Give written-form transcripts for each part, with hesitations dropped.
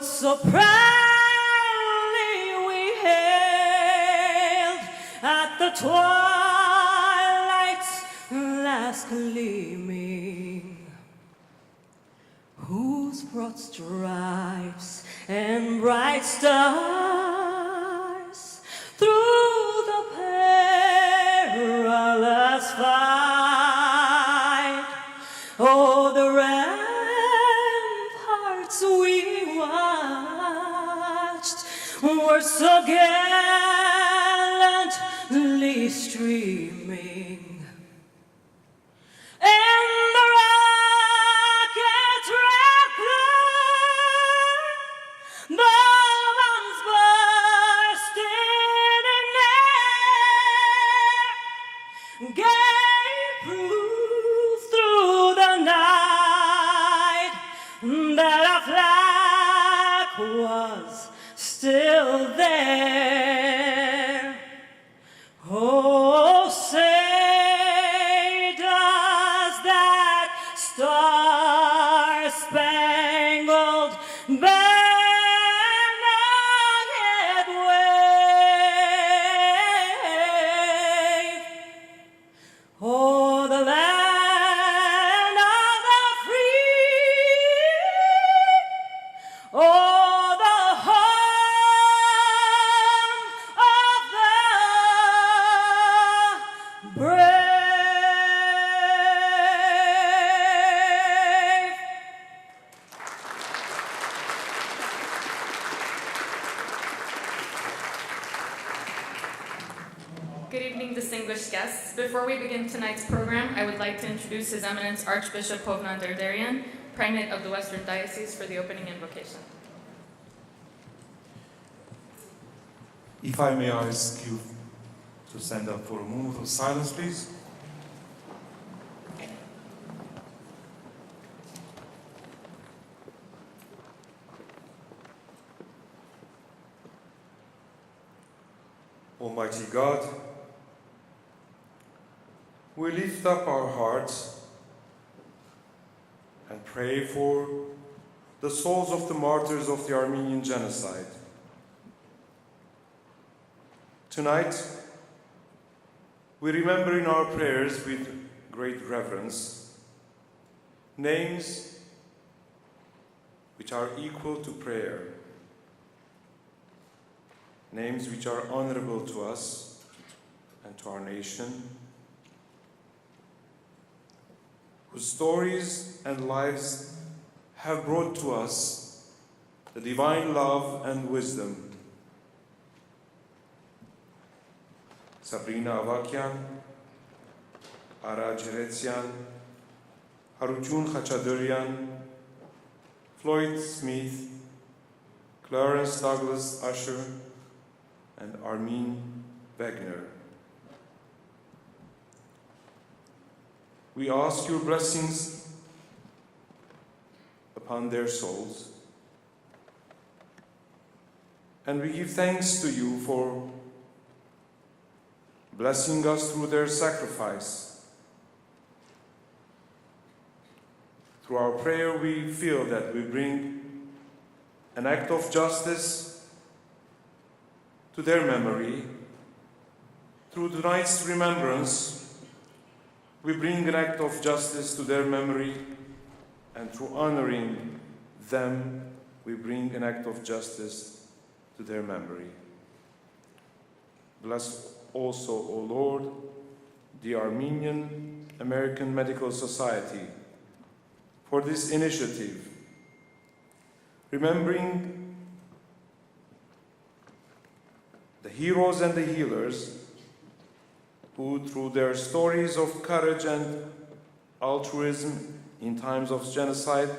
so proudly we hailed at the twilight's last gleaming, whose broad stripes and bright stars through the perilous fight, oh, the ramparts we watched were so gallantly streaming, and the rockets rattled, the bombs bursting in air, gave proof through the night that our flag was still there. Oh, say does that star-spangled banner yet wave o'er the land of the free, o'er the home of the brave. Good evening, distinguished guests. Before we begin tonight's program, I would like to introduce His Eminence Archbishop Hovnan Derderian, Primate of the Western Diocese, for the opening invocation. If I may ask you to stand up for a moment of silence, please. Almighty God, we lift up our hearts and pray for the souls of the martyrs of the Armenian Genocide. Tonight, we remember in our prayers with great reverence names which are equal to prayer, names which are honorable to us and to our nation, whose stories and lives have brought to us the divine love and wisdom. Sabrina Avakian, Ara Jeretian, Haruchun Khachadurian, Floyd Smith, Clarence Douglas Usher, and Armin Wegner. We ask your blessings upon their souls, and we give thanks to you for blessing us through their sacrifice. Through our prayer, we feel that we bring an act of justice to their memory. Through tonight's remembrance, we bring an act of justice to their memory, and through honoring them, we bring an act of justice to their memory. Bless also, O Lord, the Armenian American Medical Society for this initiative, remembering the heroes and the healers who, through their stories of courage and altruism in times of genocide,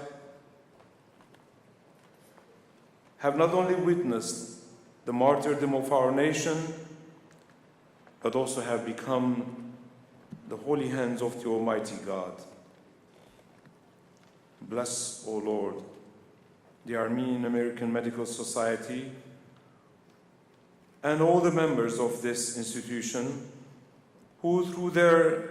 have not only witnessed the martyrdom of our nation, but also have become the holy hands of the Almighty God. Bless, O Lord, the Armenian American Medical Society and all the members of this institution who, through their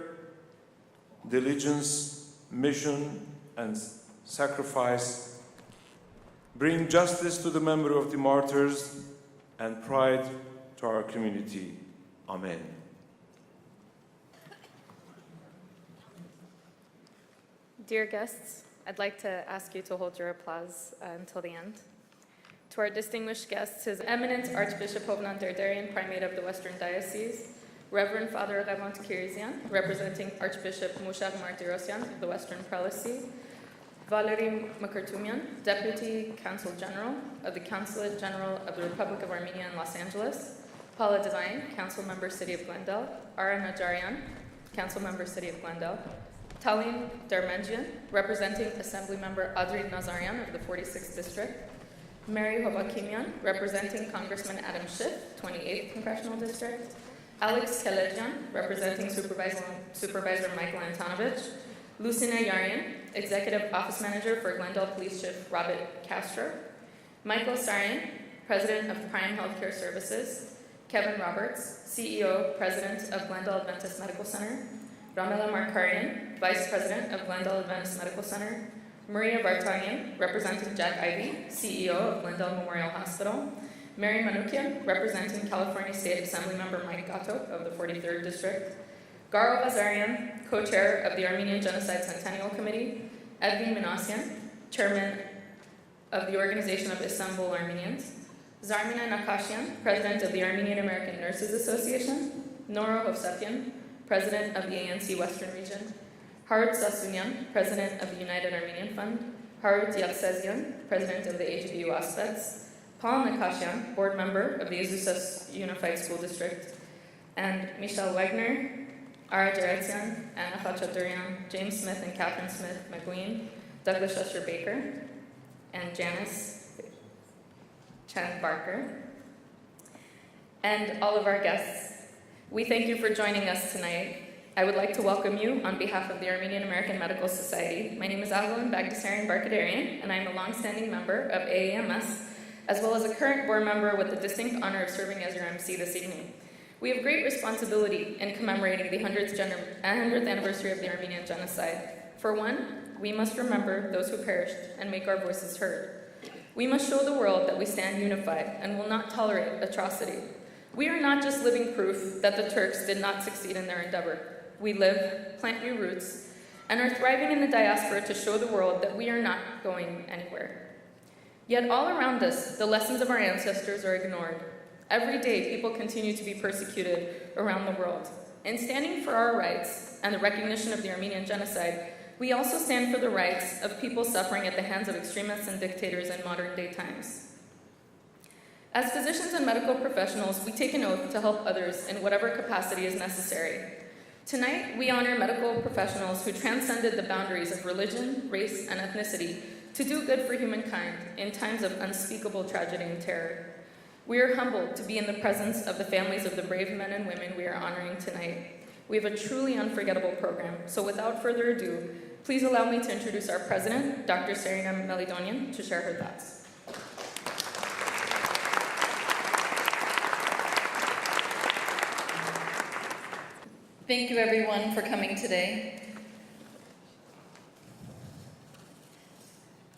diligence, mission, and sacrifice, bring justice to the memory of the martyrs and pride to our community. Amen. Dear guests, I'd like to ask you to hold your applause until the end. To our distinguished guests, His Eminence Archbishop Hovnan Derderian, Primate of the Western Diocese, Reverend Father Raymond Kirizian, representing Archbishop Mushag Martirosyan of the Western Prelacy, Valery Makartumian, Deputy Consul General of the Consulate General of the Republic of Armenia in Los Angeles, Paula Devine, Council Member, City of Glendale, Ara Najarian, Council Member, City of Glendale, Talim Darmanjian, representing Assembly Member Adri Nazarian of the 46th District, Mary Hovakimian, representing Congressman Adam Schiff, 28th Congressional District, Alex Kelejian, representing Supervisor Michael Antonovich, Lucina Yarian, Executive Office Manager for Glendale Police Chief Robert Castro, Michael Sarian, President of Prime Healthcare Services, Kevin Roberts, CEO, President of Glendale Adventist Medical Center, Ramela Markarian, Vice President of Glendale Adventist Medical Center, Maria Vartanian, representing Jack Ivey, CEO of Glendale Memorial Hospital, Mary Manukian, representing California State Assembly Member Mike Gatto of the 43rd District, Garo Bazarian, co-chair of the Armenian Genocide Centennial Committee, Edwin Minasian, chairman of the Organization of Istanbul Armenians, Zarmina Nakashian, president of the Armenian American Nurses Association, Nora Hovsapyan, president of the ANC Western Region, Harut Sasunyan, president of the United Armenian Fund, Harut Yaksezian, president of the AGBU Aspects, Paul Nakashian, board member of the Azusa Unified School District, and Michelle Wagner, Ara Jaretsian, Anna Khachaturian, James Smith and Catherine Smith McQueen, Douglas Usher Baker, and Janice Chen Barker, and all of our guests. We thank you for joining us tonight. I would like to welcome you on behalf of the Armenian American Medical Society. My name is Avalon Bagdasarian Barkadarian, and I am a longstanding member of AAMS, as well as a current board member with the distinct honor of serving as your MC this evening. We have great responsibility in commemorating the 100th anniversary of the Armenian Genocide. For one, we must remember those who perished and make our voices heard. We must show the world that we stand unified and will not tolerate atrocity. We are not just living proof that the Turks did not succeed in their endeavor. We live, plant new roots, and are thriving in the diaspora to show the world that we are not going anywhere. Yet all around us, the lessons of our ancestors are ignored. Every day, people continue to be persecuted around the world. In standing for our rights and the recognition of the Armenian Genocide, we also stand for the rights of people suffering at the hands of extremists and dictators in modern-day times. As physicians and medical professionals, we take an oath to help others in whatever capacity is necessary. Tonight, we honor medical professionals who transcended the boundaries of religion, race, and ethnicity to do good for humankind in times of unspeakable tragedy and terror. We are humbled to be in the presence of the families of the brave men and women we are honoring tonight. We have a truly unforgettable program, so without further ado, please allow me to introduce our president, Dr. Serena Melidonian, to share her thoughts. Thank you, everyone, for coming today.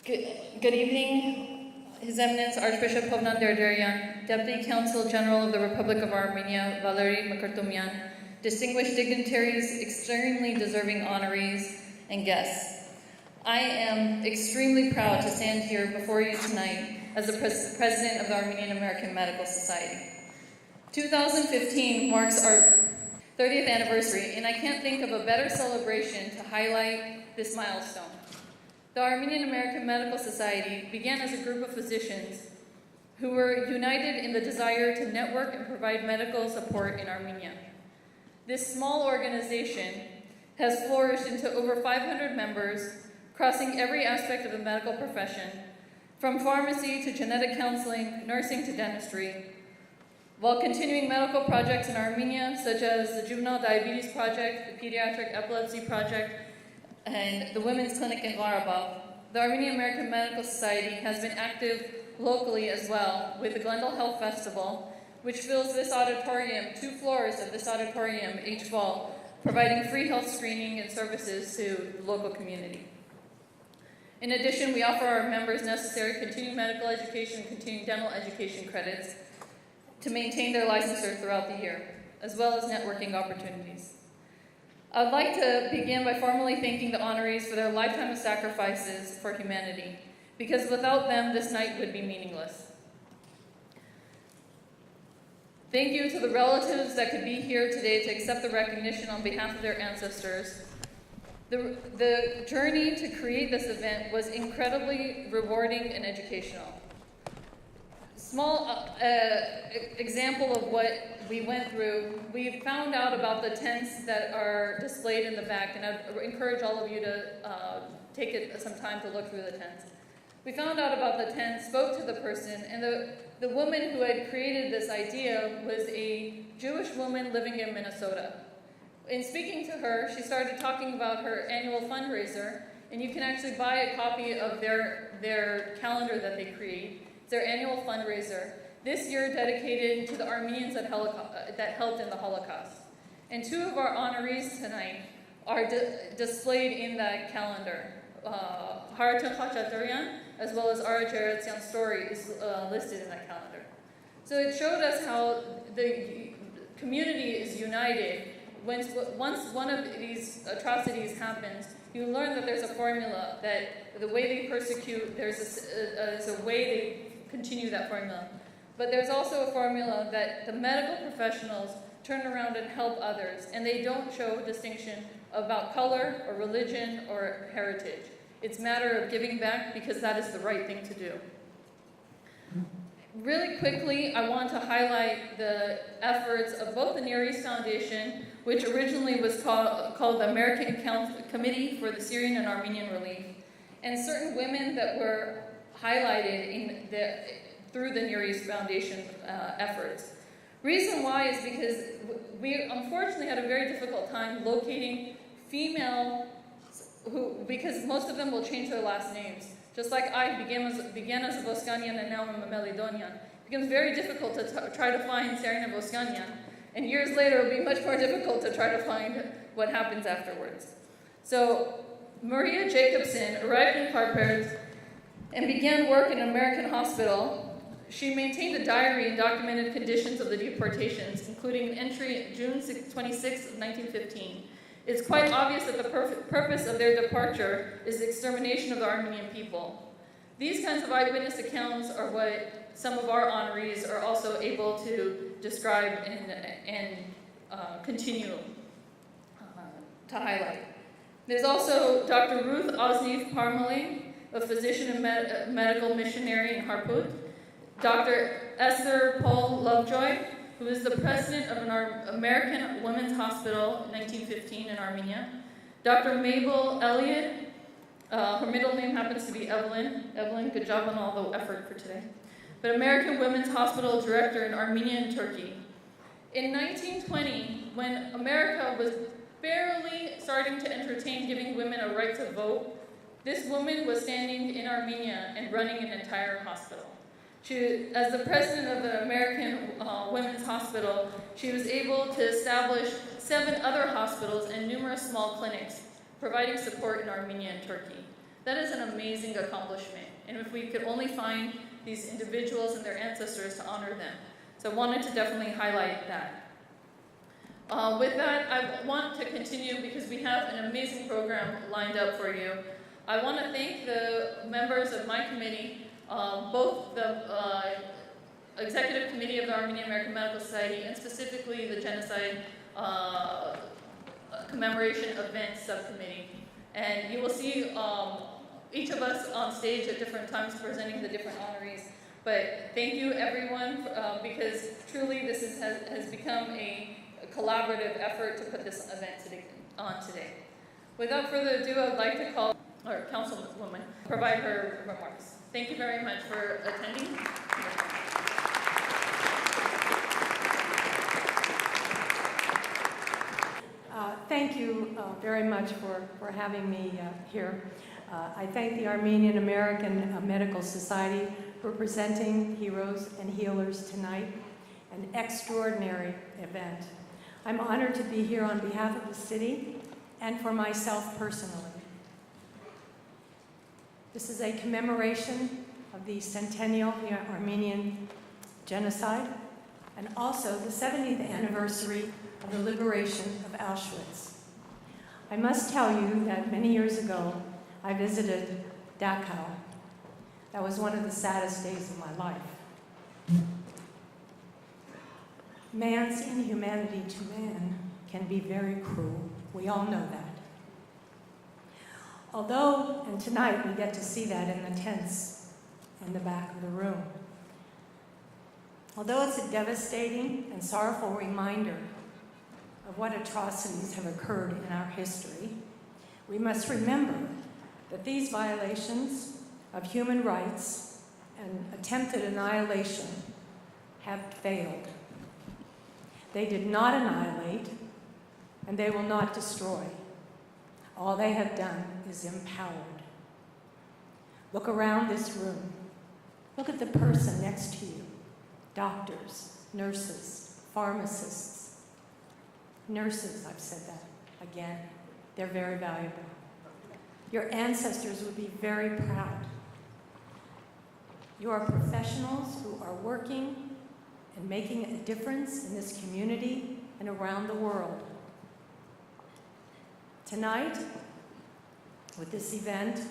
Good evening, His Eminence Archbishop Hovnan Derderian, Deputy Consul General of the Republic of Armenia, Valery Makartumian, distinguished dignitaries, extremely deserving honorees, and guests. I am extremely proud to stand here before you tonight as the President of the Armenian American Medical Society. 2015 marks our 30th anniversary, and I can't think of a better celebration to highlight this milestone. The Armenian American Medical Society began as a group of physicians who were united in the desire to network and provide medical support in Armenia. This small organization has flourished into over 500 members, crossing every aspect of the medical profession, from pharmacy to genetic counseling, nursing to dentistry, while continuing medical projects in Armenia, such as the Juvenile Diabetes Project, the Pediatric Epilepsy Project, and the Women's Clinic in Qarabağ. The Armenian American Medical Society has been active locally as well, with the Glendale Health Festival, which fills this auditorium, 2 floors of this auditorium each fall, providing free health screening and services to the local community. In addition, we offer our members necessary continuing medical education and continuing dental education credits to maintain their licensure throughout the year, as well as networking opportunities. I'd like to begin by formally thanking the honorees for their lifetime of sacrifices for humanity, because without them, this night would be meaningless. Thank you to the relatives that could be here today to accept the recognition on behalf of their ancestors. The journey to create this event was incredibly rewarding and educational. Small example of what we went through, we found out about the tents that are displayed in the back, and I encourage all of you to take some time to look through the tents. We found out about the tent, spoke to the person, and the woman who had created this idea was a Jewish woman living in Minnesota. In speaking to her, she started talking about her annual fundraiser, and you can actually buy a copy of their calendar that they create. It's their annual fundraiser, this year dedicated to the Armenians that helped in the Holocaust. And two of our honorees tonight are displayed in that calendar. Haratun Khachaturian, as well as Ara Jaretyan's story, is listed in that calendar. So it showed us how the community is united. Once one of these atrocities happens, you learn that there's a formula, that the way they persecute, there's a way they continue that formula. But there's also a formula that the medical professionals turn around and help others, and they don't show distinction about color or religion or heritage. It's a matter of giving back because that is the right thing to do. Really quickly, I want to highlight the efforts of both the Near East Foundation, which originally was called the American Committee for the Syrian and Armenian Relief, and certain women that were highlighted through the Near East Foundation efforts. Reason why is because we unfortunately had a very difficult time locating female because most of them will change their last names. Just like I began as a Voskanian and now I'm a Melidonian. It becomes very difficult to try to find Sarina Voskanian. And years later, it'll be much more difficult to try to find what happens afterwards. So Maria Jacobson arrived in Karpers and began work in an American hospital. She maintained a diary and documented conditions of the deportations, including an entry June 26, 1915. It's quite obvious that the purpose of their departure is the extermination of the Armenian people. These kinds of eyewitness accounts are what some of our honorees are also able to describe and continue to highlight. There's also Dr. Ruth Osniv Parmalee, a physician and medical missionary in Harput. Dr. Esther Paul Lovejoy, who is the president of an American Women's Hospital in 1915 in Armenia. Dr. Mabel Elliott, her middle name happens to be Evelyn. Evelyn, good job on all the effort for today. But American Women's Hospital director in Armenia and Turkey. In 1920, when America was barely starting to entertain giving women a right to vote, this woman was standing in Armenia and running an entire hospital. As the president of the American Women's Hospital, she was able to establish 7 other hospitals and numerous small clinics, providing support in Armenia and Turkey. That is an amazing accomplishment, and if we could only find these individuals and their ancestors to honor them. So I wanted to definitely highlight that. With that, I want to continue because we have an amazing program lined up for you. I want to thank the members of my committee, both the Executive Committee of the Armenian American Medical Society and specifically the Genocide Commemoration Events Subcommittee. And you will see each of us on stage at different times presenting the different honorees. But thank you everyone because truly this has become a collaborative effort to put this event on today. Without further ado, I would like to call our councilwoman provide her remarks. Thank you very much for attending. Thank you very much for having me here. I thank the Armenian American Medical Society for presenting Heroes and Healers tonight, an extraordinary event. I'm honored to be here on behalf of the city and for myself personally. This is a commemoration of the centennial of the Armenian Genocide and also the 70th anniversary of the liberation of Auschwitz. I must tell you that many years ago, I visited Dachau. That was one of the saddest days of my life. Man's inhumanity to man can be very cruel. We all know that. Although, and tonight we get to see that in the tents in the back of the room. Although it's a devastating and sorrowful reminder of what atrocities have occurred in our history, we must remember that these violations of human rights and attempted annihilation have failed. They did not annihilate, and they will not destroy. All they have done is empowered. Look around this room. Look at the person next to you. Doctors, nurses, pharmacists. Nurses, I've said that again. They're very valuable. Your ancestors would be very proud. You are professionals who are working and making a difference in this community and around the world. Tonight, with this event,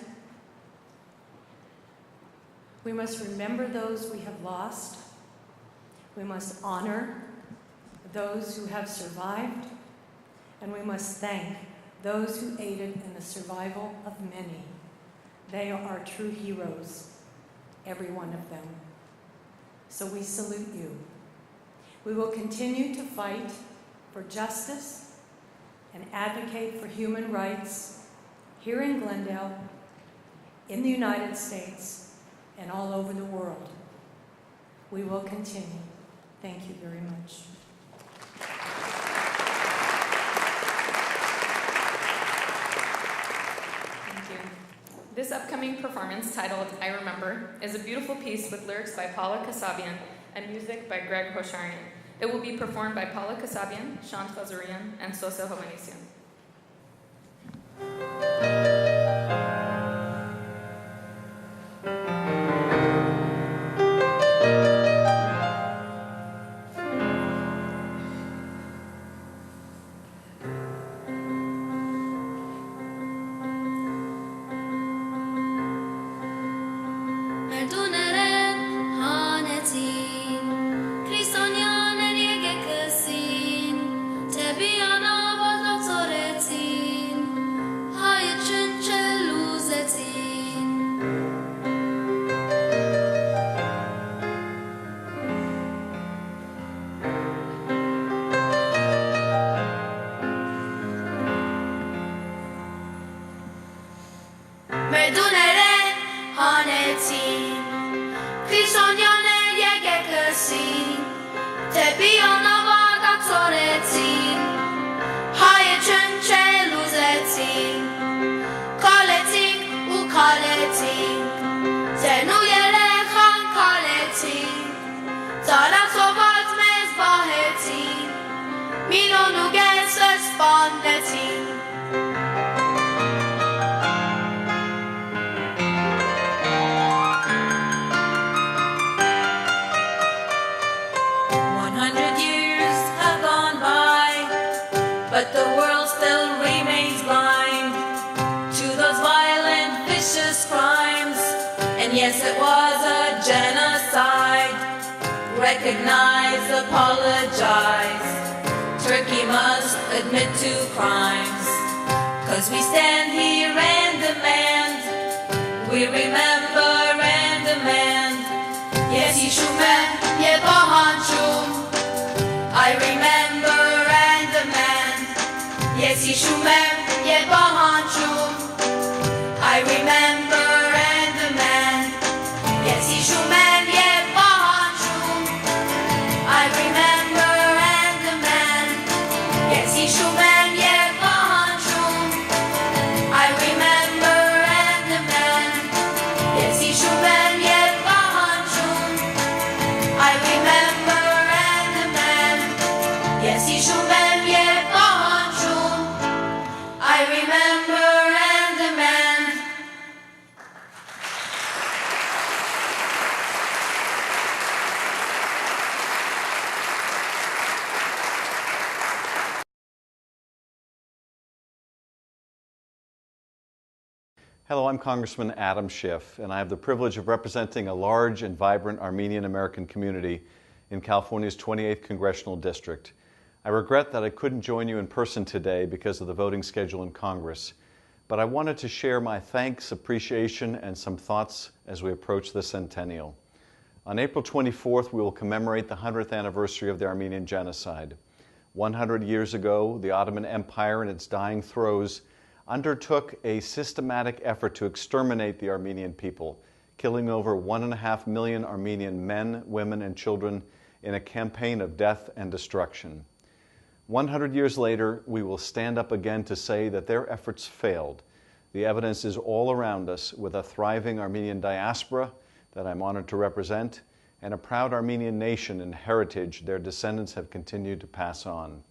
we must remember those we have lost. We must honor those who have survived, and we must thank those who aided in the survival of many. They are true heroes, every one of them. So we salute you. We will continue to fight for justice and advocate for human rights here in Glendale, in the United States, and all over the world. We will continue. Thank you very much. Thank you. This upcoming performance, titled I Remember, is a beautiful piece with lyrics by Paula Kasabian and music by Greg Hosharian. It will be performed by Paula Kasabian, Shant Khazarian, and Sosa Hovanesian. Yes, it was a genocide. Recognize, apologize. Turkey must admit to crimes. 'Cause we stand here and demand. We remember and demand. Yes, Yishumem, Yebahanchum. I remember and demand. Yes, Yishumem, Yebahanchum. I remember. Shumem Yebahanchum, I remember and demand. Yes, Shumem Yebahanchum, I remember and demand. Yes, Hello, I'm Congressman Adam Schiff, and I have the privilege of representing a large and vibrant Armenian American community in California's 28th Congressional District. I regret that I couldn't join you in person today because of the voting schedule in Congress, but I wanted to share my thanks, appreciation, and some thoughts as we approach the centennial. On April 24th, we will commemorate the 100th anniversary of the Armenian Genocide. 100 years ago, the Ottoman Empire, in its dying throes, undertook a systematic effort to exterminate the Armenian people, killing over 1.5 million Armenian men, women, and children in a campaign of death and destruction. 100 years later, we will stand up again to say that their efforts failed. The evidence is all around us, with a thriving Armenian diaspora that I'm honored to represent, and a proud Armenian nation and heritage their descendants have continued to pass on.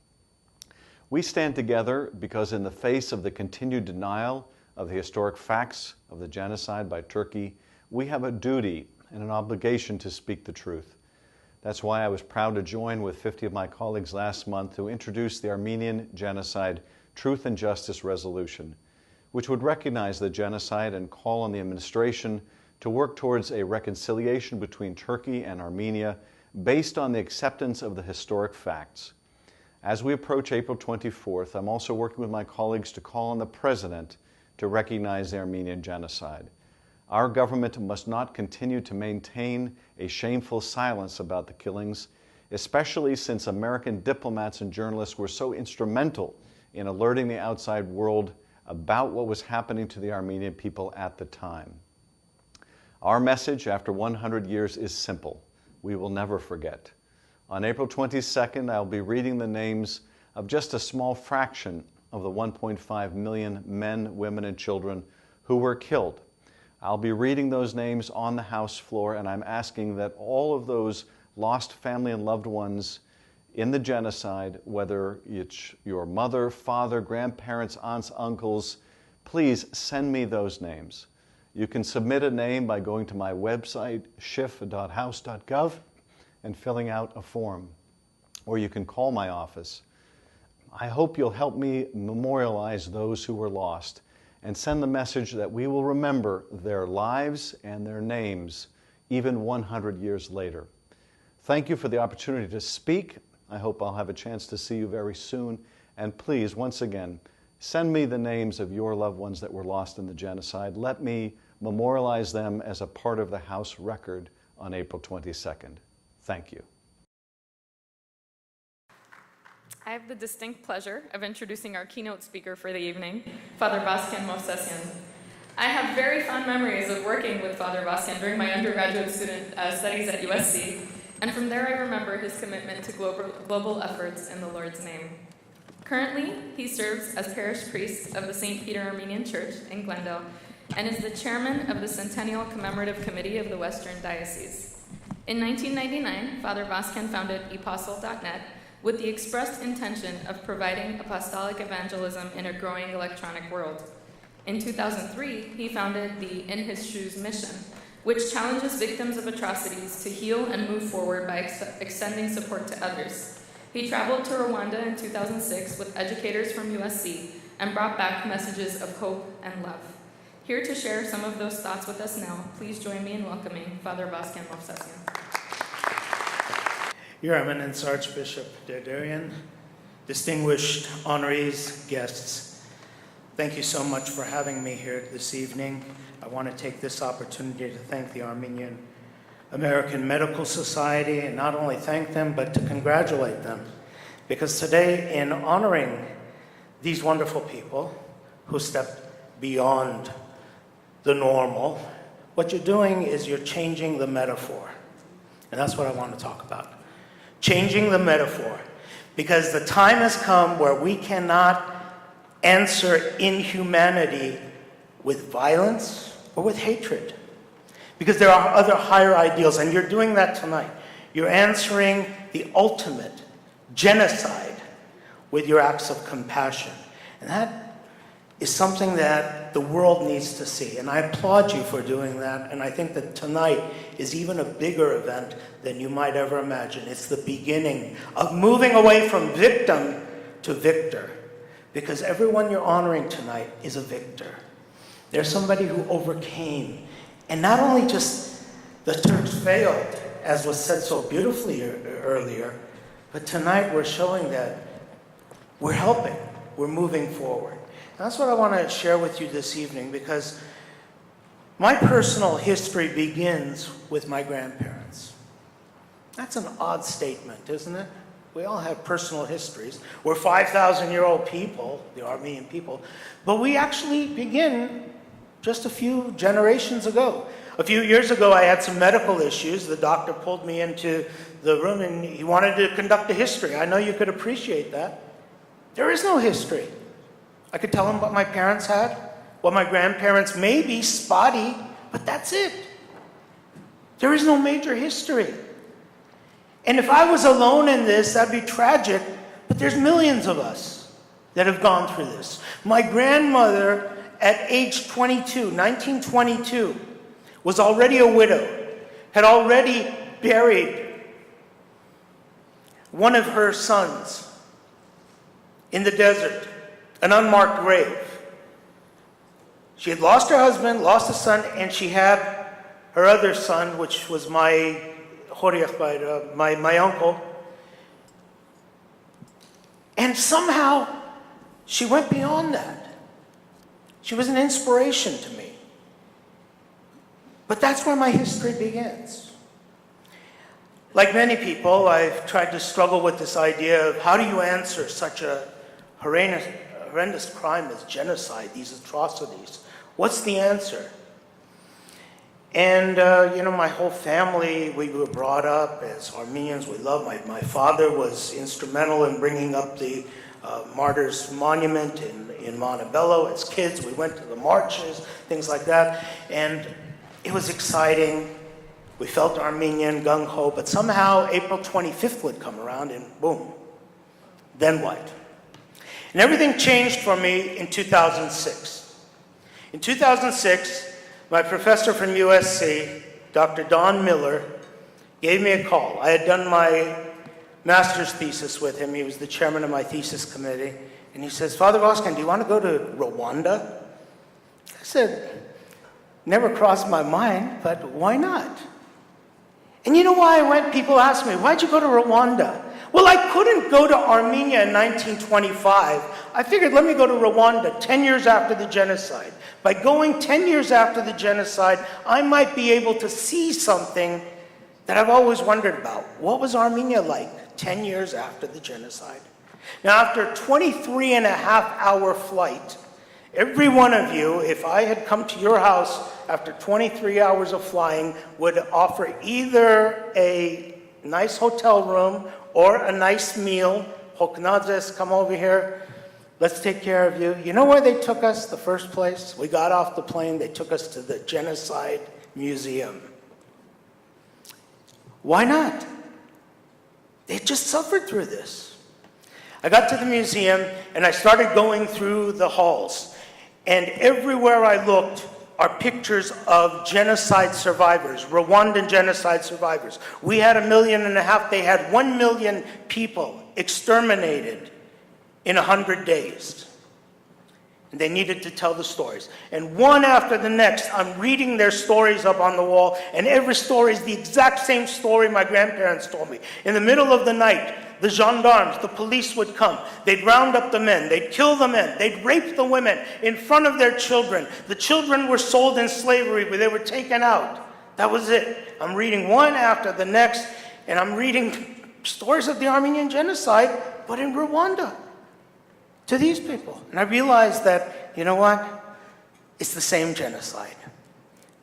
We stand together because in the face of the continued denial of the historic facts of the genocide by Turkey, we have a duty and an obligation to speak the truth. That's why I was proud to join with 50 of my colleagues last month to introduce the Armenian Genocide Truth and Justice Resolution, which would recognize the genocide and call on the administration to work towards a reconciliation between Turkey and Armenia based on the acceptance of the historic facts. As we approach April 24th, I'm also working with my colleagues to call on the President to recognize the Armenian genocide. Our government must not continue to maintain a shameful silence about the killings, especially since American diplomats and journalists were so instrumental in alerting the outside world about what was happening to the Armenian people at the time. Our message after 100 years is simple: we will never forget. On April 22nd, I'll be reading the names of just a small fraction of the 1.5 million men, women, and children who were killed. I'll be reading those names on the House floor, and I'm asking that all of those lost family and loved ones in the genocide, whether it's your mother, father, grandparents, aunts, uncles, please send me those names. You can submit a name by going to my website, schiff.house.gov, and filling out a form, or you can call my office. I hope you'll help me memorialize those who were lost and send the message that we will remember their lives and their names even 100 years later. Thank you for the opportunity to speak. I hope I'll have a chance to see you very soon. And please, once again, send me the names of your loved ones that were lost in the genocide. Let me memorialize them as a part of the House record on April 22nd. Thank you. I have the distinct pleasure of introducing our keynote speaker for the evening, Father Vasken Movsesian. I have very fond memories of working with Father Vasken during my undergraduate student studies at USC, and from there I remember his commitment to global efforts in the Lord's name. Currently, he serves as parish priest of the St. Peter Armenian Church in Glendale and is the chairman of the Centennial Commemorative Committee of the Western Diocese. In 1999, Father Vasken founded epostle.net with the expressed intention of providing apostolic evangelism in a growing electronic world. In 2003, he founded the In His Shoes mission, which challenges victims of atrocities to heal and move forward by extending support to others. He traveled to Rwanda in 2006 with educators from USC and brought back messages of hope and love. Here to share some of those thoughts with us now, please join me in welcoming Father Vasken Movsesian. Your Eminence Archbishop Derderian, distinguished honorees, guests, thank you so much for having me here this evening. I want to take this opportunity to thank the Armenian American Medical Society, and not only thank them, but to congratulate them. Because today, in honoring these wonderful people who stepped beyond the normal, what you're doing is you're changing the metaphor. And that's what I want to talk about. Changing the metaphor. Because the time has come where we cannot answer inhumanity with violence or with hatred. Because there are other higher ideals, and you're doing that tonight. You're answering the ultimate genocide with your acts of compassion. And that is something that the world needs to see. And I applaud you for doing that. And I think that tonight is even a bigger event than you might ever imagine. It's the beginning of moving away from victim to victor. Because everyone you're honoring tonight is a victor. They're somebody who overcame. And not only just the Turks failed, as was said so beautifully earlier, but tonight we're showing that we're helping, we're moving forward. And that's what I want to share with you this evening, because my personal history begins with my grandparents. That's an odd statement, isn't it? We all have personal histories. We're 5,000-year-old people, the Armenian people, but we actually begin just a few generations ago. A few years ago, I had some medical issues. The doctor pulled me into the room and he wanted to conduct a history. I know you could appreciate that. There is no history. I could tell him what my parents had, what my grandparents may be spotty, but that's it. There is no major history. And if I was alone in this, that'd be tragic, but there's millions of us that have gone through this. My grandmother, at age 22, 1922, was already a widow, had already buried one of her sons in the desert, an unmarked grave. She had lost her husband, lost a son, and she had her other son, which was my uncle. And somehow, she went beyond that. She was an inspiration to me. But that's where my history begins. Like many people, I've tried to struggle with this idea of how do you answer such a horrendous crime as genocide, these atrocities? What's the answer? And, my whole family, we were brought up as Armenians. We love, my father was instrumental in bringing up the Martyrs Monument in Montebello. As kids, we went to the marches, things like that. And it was exciting. We felt Armenian, gung-ho, but somehow April 25th would come around and boom, then what? And everything changed for me in 2006. In 2006, my professor from USC, Dr. Don Miller, gave me a call. I had done my master's thesis with him. He was the chairman of my thesis committee. And he says, Father Voskan, do you want to go to Rwanda? I said, never crossed my mind, but why not? And you know why I went? People ask me, why'd you go to Rwanda? Well, I couldn't go to Armenia in 1925. I figured, let me go to Rwanda 10 years after the genocide. By going 10 years after the genocide, I might be able to see something that I've always wondered about. What was Armenia like 10 years after the genocide? Now, after a 23-and-a-half-hour flight, every one of you, if I had come to your house after 23 hours of flying, would offer either a nice hotel room or a nice meal. Hoknadzes, come over here. Let's take care of you. You know where they took us the first place? We got off the plane. They took us to the Genocide Museum. Why not? They just suffered through this. I got to the museum and I started going through the halls. And everywhere I looked are pictures of genocide survivors, Rwandan genocide survivors. We had 1.5 million. They had 1 million people exterminated in 100 days. And they needed to tell the stories. And one after the next, I'm reading their stories up on the wall, and every story is the exact same story my grandparents told me. In the middle of the night, the gendarmes, the police would come. They'd round up the men. They'd kill the men. They'd rape the women in front of their children. The children were sold in slavery, but they were taken out. That was it. I'm reading one after the next, and I'm reading stories of the Armenian genocide, but in Rwanda, to these people. And I realized that, you know what? It's the same genocide.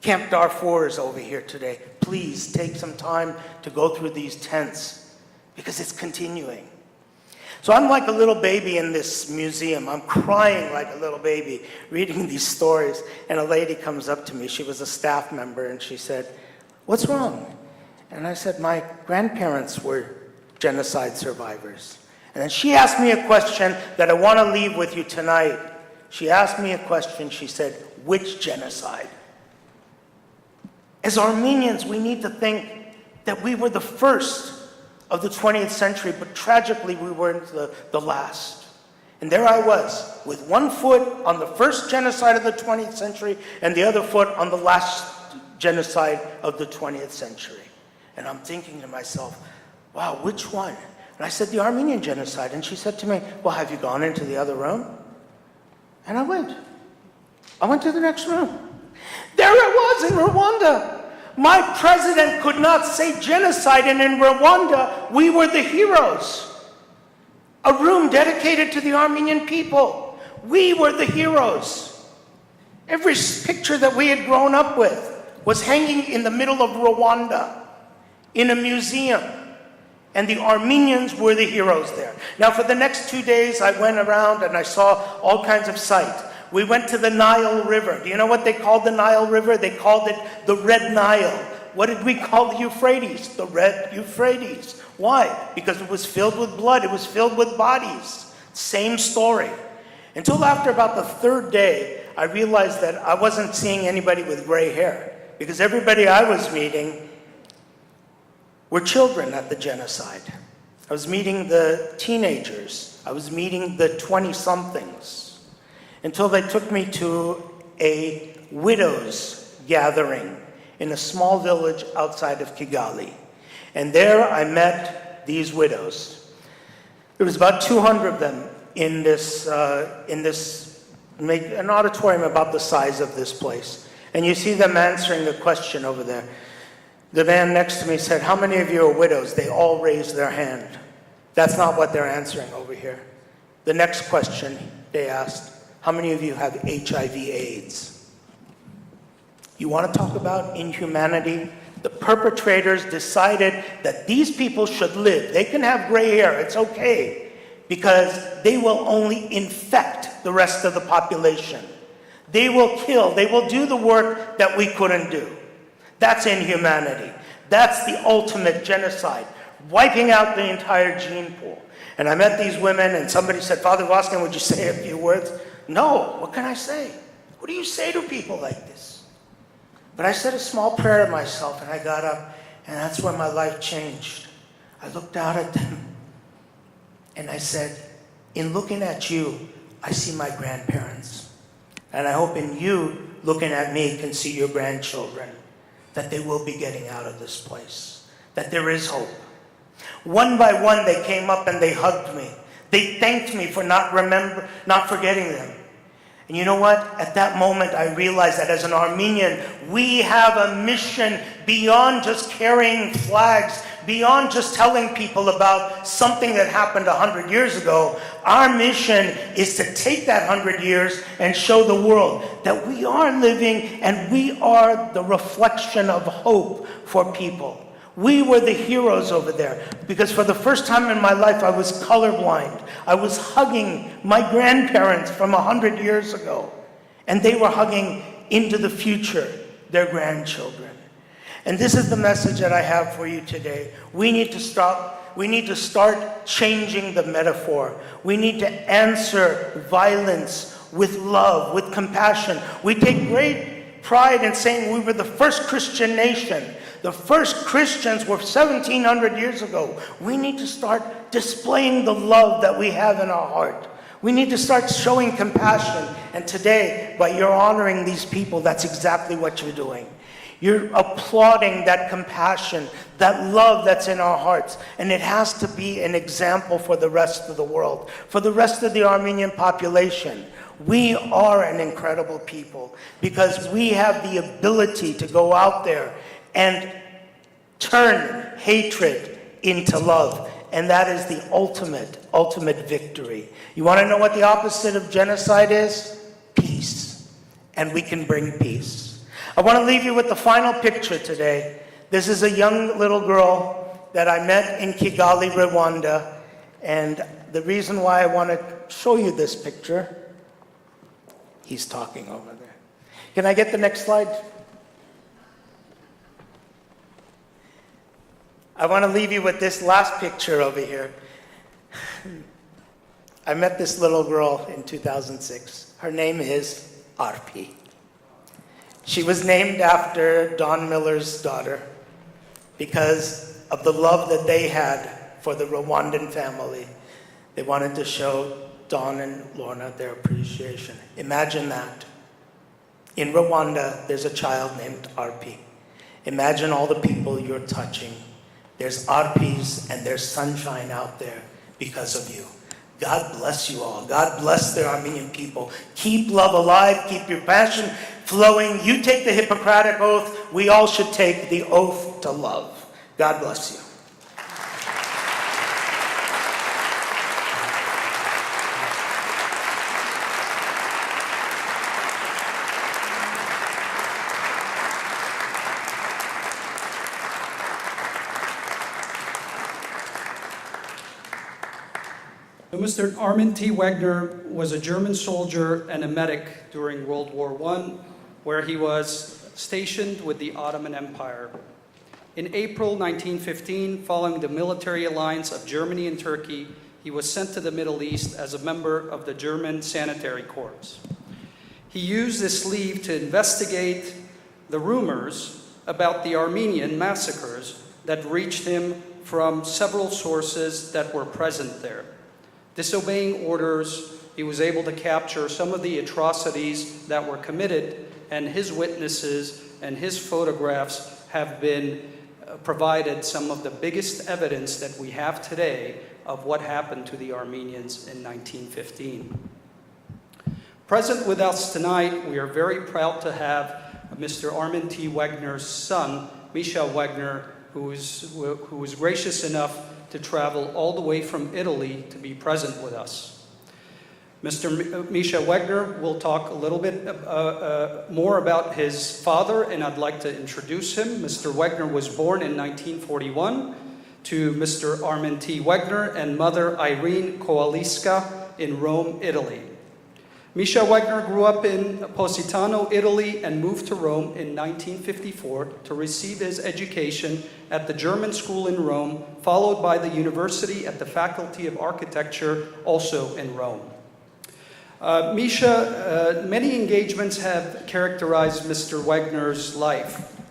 Camp Darfur is over here today. Please take some time to go through these tents, because it's continuing. So I'm like a little baby in this museum. I'm crying like a little baby, reading these stories. And a lady comes up to me. She was a staff member, and she said, "What's wrong?" And I said, "My grandparents were genocide survivors." And then she asked me a question that I want to leave with you tonight. She asked me a question. She said, "Which genocide?" As Armenians, we need to think that we were the first of the 20th century, but tragically we weren't the last. And there I was, with one foot on the first genocide of the 20th century and the other foot on the last genocide of the 20th century. And I'm thinking to myself, wow, which one? And I said, the Armenian genocide. And she said to me, well, have you gone into the other room? And I went. I went to the next room. There it was in Rwanda. My president could not say genocide, and in Rwanda, we were the heroes. A room dedicated to the Armenian people. We were the heroes. Every picture that we had grown up with was hanging in the middle of Rwanda in a museum. And the Armenians were the heroes there. Now, for the next 2 days, I went around and I saw all kinds of sights. We went to the Nile River. Do you know what they called the Nile River? They called it the Red Nile. What did we call the Euphrates? The Red Euphrates. Why? Because it was filled with blood. It was filled with bodies. Same story. Until after about the third day, I realized that I wasn't seeing anybody with gray hair. Because everybody I was meeting were children at the genocide. I was meeting the teenagers. I was meeting the 20-somethings. Until they took me to a widows' gathering in a small village outside of Kigali. And there I met these widows. There was about 200 of them in an auditorium about the size of this place. And you see them answering the question over there. The man next to me said, how many of you are widows? They all raised their hand. That's not what they're answering over here. The next question they asked, how many of you have HIV/AIDS? You want to talk about inhumanity? The perpetrators decided that these people should live. They can have gray hair, it's okay, because they will only infect the rest of the population. They will kill, they will do the work that we couldn't do. That's inhumanity. That's the ultimate genocide, wiping out the entire gene pool. And I met these women, and somebody said, Father Voskin, would you say a few words? No, what can I say? What do you say to people like this? But I said a small prayer to myself, and I got up, and that's when my life changed. I looked out at them, and I said, in looking at you, I see my grandparents. And I hope in you, looking at me, can see your grandchildren, that they will be getting out of this place, that there is hope. One by one, they came up and they hugged me. They thanked me for not forgetting them. And you know what? At that moment, I realized that as an Armenian, we have a mission beyond just carrying flags, beyond just telling people about something that happened 100 years ago. Our mission is to take that 100 years and show the world that we are living and we are the reflection of hope for people. We were the heroes over there, because for the first time in my life, I was colorblind. I was hugging my grandparents from 100 years ago, and they were hugging into the future, their grandchildren. And this is the message that I have for you today. We need to start changing the metaphor. We need to answer violence with love, with compassion. We take great pride in saying we were the first Christian nation. The first Christians were 1,700 years ago. We need to start displaying the love that we have in our heart. We need to start showing compassion. And today, by your honoring these people, that's exactly what you're doing. You're applauding that compassion, that love that's in our hearts. And it has to be an example for the rest of the world, for the rest of the Armenian population. We are an incredible people because we have the ability to go out there and turn hatred into love. And that is the ultimate victory. You want to know what the opposite of genocide is? Peace. And we can bring peace. I want to leave you with the final picture today. This is a young little girl that I met in Kigali, Rwanda. And the reason why I want to show you this picture, he's talking over there. Can I get the next slide? I want to leave you with this last picture over here. I met this little girl in 2006. Her name is Arpi. She was named after Don Miller's daughter because of the love that they had for the Rwandan family. They wanted to show Don and Lorna their appreciation. Imagine that. In Rwanda, there's a child named Arpi. Imagine all the people you're touching. There's Arpis and there's sunshine out there because of you. God bless you all. God bless the Armenian people. Keep love alive. Keep your passion flowing. You take the Hippocratic Oath. We all should take the oath to love. God bless you. Mr. Armin T. Wegner was a German soldier and a medic during World War I, where he was stationed with the Ottoman Empire. In April 1915, following the military alliance of Germany and Turkey, he was sent to the Middle East as a member of the German Sanitary Corps. He used this leave to investigate the rumors about the Armenian massacres that reached him from several sources that were present there. Disobeying orders, he was able to capture some of the atrocities that were committed, and his witnesses and his photographs have been provided some of the biggest evidence that we have today of what happened to the Armenians in 1915. Present with us tonight, we are very proud to have Mr. Armin T. Wegner's son, Misha Wegner, who was gracious enough to travel all the way from Italy to be present with us. Mr. Misha Wegner will talk a little bit more about his father, and I'd like to introduce him. Mr. Wegner was born in 1941 to Mr. Armin T. Wegner and mother Irene Koaliska in Rome, Italy. Misha Wegner grew up in Positano, Italy, and moved to Rome in 1954 to receive his education at the German school in Rome, followed by the university at the Faculty of Architecture, also in Rome. Many engagements have characterized Mr. Wegner's life.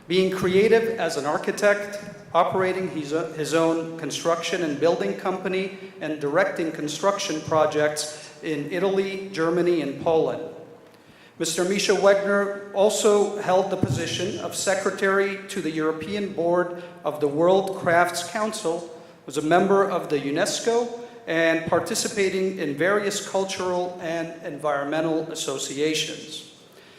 Being creative as an architect, operating his own construction and building company, and directing construction projects in Italy, Germany, and Poland. Mr. Misha Wegner also held the position of Secretary to the European Board of the World Crafts Council, was a member of the UNESCO, and participating in various cultural and environmental associations.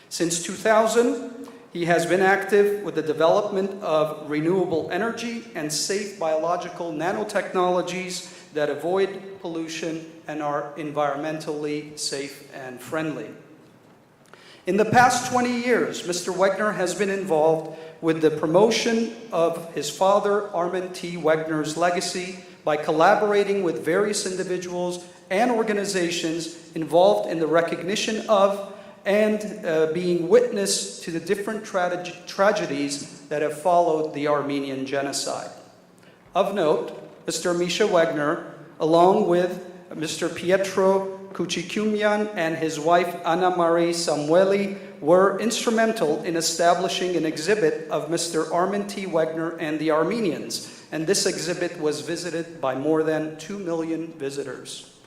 Since 2000, he has been active with the development of renewable energy and safe biological nanotechnologies that avoid pollution and are environmentally safe and friendly. In the past 20 years, Mr. Wegner has been involved with the promotion of his father, Armin T. Wegner's legacy by collaborating with various individuals and organizations involved in the recognition of and being witness to the different tragedies that have followed the Armenian genocide. Of note, Mr. Misha Wegner, along with Mr. Pietro Kuchikumian and his wife Anna Marie Samueli, were instrumental in establishing an exhibit of Mr. Armin T. Wegner and the Armenians, and this exhibit was visited by more than 2 million visitors.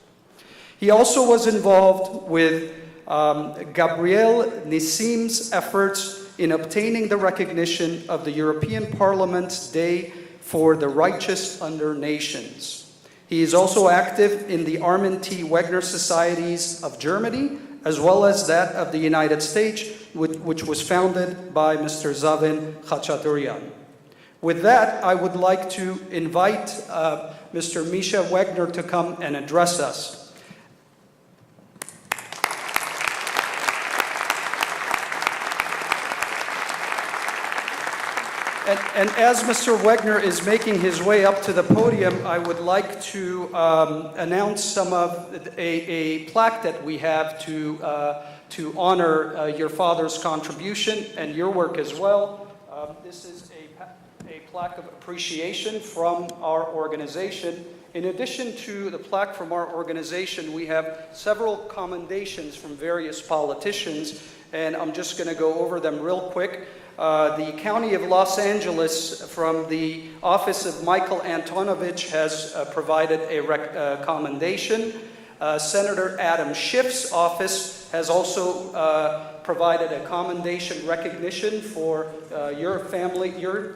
He also was involved with Gabriel Nissim's efforts in obtaining the recognition of the European Parliament's Day for the Righteous under Nations. He is also active in the Armin T. Wegner Societies of Germany, as well as that of the United States, which was founded by Mr. Zavin Khachaturian. With that, I would like to invite Mr. Misha Wegner to come and address us. And as Mr. Wegner is making his way up to the podium, I would like to announce some of a plaque that we have to honor your father's contribution and your work as well. This is a plaque of appreciation from our organization. In addition to the plaque from our organization, we have several commendations from various politicians, and I'm just going to go over them real quick. The County of Los Angeles, from the Office of Michael Antonovich, has provided a commendation. Senator Adam Schiff's office has also provided a commendation recognition for your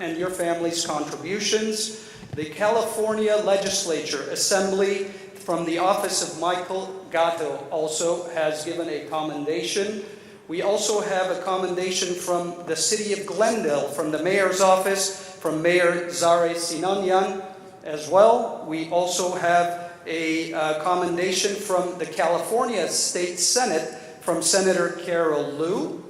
and your family's contributions. The California Legislature Assembly from the office of Michael Gatto also has given a commendation. We also have a commendation from the city of Glendale, from the mayor's office, from Mayor Zare Sinanyan as well. We also have a commendation from the California State Senate from Senator Carol Liu.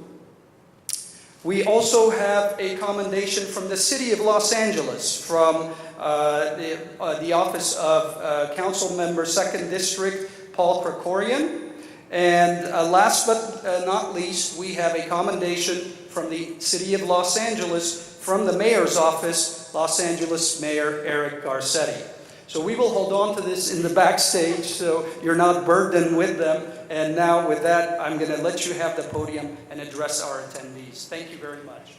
We also have a commendation from the City of Los Angeles, from the office of Council Member 2nd District, Paul Krikorian. And last but not least, we have a commendation from the City of Los Angeles, from the Mayor's office, Los Angeles Mayor Eric Garcetti. So we will hold on to this in the backstage so you're not burdened with them. And now with that, I'm going to let you have the podium and address our attendees. Thank you very much.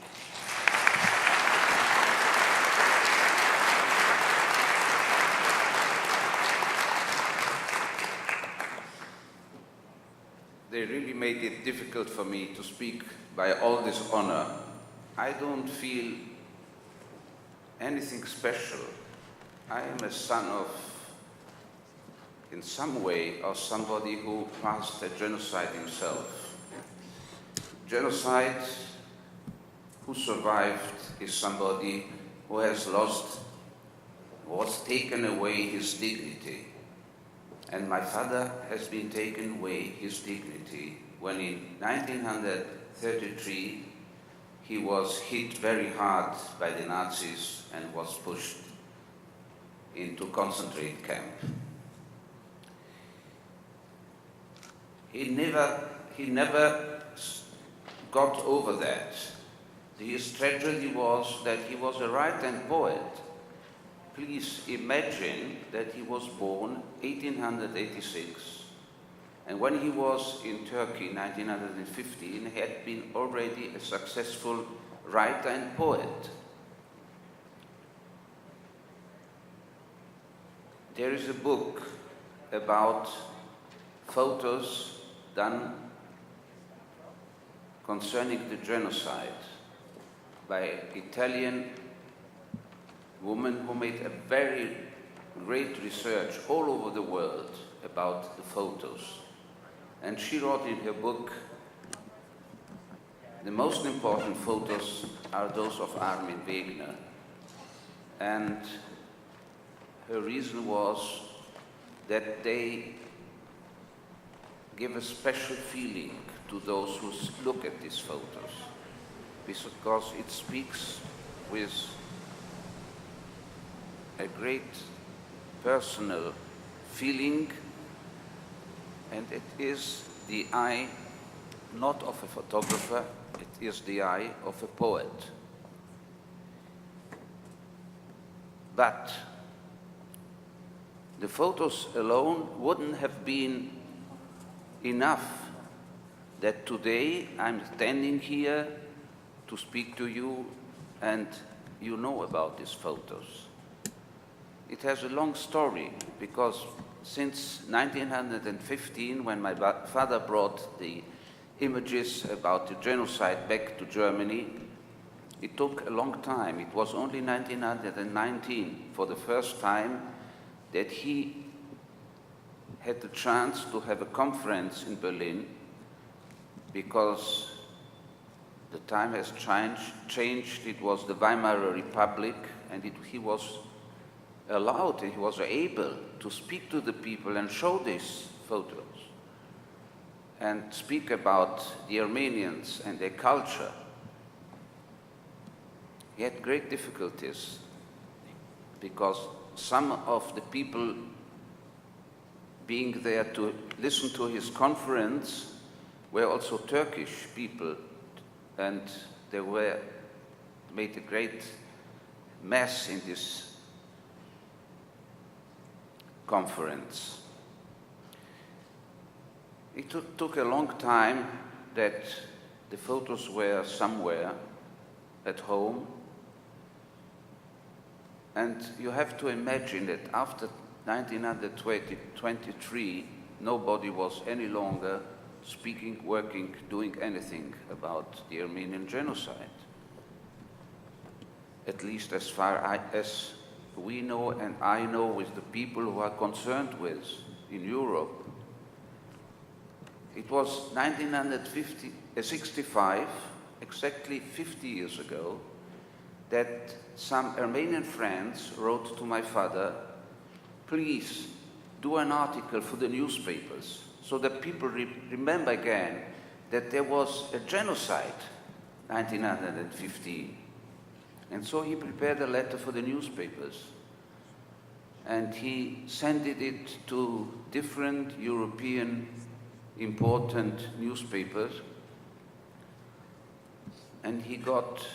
They really made it difficult for me to speak by all this honor. I don't feel anything special. I am a son of, in some way, of somebody who passed a genocide himself. Genocide, who survived, is somebody who has lost, was taken away his dignity. And my father has been taken away his dignity when in 1933 he was hit very hard by the Nazis and was pushed into concentration camp. He never got over that. His tragedy was that he was a right-hand poet. Please imagine that he was born 1886, and when he was in Turkey in 1915, he had been already a successful writer and poet. There is a book about photos done concerning the genocide by an Italian woman who made a very great research all over the world about the photos. And she wrote in her book, the most important photos are those of Armin Wegener. And her reason was that they give a special feeling to those who look at these photos, because it speaks with a great personal feeling, and it is the eye not of a photographer, it is the eye of a poet. But the photos alone wouldn't have been enough that today I'm standing here to speak to you and you know about these photos. It has a long story, because since 1915, when my father brought the images about the genocide back to Germany, it took a long time. It was only 1919, for the first time, that he had the chance to have a conference in Berlin, because the time has changed. It was the Weimar Republic, and he was allowed, he was able to speak to the people and show these photos and speak about the Armenians and their culture. He had great difficulties because some of the people being there to listen to his conference were also Turkish people, and they made a great mess in this conference. It took a long time that the photos were somewhere at home, and you have to imagine that after 1923, nobody was any longer speaking, working, doing anything about the Armenian genocide. At least as far as we know and I know with the people who are concerned with in Europe. It was 1965, exactly 50 years ago, that some Armenian friends wrote to my father, please do an article for the newspapers so that people remember again that there was a genocide 1915. And so he prepared a letter for the newspapers. And he sent it to different European important newspapers. And he got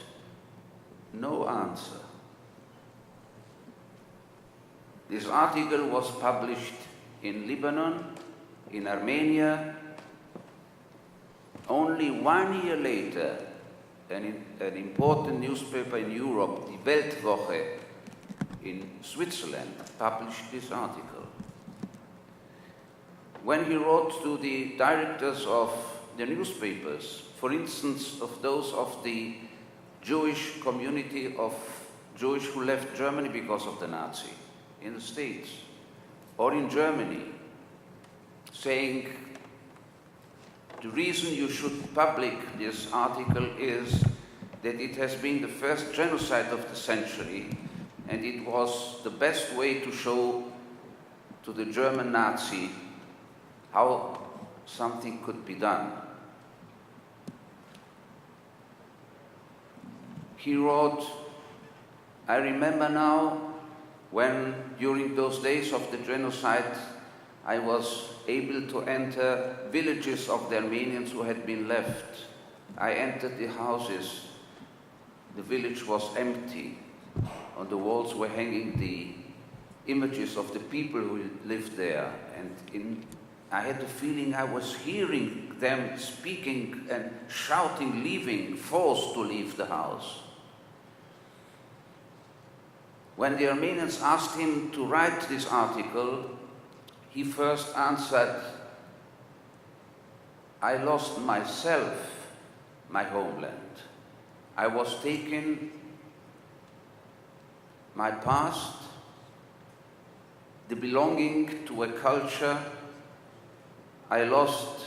no answer. This article was published in Lebanon, in Armenia. Only 1 year later, an important newspaper in Europe, the Weltwoche in Switzerland, published this article. When he wrote to the directors of the newspapers, for instance, of those of the Jewish community of Jewish who left Germany because of the Nazi, in the States, or in Germany, saying, the reason you should publish this article is that it has been the first genocide of the century, and it was the best way to show to the German Nazi how something could be done. He wrote, I remember now when during those days of the genocide I was able to enter villages of the Armenians who had been left. I entered the houses. The village was empty. On the walls were hanging the images of the people who lived there. And I had the feeling I was hearing them speaking and shouting, leaving, forced to leave the house. When the Armenians asked him to write this article, he first answered, I lost myself, my homeland. I was taken, my past, the belonging to a culture. I lost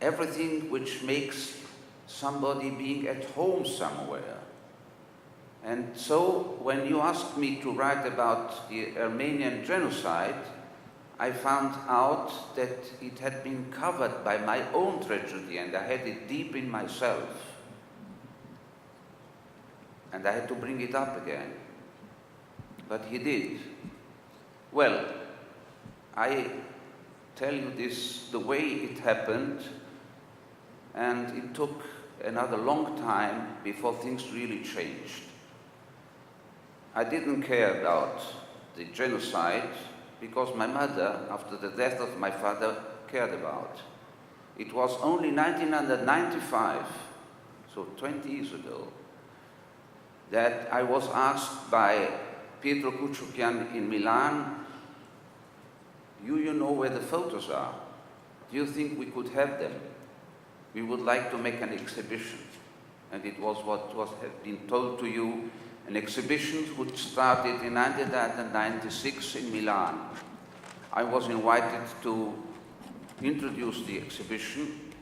everything which makes somebody being at home somewhere. And so, when you asked me to write about the Armenian genocide, I found out that it had been covered by my own tragedy, and I had it deep in myself. And I had to bring it up again. But he did. Well, I tell you this the way it happened, and it took another long time before things really changed. I didn't care about the genocide because my mother, after the death of my father, cared about. It was only 1995, so 20 years ago, that I was asked by Pietro Kuchukyan in Milan, you know where the photos are. Do you think we could have them? We would like to make an exhibition. And it was what had been told to you, an exhibition which started in 1996 in Milan. I was invited to introduce the exhibition.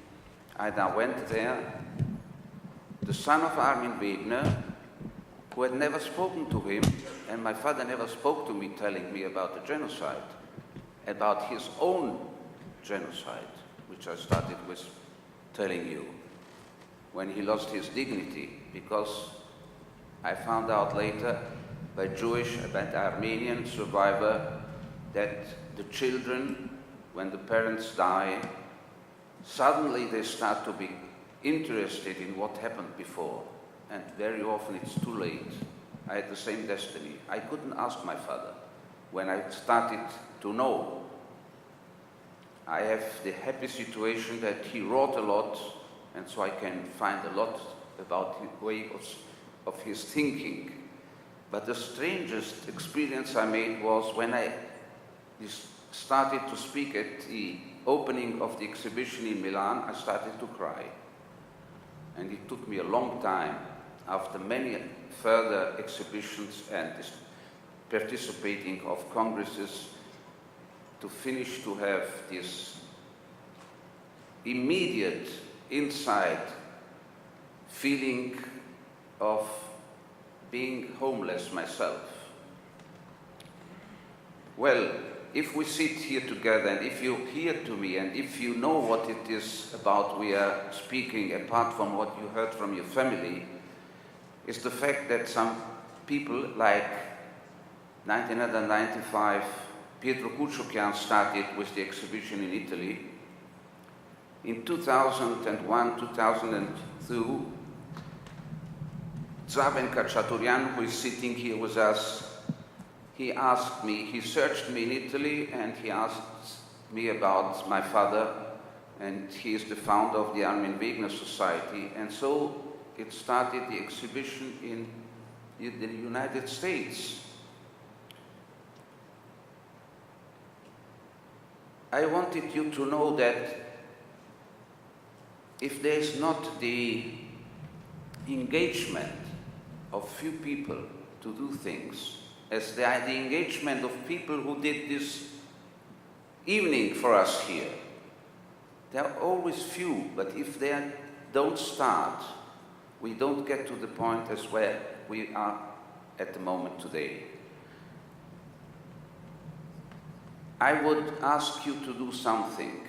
I now went there. The son of Armin Wegner, who had never spoken to him, and my father never spoke to me telling me about the genocide, about his own genocide, which I started with telling you, when he lost his dignity, because I found out later by Jewish, by the Armenian survivor, that the children, when the parents die, suddenly they start to be interested in what happened before. And very often it's too late. I had the same destiny. I couldn't ask my father. When I started to know, I have the happy situation that he wrote a lot, and so I can find a lot about his way of his thinking. But the strangest experience I made was when I started to speak at the opening of the exhibition in Milan, I started to cry. And it took me a long time, after many further exhibitions and participating of congresses, to finish to have this immediate inside feeling of being homeless myself. Well, if we sit here together and if you hear to me and if you know what it is about we are speaking, apart from what you heard from your family, is the fact that some people like 1995, Pietro Kuchukyan started with the exhibition in Italy. In 2001, 2002, Zavenka Chaturyan, who is sitting here with us, he asked me, he searched me in Italy and he asked me about my father, and he is the founder of the Armenian Wegener Society, and so it started the exhibition in the United States. I wanted you to know that if there is not the engagement of few people to do things, as the engagement of people who did this evening for us here, there are always few, but if they don't start, we don't get to the point as where we are at the moment today. I would ask you to do something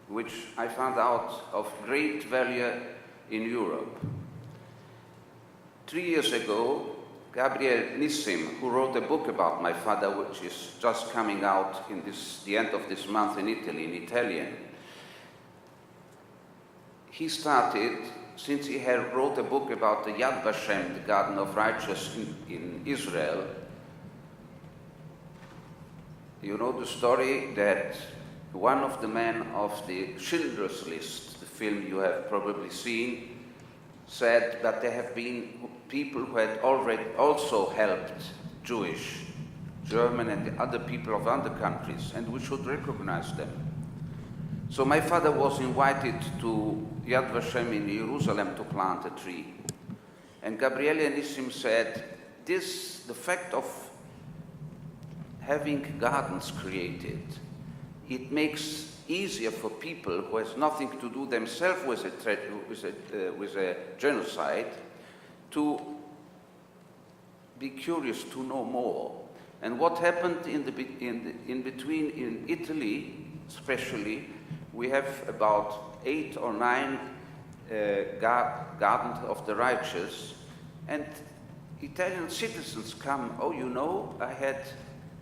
which I found out of great value in Europe. 3 years ago, Gabriel Nissim, who wrote a book about my father, which is just coming out in the end of this month in Italy, in Italian, he started, since he had wrote a book about the Yad Vashem, the Garden of Righteousness in Israel. You know the story that one of the men of the Schindler's List, the film you have probably seen, said that there have been people who had already also helped Jewish, German and the other people of other countries, and we should recognize them. So my father was invited to Yad Vashem in Jerusalem to plant a tree. And Gabriele Nissim said, the fact of having gardens created, it makes easier for people who has nothing to do themselves with a genocide to be curious to know more. And what happened in between in Italy, especially, we have about 8 or 9 gardens of the righteous, and Italian citizens come, oh, you know, I had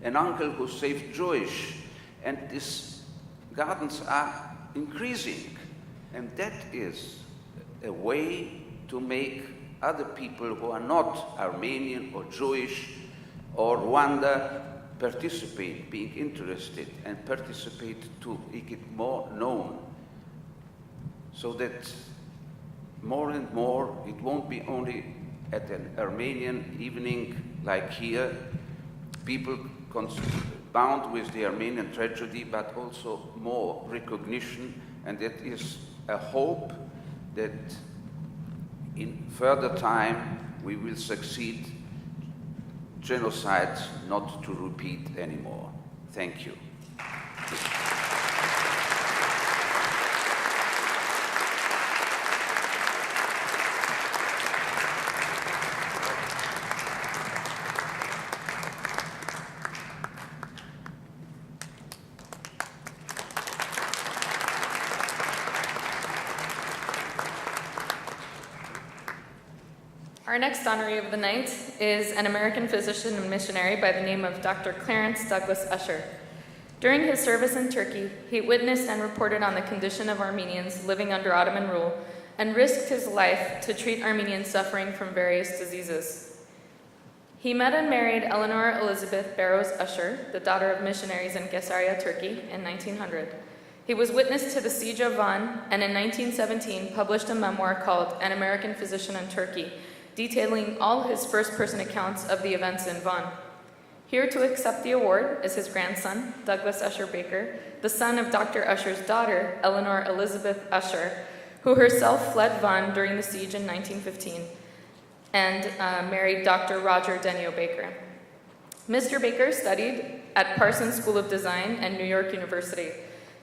an uncle who saved Jewish, and these gardens are increasing. And that is a way to make other people who are not Armenian or Jewish or Rwanda participate, being interested and participate to make it more known, so that more and more it won't be only at an Armenian evening like here, people bound with the Armenian tragedy, but also more recognition, and that is a hope that in further time we will succeed genocide not to repeat anymore. Thank you. Our next honoree of the night is an American physician and missionary by the name of Dr. Clarence Douglas Usher. During his service in Turkey, he witnessed and reported on the condition of Armenians living under Ottoman rule and risked his life to treat Armenians suffering from various diseases. He met and married Eleanor Elizabeth Barrows Usher, the daughter of missionaries in Caesarea, Turkey, in 1900. He was witness to the siege of Van, and in 1917 published a memoir called An American Physician in Turkey, detailing all his first-person accounts of the events in Van. Here to accept the award is his grandson, Douglas Usher Baker, the son of Dr. Usher's daughter, Eleanor Elizabeth Usher, who herself fled Vaughan during the siege in 1915 and married Dr. Roger Denio Baker. Mr. Baker studied at Parsons School of Design and New York University.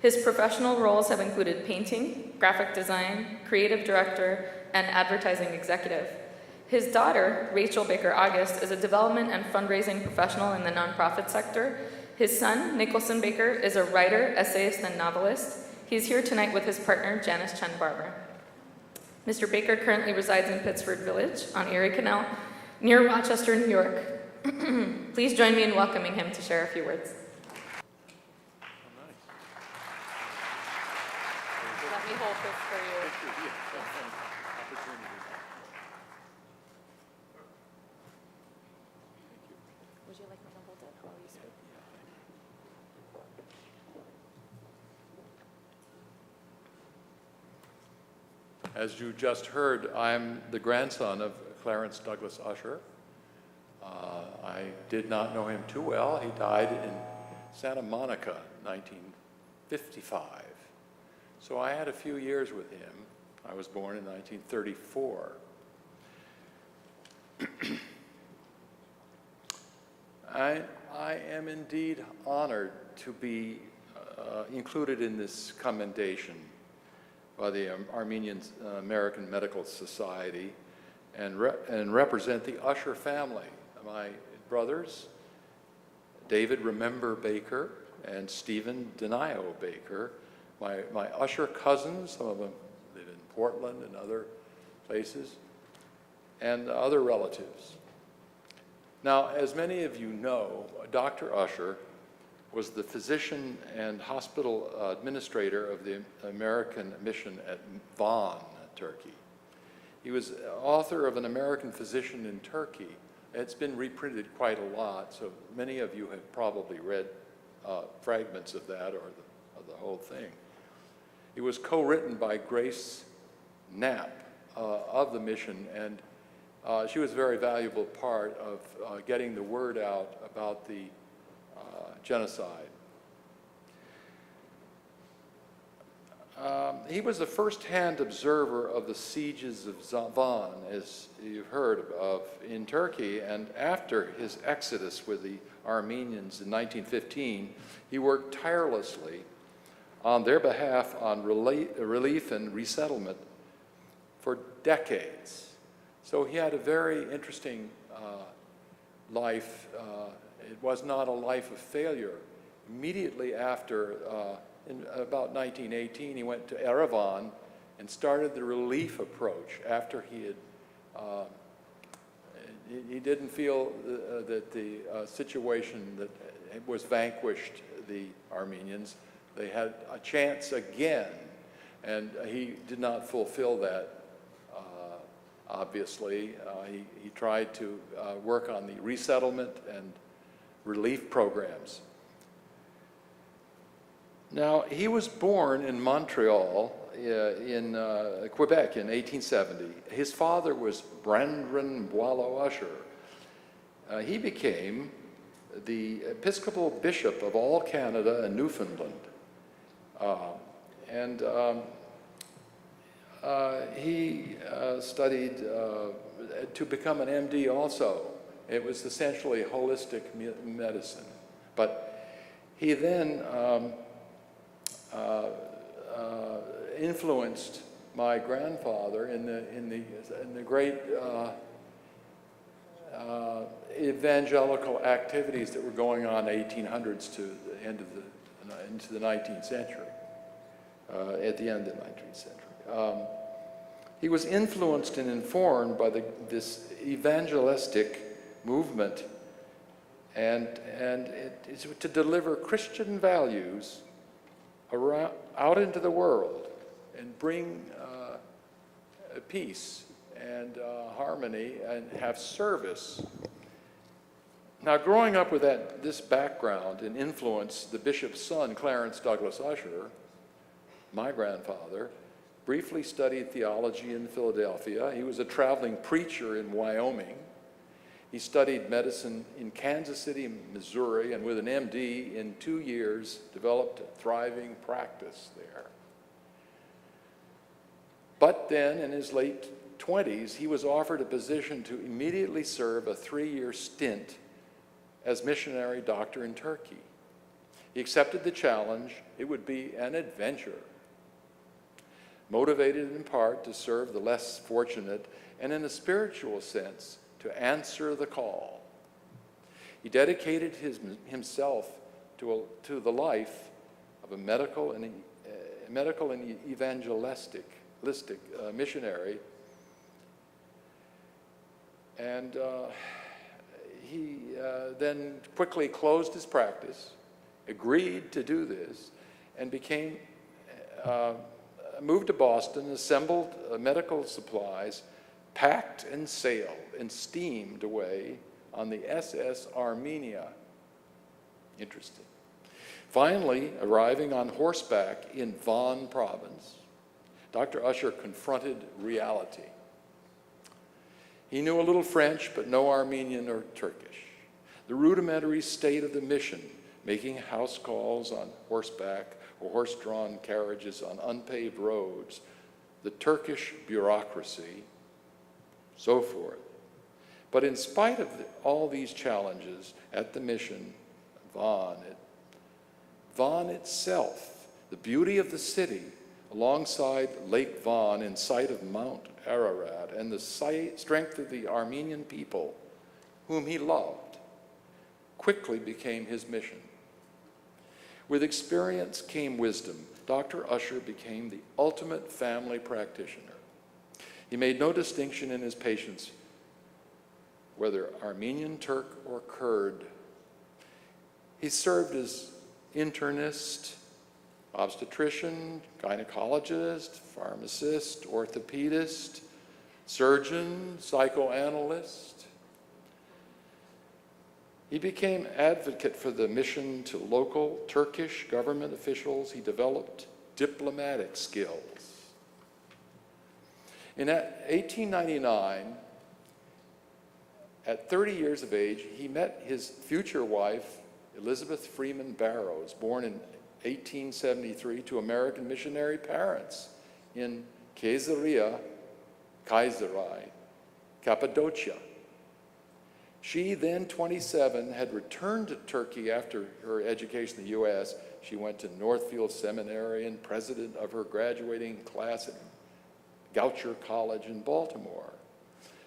His professional roles have included painting, graphic design, creative director, and advertising executive. His daughter, Rachel Baker August, is a development and fundraising professional in the nonprofit sector. His son, Nicholson Baker, is a writer, essayist, and novelist. He's here tonight with his partner, Janice Chen Barber. Mr. Baker currently resides in Pittsford Village on Erie Canal, near Rochester, New York. Please join me in welcoming him to share a few words. Let me hold this for you. Would you like me to hold it while you speak? As you just heard, I'm the grandson of Clarence Douglas Usher. I did not know him too well. He died in Santa Monica, 1955. So I had a few years with him. I was born in 1934. I am indeed honored to be included in this commendation by the Armenian American Medical Society and represent the Usher family. My brothers, David Remember Baker and Stephen Denio Baker, my Usher cousins, some of them live in Portland and other places, and other relatives. Now, as many of you know, Dr. Usher was the physician and hospital administrator of the American mission at Van, Turkey. He was author of An American Physician in Turkey. It's been reprinted quite a lot, so many of you have probably read fragments of that or the whole thing. It was co-written by Grace Knapp of the mission, and she was a very valuable part of getting the word out about the genocide. He was a first-hand observer of the sieges of Van, as you've heard of, in Turkey, and after his exodus with the Armenians in 1915, he worked tirelessly on their behalf on relief and resettlement for decades. So he had a very interesting life. It was not a life of failure. Immediately after, in about 1918, he went to Yerevan and started the relief approach after he had, he didn't feel that the situation that was vanquished the Armenians. They had a chance again, and he did not fulfill that, obviously. He tried to work on the resettlement and relief programs. Now, he was born in Montreal, in Quebec in 1870. His father was Brandon Boileau Usher. He became the Episcopal Bishop of all Canada and Newfoundland. He studied to become an MD also. It was essentially holistic medicine. But he then influenced my grandfather in the great evangelical activities that were going on 1800s to the end of into the 19th century, at the end of the 19th century. He was influenced and informed by this evangelistic movement, and it's to deliver Christian values out into the world and bring peace and harmony and have service. Now, growing up with this background and influence, the bishop's son, Clarence Douglas Usher, my grandfather, briefly studied theology in Philadelphia. He was a traveling preacher in Wyoming. He studied medicine in Kansas City, Missouri, and with an MD in 2 years, developed a thriving practice there. But then, in his late 20s, he was offered a position to immediately serve a 3-year stint as missionary doctor in Turkey. He accepted the challenge. It would be an adventure. Motivated in part to serve the less fortunate, and in a spiritual sense, to answer the call. He dedicated himself to the life of a medical and evangelistic missionary, and he then quickly closed his practice, agreed to do this, and moved to Boston, assembled medical supplies, packed and sailed and steamed away on the SS Armenia. Interesting. Finally, arriving on horseback in Van province, Dr. Usher confronted reality. He knew a little French, but no Armenian or Turkish. The rudimentary state of the mission, making house calls on horseback or horse-drawn carriages on unpaved roads, the Turkish bureaucracy, so forth. But in spite of all these challenges at the mission, Van itself, the beauty of the city, alongside Lake Van in sight of Mount Ararat, and the strength of the Armenian people, whom he loved, quickly became his mission. With experience came wisdom. Dr. Usher became the ultimate family practitioner. He made no distinction in his patients, whether Armenian, Turk, or Kurd. He served as internist, obstetrician, gynecologist, pharmacist, orthopedist, surgeon, psychoanalyst. He became advocate for the mission to local Turkish government officials. He developed diplomatic skills. In 1899, at 30 years of age, he met his future wife, Elizabeth Freeman Barrows, born in 1873 to American missionary parents in Caesarea, Cappadocia. She, then 27, had returned to Turkey after her education in the U.S. She went to Northfield Seminary and president of her graduating class at Goucher College in Baltimore.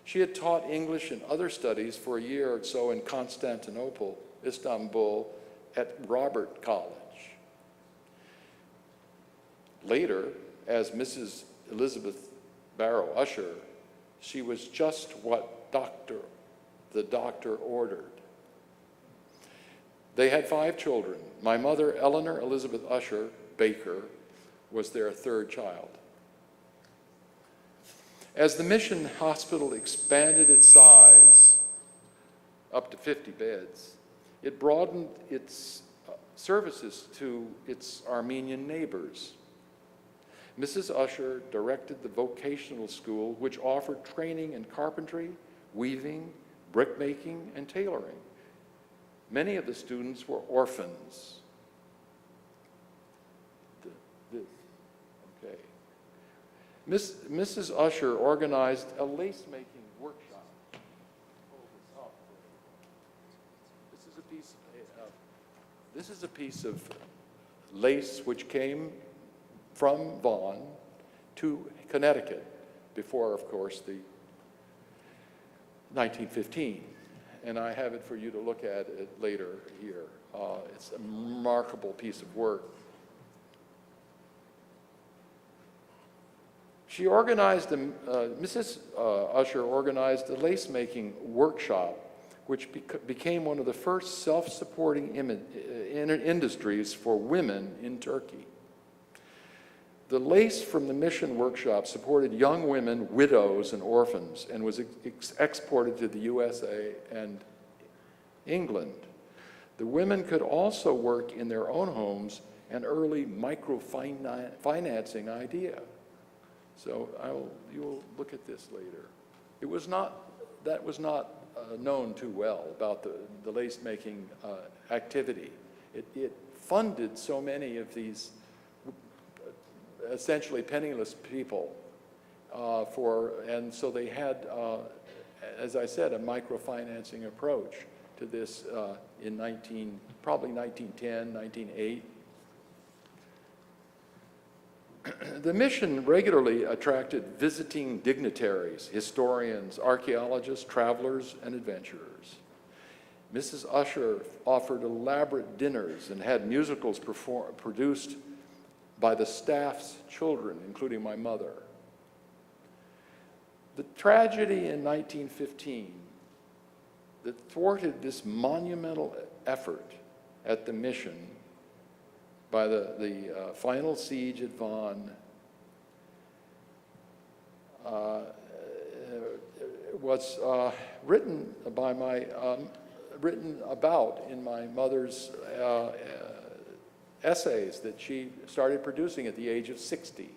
She had taught English and other studies for a year or so in Constantinople, Istanbul, at Robert College. Later, as Mrs. Elizabeth Barrow Usher, she was just what the doctor ordered. They had 5 children. My mother, Eleanor Elizabeth Usher Baker, was their 3rd child. As the mission hospital expanded its size up to 50 beds, it broadened its services to its Armenian neighbors. Mrs. Usher directed the vocational school, which offered training in carpentry, weaving, brickmaking, and tailoring. Many of the students were orphans. Mrs. Usher organized a lace-making workshop. This is a piece of lace which came from Vaughan to Connecticut before, of course, the 1915. And I have it for you to look at it later here. It's a remarkable piece of work. She organized, Mrs. Usher organized a lace-making workshop, which became one of the first self-supporting industries for women in Turkey. The lace from the mission workshop supported young women, widows, and orphans, and was exported to the USA and England. The women could also work in their own homes, an early microfinancing idea. So you will look at this later. That was not known too well about the lace-making activity. It funded so many of these essentially penniless people and so they had, as I said, a microfinancing approach to this in probably 1910, 1908. The mission regularly attracted visiting dignitaries, historians, archaeologists, travelers, and adventurers. Mrs. Usher offered elaborate dinners and had musicals produced by the staff's children, including my mother. The tragedy in 1915 that thwarted this monumental effort at the mission by the final siege at Von was written about in my mother's essays that she started producing at the age of 60.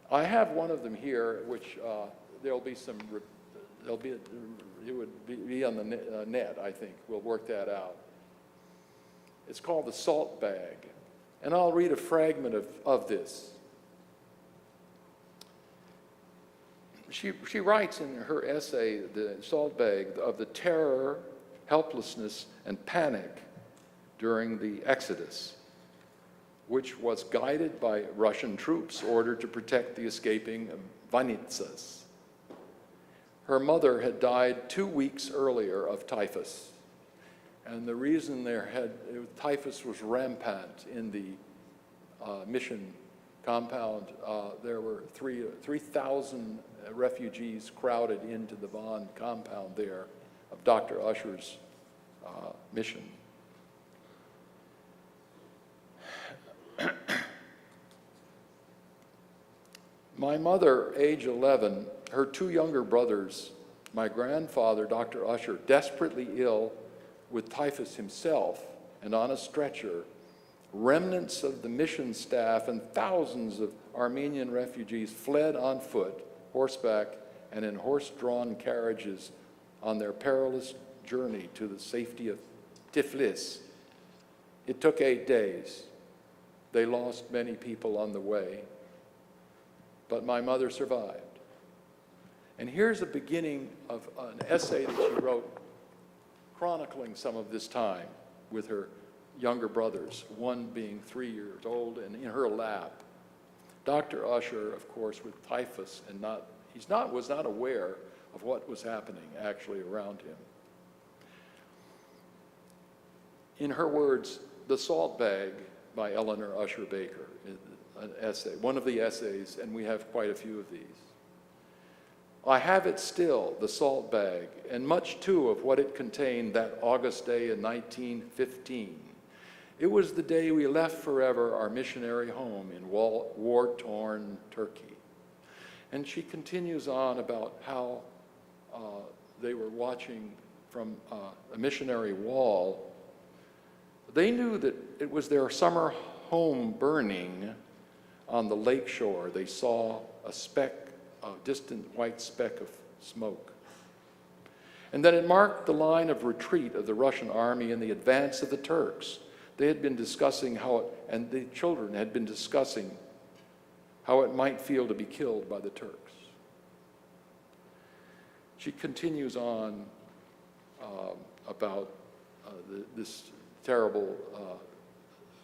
I have one of them here, which it would be on the net, I think. We'll work that out. It's called The Salt Bag, and I'll read a fragment of this. She writes in her essay, The Salt Bag, of the terror, helplessness, and panic during the Exodus, which was guided by Russian troops ordered to protect the escaping Vanitsas. Her mother had died 2 weeks earlier of typhus. And the reason typhus was rampant in the mission compound, there were 3,000 refugees crowded into the Von compound there of Dr. Usher's mission. My mother, age 11, her 2 younger brothers, my grandfather, Dr. Usher, desperately ill with typhus himself and on a stretcher, remnants of the mission staff and thousands of Armenian refugees fled on foot, horseback, and in horse-drawn carriages on their perilous journey to the safety of Tiflis. It took 8 days. They lost many people on the way, but my mother survived. And here's a beginning of an essay that she wrote chronicling some of this time with her younger brothers, one being 3 years old and in her lap. Dr. Usher, of course, with typhus and was not aware of what was happening actually around him. In her words, The Salt Bag by Eleanor Usher Baker, an essay, one of the essays, and we have quite a few of these. I have it still, the salt bag, and much too of what it contained that August day in 1915. It was the day we left forever our missionary home in war-torn Turkey. And she continues on about how they were watching from a missionary wall. They knew that it was their summer home burning on the lake shore. They saw a distant white speck of smoke. And then it marked the line of retreat of the Russian army and the advance of the Turks. They had been discussing and the children had been discussing how it might feel to be killed by the Turks. She continues on about this terrible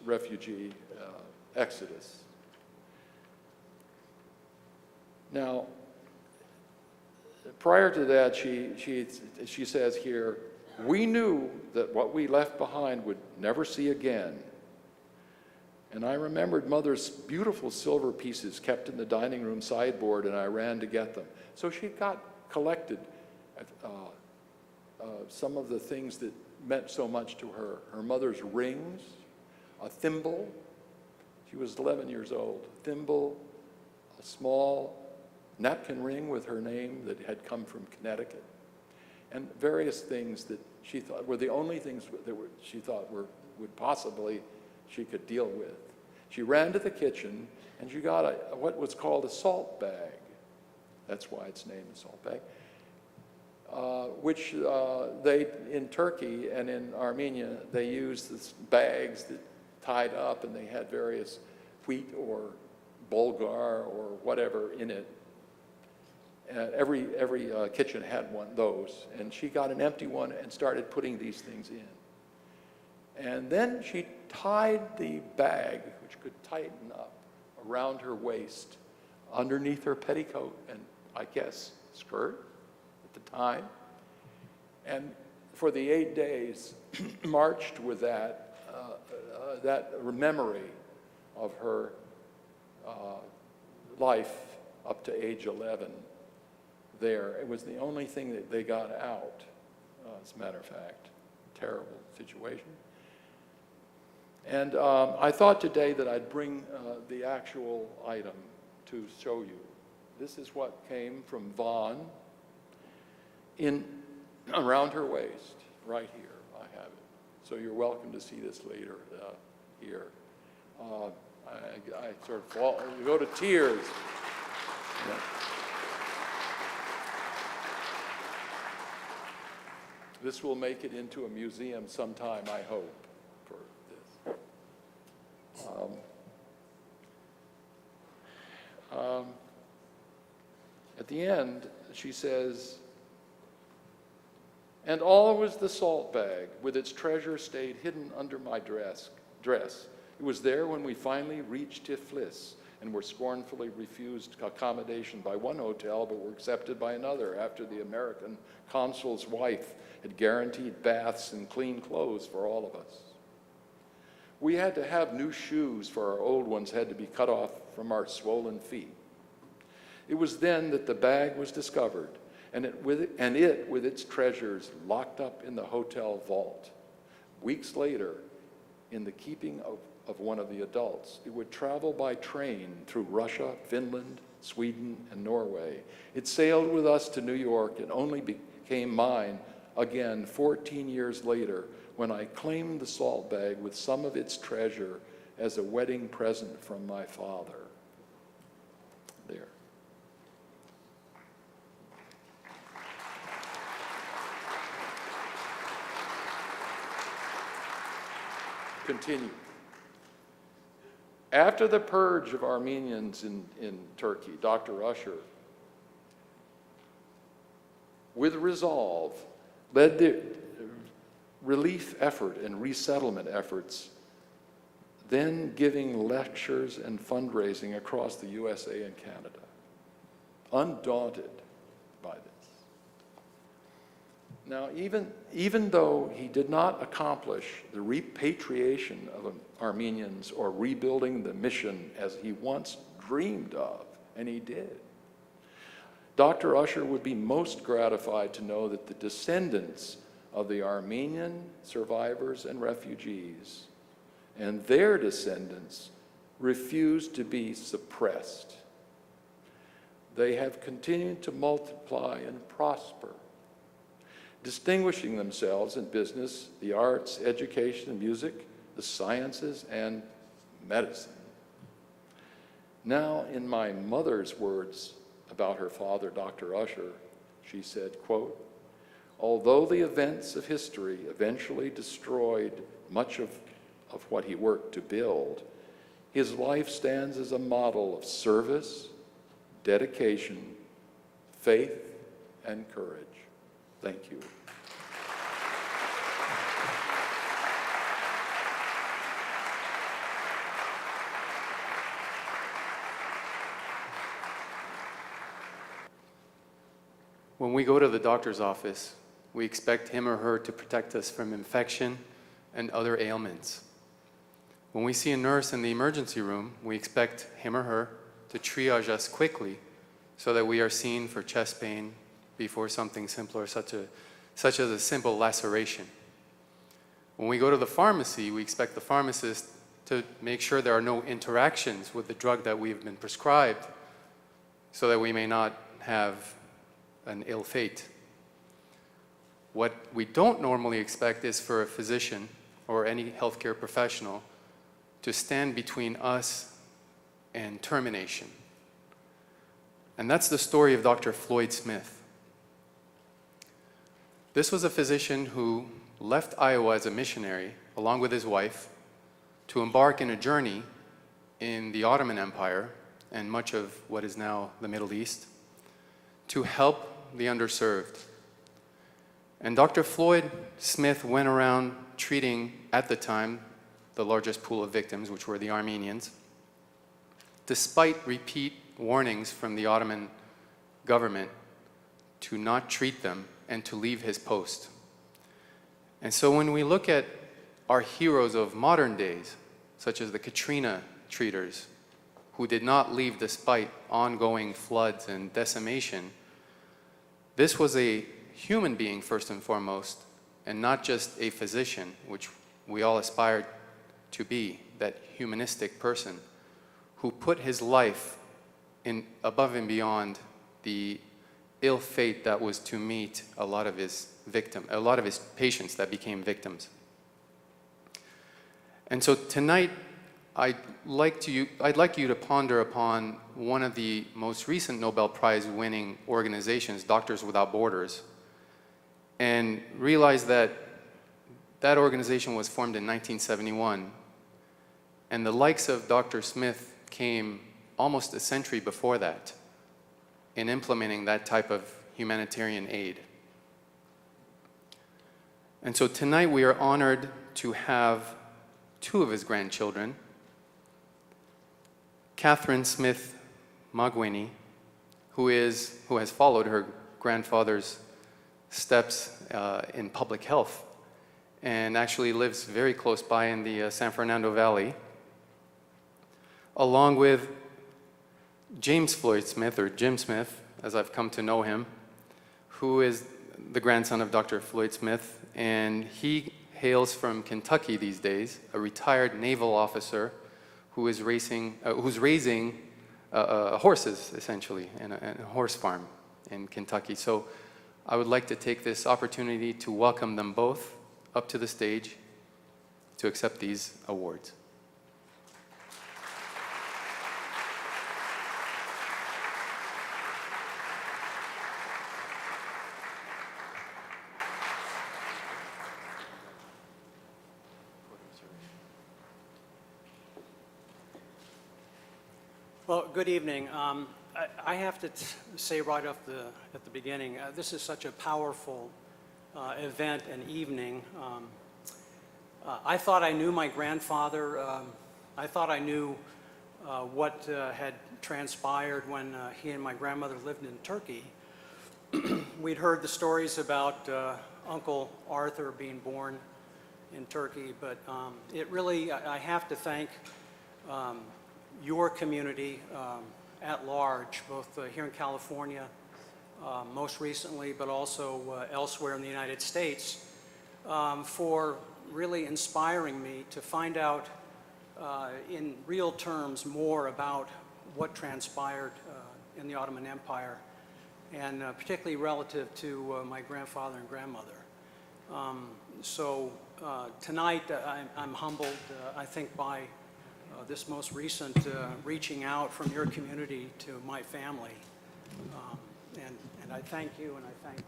refugee exodus. Now, prior to that, she says here, we knew that what we left behind would never see again. And I remembered Mother's beautiful silver pieces kept in the dining room sideboard, and I ran to get them. So she collected some of the things that meant so much to her. Her mother's rings, a thimble. She was 11 years old. A thimble, a small napkin ring with her name that had come from Connecticut, and various things that she thought were the only things that she thought would possibly she could deal with. She ran to the kitchen and she got what was called a salt bag. That's why it's named a salt bag. which they, in Turkey and in Armenia, they used these bags that tied up, and they had various wheat or bulgur or whatever in it. Every kitchen had one of those, and she got an empty one and started putting these things in. And then she tied the bag, which could tighten up, around her waist, underneath her petticoat and, I guess, skirt at the time. And for the 8 days, marched with that memory of her life up to age 11 there. It was the only thing that they got out, as a matter of fact. Terrible situation. And I thought today that I'd bring the actual item to show you. This is what came from Vaughn around her waist, right here. I have it. So you're welcome to see this later here. I sort of go to tears. Yeah. This will make it into a museum sometime, I hope, for this. At the end, she says, "And always the salt bag with its treasure stayed hidden under my dress. It was there when we finally reached Tiflis and were scornfully refused accommodation by one hotel but were accepted by another after the American consul's wife had guaranteed baths and clean clothes for all of us. We had to have new shoes, for our old ones had to be cut off from our swollen feet. It was then that the bag was discovered, and it with its treasures locked up in the hotel vault. Weeks later, in the keeping of one of the adults, it would travel by train through Russia, Finland, Sweden, and Norway. It sailed with us to New York and only became mine again 14 years later when I claimed the salt bag with some of its treasure as a wedding present from my father." There. Continue. After the purge of Armenians in Turkey, Dr. Usher, with resolve, led the relief effort and resettlement efforts, then giving lectures and fundraising across the USA and Canada, undaunted by this. Now, even though he did not accomplish the repatriation of Armenians or rebuilding the mission as he once dreamed of, and he did, Dr. Usher would be most gratified to know that the descendants of the Armenian survivors and refugees and their descendants refused to be suppressed. They have continued to multiply and prosper, distinguishing themselves in business, the arts, education, music, the sciences, and medicine. Now, in my mother's words about her father, Dr. Usher, she said, quote, "Although the events of history eventually destroyed much of what he worked to build, his life stands as a model of service, dedication, faith, and courage." Thank you. When we go to the doctor's office, we expect him or her to protect us from infection and other ailments. When we see a nurse in the emergency room, we expect him or her to triage us quickly so that we are seen for chest pain before something simpler, such as a simple laceration. When we go to the pharmacy, we expect the pharmacist to make sure there are no interactions with the drug that we've been prescribed so that we may not have an ill fate. What we don't normally expect is for a physician or any healthcare professional to stand between us and termination. And that's the story of Dr. Floyd Smith. This was a physician who left Iowa as a missionary, along with his wife, to embark in a journey in the Ottoman Empire and much of what is now the Middle East to help the underserved. And Dr. Floyd Smith went around treating, at the time, the largest pool of victims, which were the Armenians, despite repeat warnings from the Ottoman government to not treat them and to leave his post. And so when we look at our heroes of modern days, such as the Katrina treaters, who did not leave despite ongoing floods and decimation, this was a human being first and foremost, and not just a physician, which we all aspired to be, that humanistic person, who put his life in above and beyond the ill fate that was to meet a lot of his patients that became victims. And so tonight, I'd like you to ponder upon one of the most recent Nobel Prize winning organizations, Doctors Without Borders, and realize that that organization was formed in 1971, and the likes of Dr. Smith came almost a century before that in implementing that type of humanitarian aid. And so tonight we are honored to have two of his grandchildren, Catherine Smith Magwini, who has followed her grandfather's steps in public health and actually lives very close by in the San Fernando Valley, along with James Floyd Smith, or Jim Smith, as I've come to know him, who is the grandson of Dr. Floyd Smith, and he hails from Kentucky these days, a retired naval officer who is raising horses, essentially, in a horse farm in Kentucky. So I would like to take this opportunity to welcome them both up to the stage to accept these awards. Well, good evening. I have to say right off at the beginning, this is such a powerful event and evening. I thought I knew my grandfather. I thought I knew what had transpired when he and my grandmother lived in Turkey. We'd heard the stories about Uncle Arthur being born in Turkey, but it really, I have to thank your community at large, both here in California, most recently, but also elsewhere in the United States, for really inspiring me to find out in real terms more about what transpired in the Ottoman Empire, and particularly relative to my grandfather and grandmother. So tonight I'm humbled, I think, by this most recent reaching out from your community to my family. And I thank you, and I thank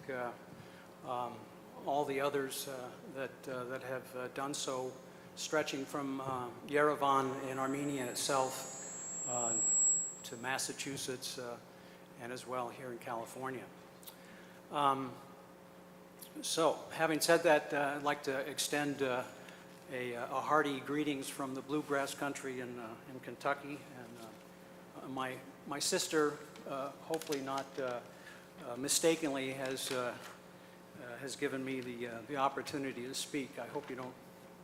all the others that have done so, stretching from Yerevan in Armenia itself to Massachusetts and as well here in California. So having said that, I'd like to extend a hearty greetings from the bluegrass country in Kentucky, and my sister, hopefully not mistakenly, has given me the opportunity to speak. I hope you don't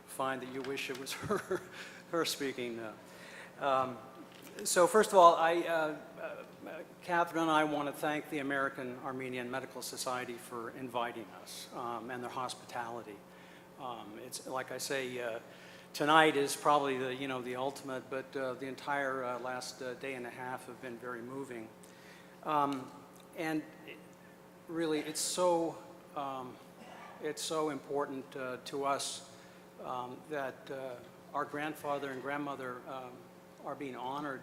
find that you wish it was her speaking. So first of all, Catherine and I want to thank the American Armenian Medical Society for inviting us and their hospitality. It's like I say, tonight is probably the ultimate, but the entire last day and a half have been very moving, and really it's so important to us that our grandfather and grandmother are being honored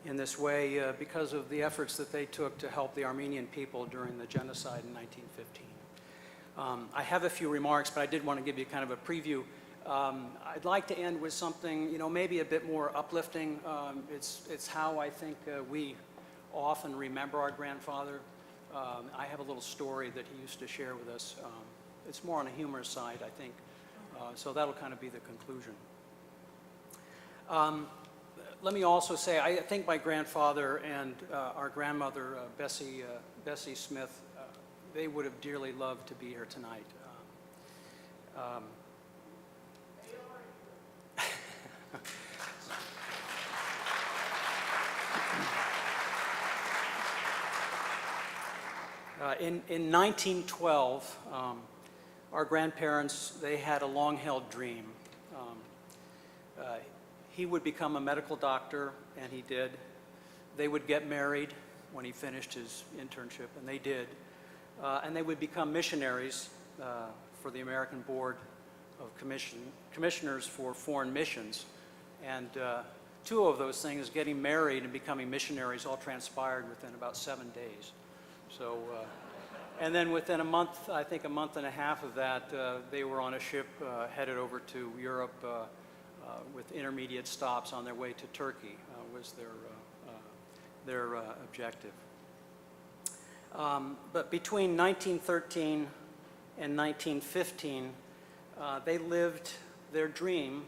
in this way because of the efforts that they took to help the Armenian people during the genocide in 1915. I have a few remarks, but I did want to give you kind of a preview. I'd like to end with something, maybe a bit more uplifting. It's how I think we often remember our grandfather. I have a little story that he used to share with us. It's more on a humorous side, I think. So that'll kind of be the conclusion. Let me also say, I think my grandfather and our grandmother, Bessie Smith, they would have dearly loved to be here tonight. In 1912, our grandparents, they had a long-held dream. He would become a medical doctor, and he did. They would get married when he finished his internship, and they did. And they would become missionaries for the American Board of Commissioners for Foreign Missions. And two of those things, getting married and becoming missionaries, all transpired within about 7 days. So, and then within a month, I think a month and a half of that, they were on a ship headed over to Europe with intermediate stops on their way to Turkey was their objective. But between 1913 and 1915, they lived their dream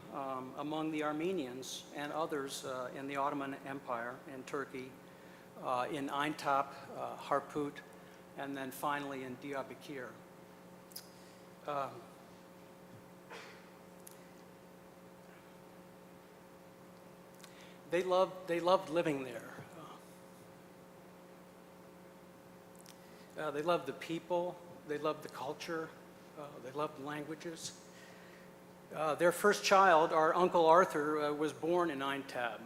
among the Armenians and others in the Ottoman Empire in Turkey, in Aintab, Harput, and then finally in Diyarbakir. They loved living there. They loved the people, they loved the culture, they loved the languages. Their first child, our Uncle Arthur, was born in Aintab.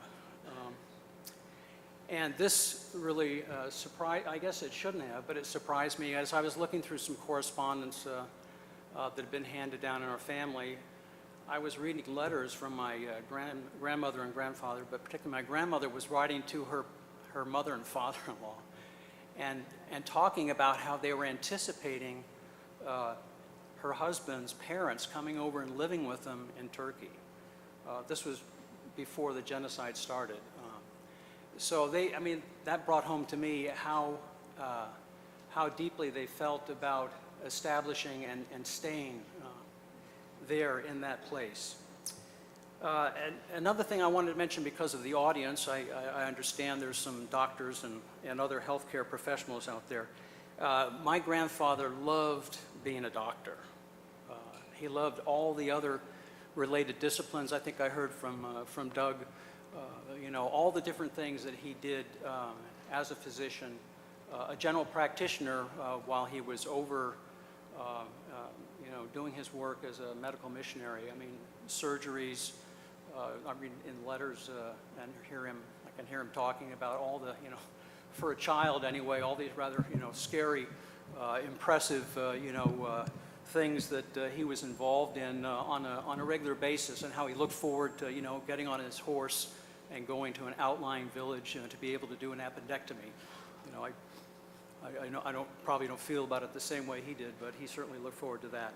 And this really surprised, I guess it shouldn't have, but it surprised me as I was looking through some correspondence that had been handed down in our family. I was reading letters from my grandmother and grandfather, but particularly my grandmother was writing to her mother and father-in-law and talking about how they were anticipating her husband's parents coming over and living with them in Turkey. This was before the genocide started. So that brought home to me how deeply they felt about establishing and staying there in that place. And another thing I wanted to mention because of the audience, I understand there's some doctors and other healthcare professionals out there. My grandfather loved being a doctor. He loved all the other related disciplines. I think I heard from Doug, all the different things that he did as a physician, a general practitioner while he was over doing his work as a medical missionary. I mean, surgeries, in letters, and I can hear him talking about all the, for a child anyway, all these rather, scary, impressive, things that he was involved in on a regular basis, and how he looked forward to, getting on his horse and going to an outlying village to be able to do an appendectomy. I probably don't feel about it the same way he did, but he certainly looked forward to that.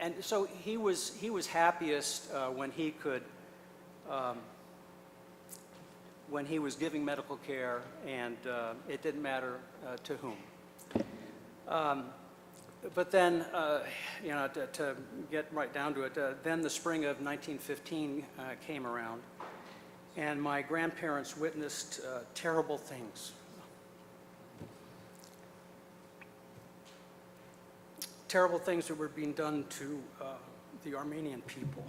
And so he was happiest when he could, when he was giving medical care, and it didn't matter to whom. But then, to get right down to it, then the spring of 1915 came around, and my grandparents witnessed terrible things. Terrible things that were being done to the Armenian people.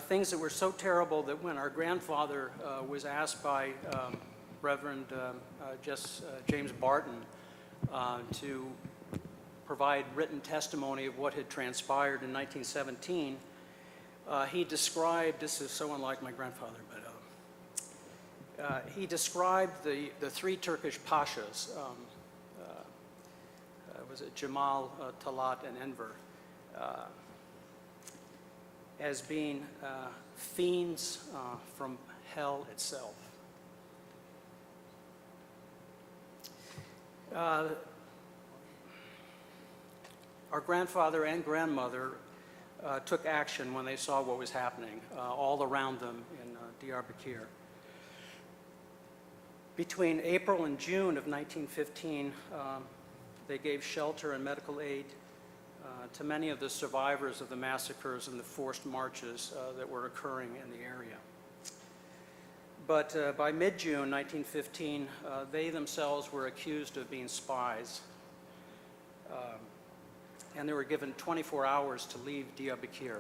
Things that were so terrible that when our grandfather was asked by Reverend James Barton to provide written testimony of what had transpired in 1917, he described, this is so unlike my grandfather, but he described the three Turkish pashas, was it Jamal, Talat, and Enver, as being fiends from hell itself. Our grandfather and grandmother took action when they saw what was happening all around them in Diyarbakir. Between April and June of 1915, they gave shelter and medical aid to many of the survivors of the massacres and the forced marches that were occurring in the area. But by mid-June 1915, they themselves were accused of being spies. And they were given 24 hours to leave Diyarbakir.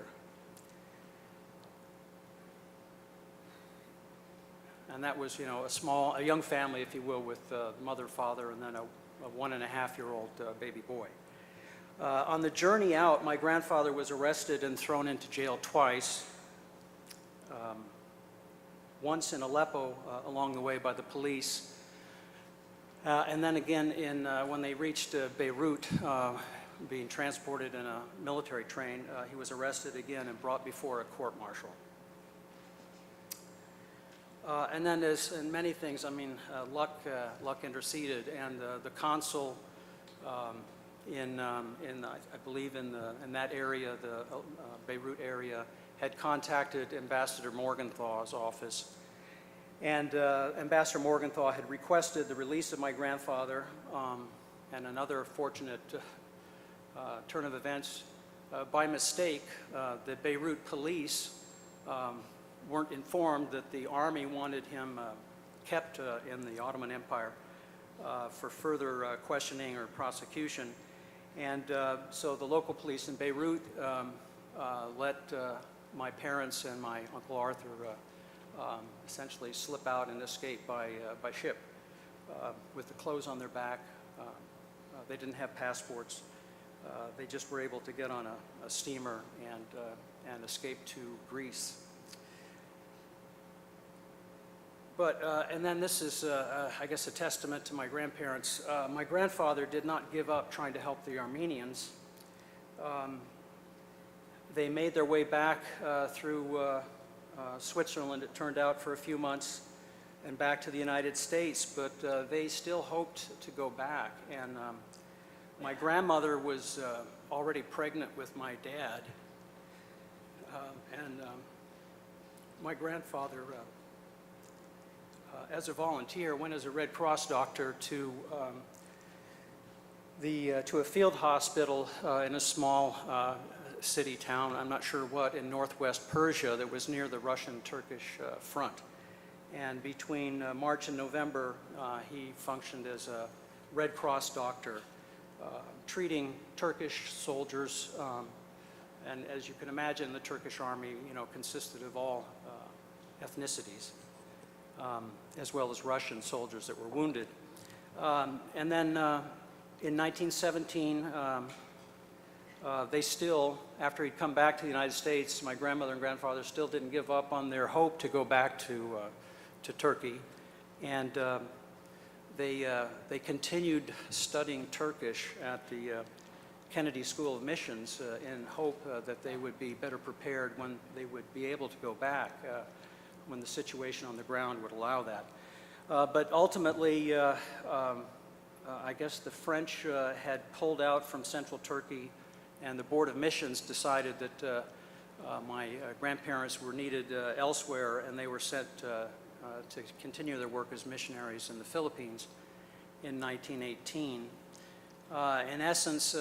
And that was, a young family, if you will, with mother, father, and then a 1.5-year-old baby boy. On the journey out, my grandfather was arrested and thrown into jail twice. Once in Aleppo along the way by the police, and then again when they reached Beirut, being transported in a military train, he was arrested again and brought before a court-martial. And then as in many things, luck interceded, and the consul I believe in that area, the Beirut area, had contacted Ambassador Morgenthau's office. And Ambassador Morgenthau had requested the release of my grandfather, and another fortunate turn of events. By mistake, the Beirut police weren't informed that the army wanted him kept in the Ottoman Empire for further questioning or prosecution. And so the local police in Beirut let my parents and my Uncle Arthur essentially slip out and escape by ship with the clothes on their back. They didn't have passports. They just were able to get on a steamer and escape to Greece. But, and then this is, I guess, a testament to my grandparents. My grandfather did not give up trying to help the Armenians. They made their way back through Switzerland, it turned out, for a few months, and back to the United States, but they still hoped to go back. And my grandmother was already pregnant with my dad, and my grandfather, as a volunteer, went as a Red Cross doctor to a field hospital in a small city town, I'm not sure what, in northwest Persia that was near the Russian-Turkish front. And between March and November, he functioned as a Red Cross doctor, treating Turkish soldiers. And as you can imagine, the Turkish army, consisted of all ethnicities, as well as Russian soldiers that were wounded. And then in 1917, they still, after he'd come back to the United States, my grandmother and grandfather still didn't give up on their hope to go back to Turkey. And they continued studying Turkish at the Kennedy School of Missions in hope that they would be better prepared when they would be able to go back, when the situation on the ground would allow that. But ultimately, I guess the French had pulled out from central Turkey, and the Board of Missions decided that my grandparents were needed elsewhere, and they were sent to continue their work as missionaries in the Philippines in 1918. In essence,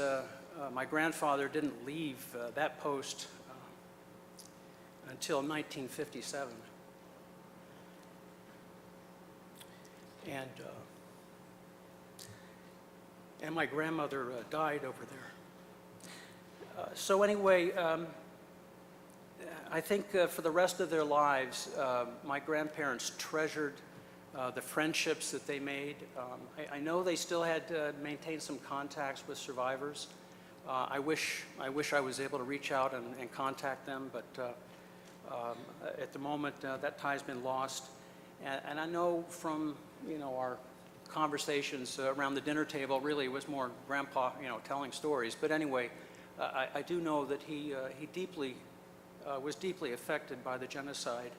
my grandfather didn't leave that post until 1957. And my grandmother died over there. So anyway, I think for the rest of their lives, my grandparents treasured the friendships that they made. I know they still had maintained some contacts with survivors. I wish I was able to reach out and contact them, but at the moment that tie's been lost. And I know from our conversations around the dinner table, really it was more Grandpa telling stories. But anyway, I do know that he was deeply affected by the genocide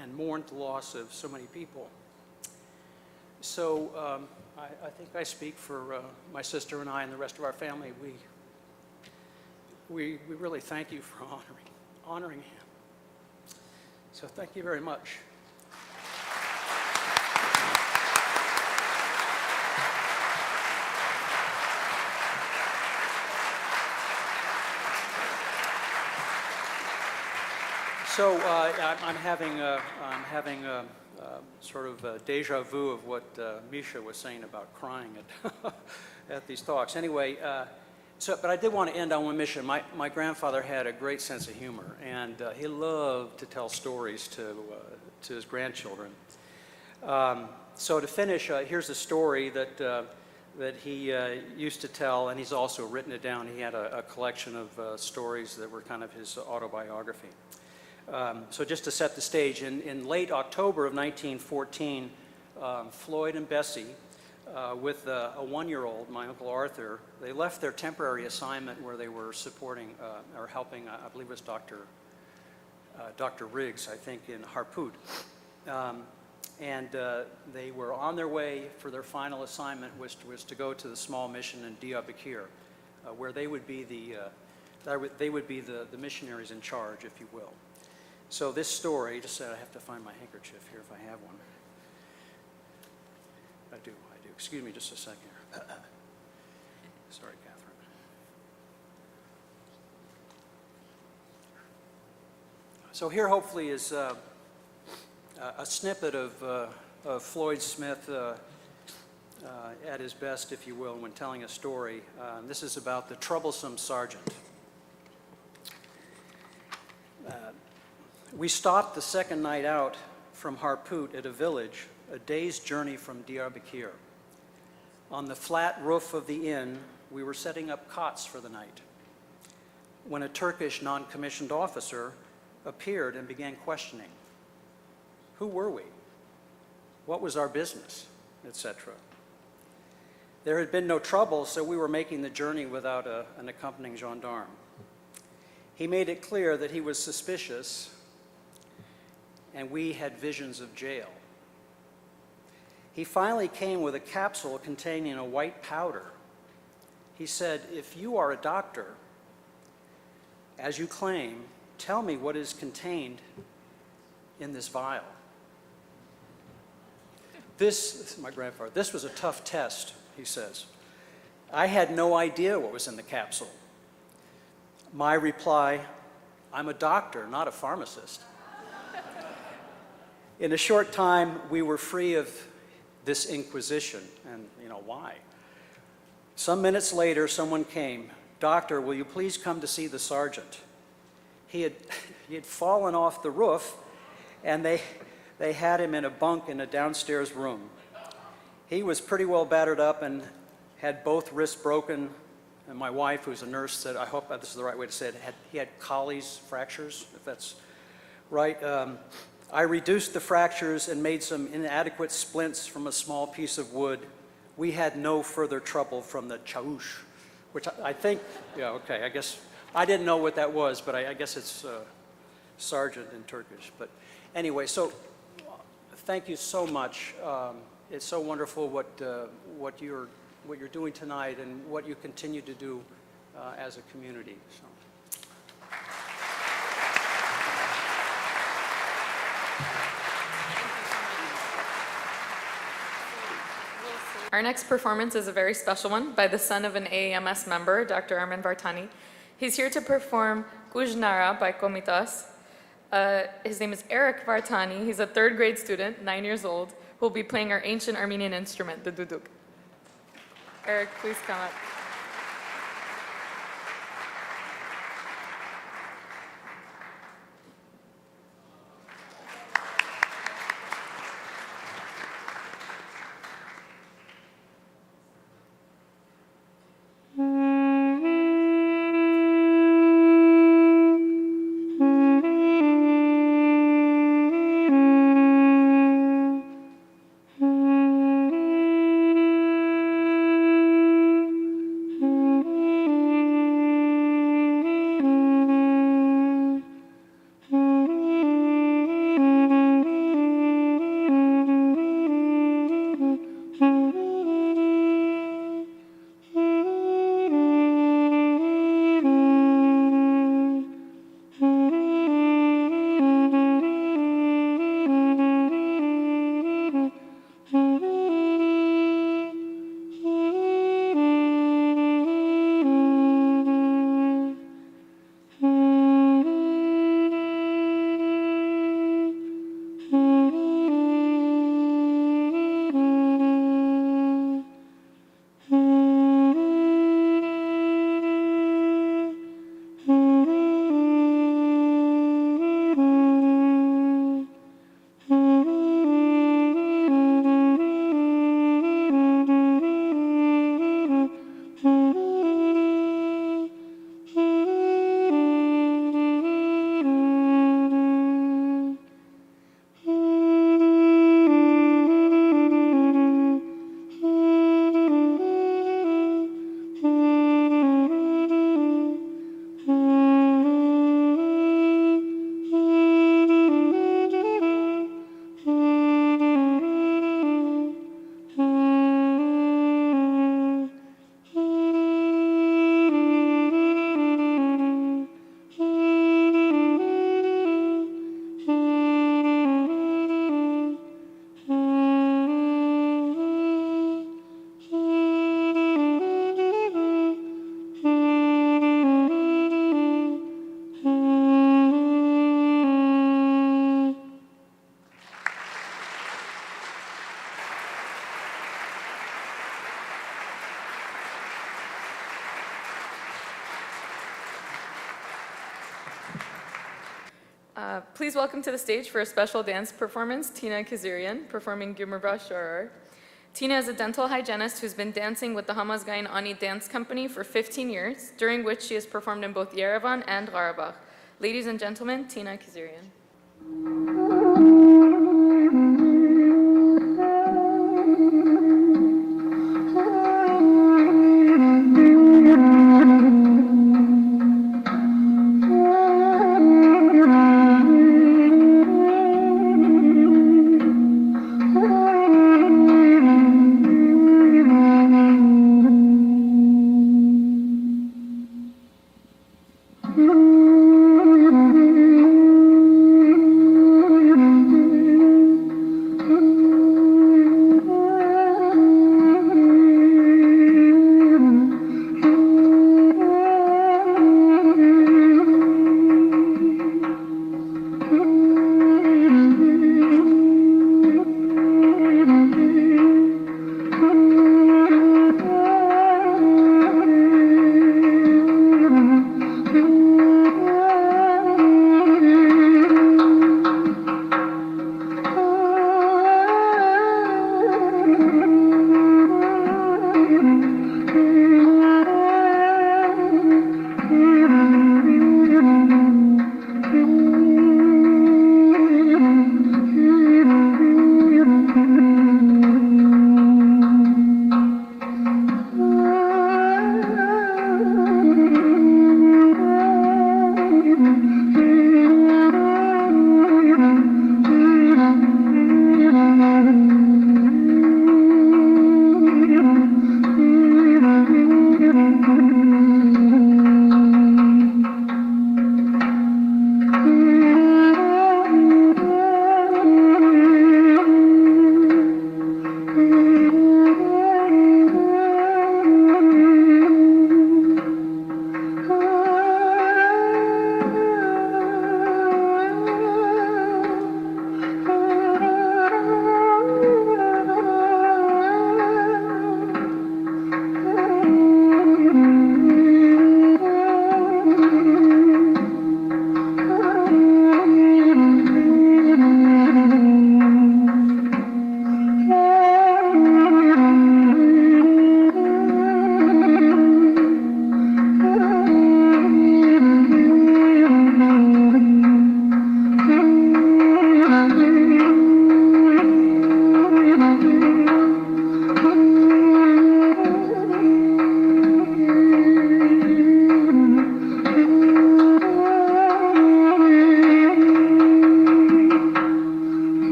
and mourned the loss of so many people. I think I speak for my sister and I and the rest of our family. We really thank you for honoring him. So thank you very much. So I'm having sort of a deja vu of what Misha was saying about crying at these talks. Anyway, but I did want to end on one mission. My grandfather had a great sense of humor, and he loved to tell stories to his grandchildren. So to finish, here's a story that he used to tell, and he's also written it down. He had a collection of stories that were kind of his autobiography. So just to set the stage, in late October of 1914, Floyd and Bessie, with a one-year-old, my Uncle Arthur, they left their temporary assignment where they were supporting or helping, I believe it was Dr. Riggs, I think, in Harput. And they were on their way for their final assignment, was to go to the small mission in Diyarbakir, where they would be the missionaries in charge, if you will. So this story, just I have to find my handkerchief here if I have one. I do. Excuse me just a second here. Sorry, Catherine. So here hopefully is a snippet of Floyd Smith at his best, if you will, when telling a story. This is about the troublesome sergeant. We stopped the second night out from Harput at a village, a day's journey from Diyarbakir. On the flat roof of the inn, we were setting up cots for the night, when a Turkish non-commissioned officer appeared and began questioning. Who were we? What was our business? Etc. There had been no trouble, so we were making the journey without an accompanying gendarme. He made it clear that he was suspicious, and we had visions of jail. He finally came with a capsule containing a white powder. He said, "If you are a doctor, as you claim, tell me what is contained in this vial." This is my grandfather. "This was a tough test," he says. "I had no idea what was in the capsule." My reply, "I'm a doctor, not a pharmacist." In a short time, we were free of this inquisition, and why? Some minutes later, someone came. "Doctor, will you please come to see the sergeant?" He had fallen off the roof, and they had him in a bunk in a downstairs room. He was pretty well battered up and had both wrists broken, and my wife, who's a nurse, said, I hope this is the right way to say it, he had Colles fractures, if that's right. I reduced the fractures and made some inadequate splints from a small piece of wood. We had no further trouble from the chaush, which I think, I guess, I didn't know what that was, but I guess it's sergeant in Turkish. But anyway, so thank you so much. It's so wonderful what you're doing tonight and what you continue to do as a community. So. Our next performance is a very special one by the son of an AAMS member, Dr. Armen Vartani. He's here to perform Kujnara by Komitas. His name is Eric Vartani. He's a third grade student, 9 years old, who will be playing our ancient Armenian instrument, the duduk. Eric, please come up. Please welcome to the stage for a special dance performance, Tina Kazurian, performing Gümrüba Şorer. Tina is a dental hygienist who's been dancing with the Hamazgayn Ani Dance Company for 15 years, during which she has performed in both Yerevan and Qarabağ. Ladies and gentlemen, Tina Kazurian.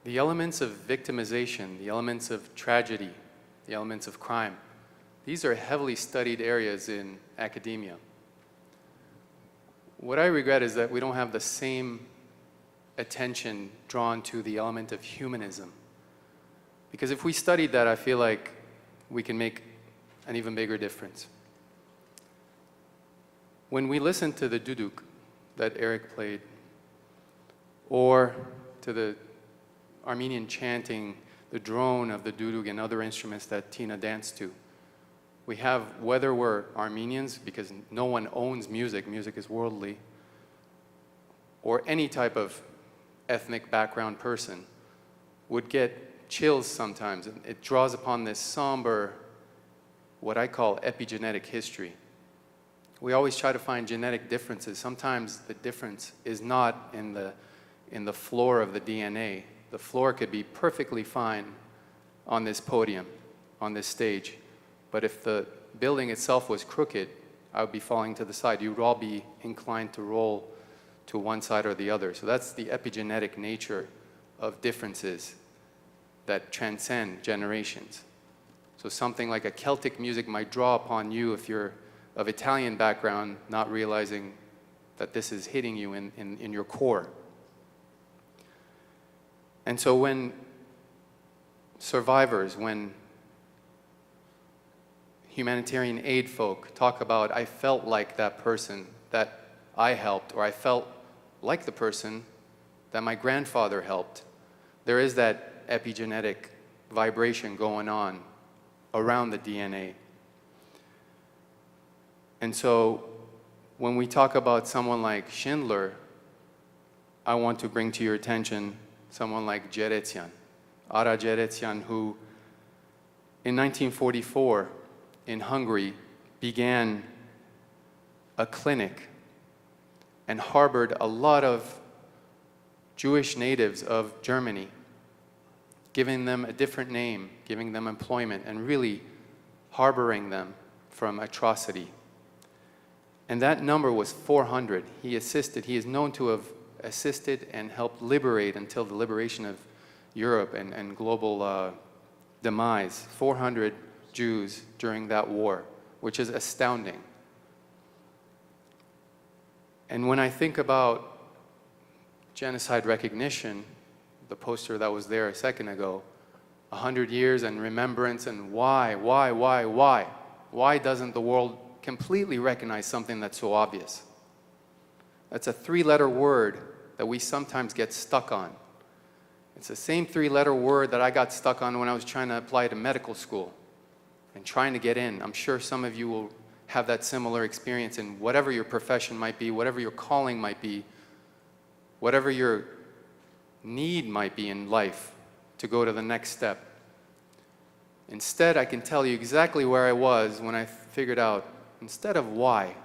The elements of victimization, the elements of tragedy, the elements of crime, these are heavily studied areas in academia. What I regret is that we don't have the same attention drawn to the element of humanism. Because if we studied that, I feel like we can make an even bigger difference. When we listen to the duduk that Eric played, or to the Armenian chanting, the drone of the duduk and other instruments that Tina danced to, we have, whether we're Armenians, because no one owns music, music is worldly, or any type of ethnic background person, would get chills sometimes. It draws upon this somber, what I call epigenetic history. We always try to find genetic differences. Sometimes the difference is not in the floor of the DNA. The floor could be perfectly fine on this podium, on this stage. But if the building itself was crooked, I would be falling to the side. You would all be inclined to roll to one side or the other. So that's the epigenetic nature of differences that transcend generations. So something like a Celtic music might draw upon you if you're of Italian background, not realizing that this is hitting you in your core. And so when survivors, when humanitarian aid folk talk about, I felt like that person that I helped, or I felt like the person that my grandfather helped, there is that epigenetic vibration going on around the DNA. And so when we talk about someone like Schindler, I want to bring to your attention someone like Geretyan, Ara Geretyan, who in 1944 in Hungary began a clinic and harbored a lot of Jewish natives of Germany, giving them a different name, giving them employment, and really harboring them from atrocity. And that number was 400. He is known to have assisted and helped liberate until the liberation of Europe and global demise, 400 Jews during that war, which is astounding. And when I think about genocide recognition, the poster that was there a second ago, 100 years and remembrance, and why? Why doesn't the world completely recognize something that's so obvious? That's a three-letter word that we sometimes get stuck on. It's the same three-letter word that I got stuck on when I was trying to apply to medical school and trying to get in. I'm sure some of you will have that similar experience in whatever your profession might be, whatever your calling might be, whatever your need might be in life to go to the next step. Instead, I can tell you exactly where I was when I figured out, instead of why,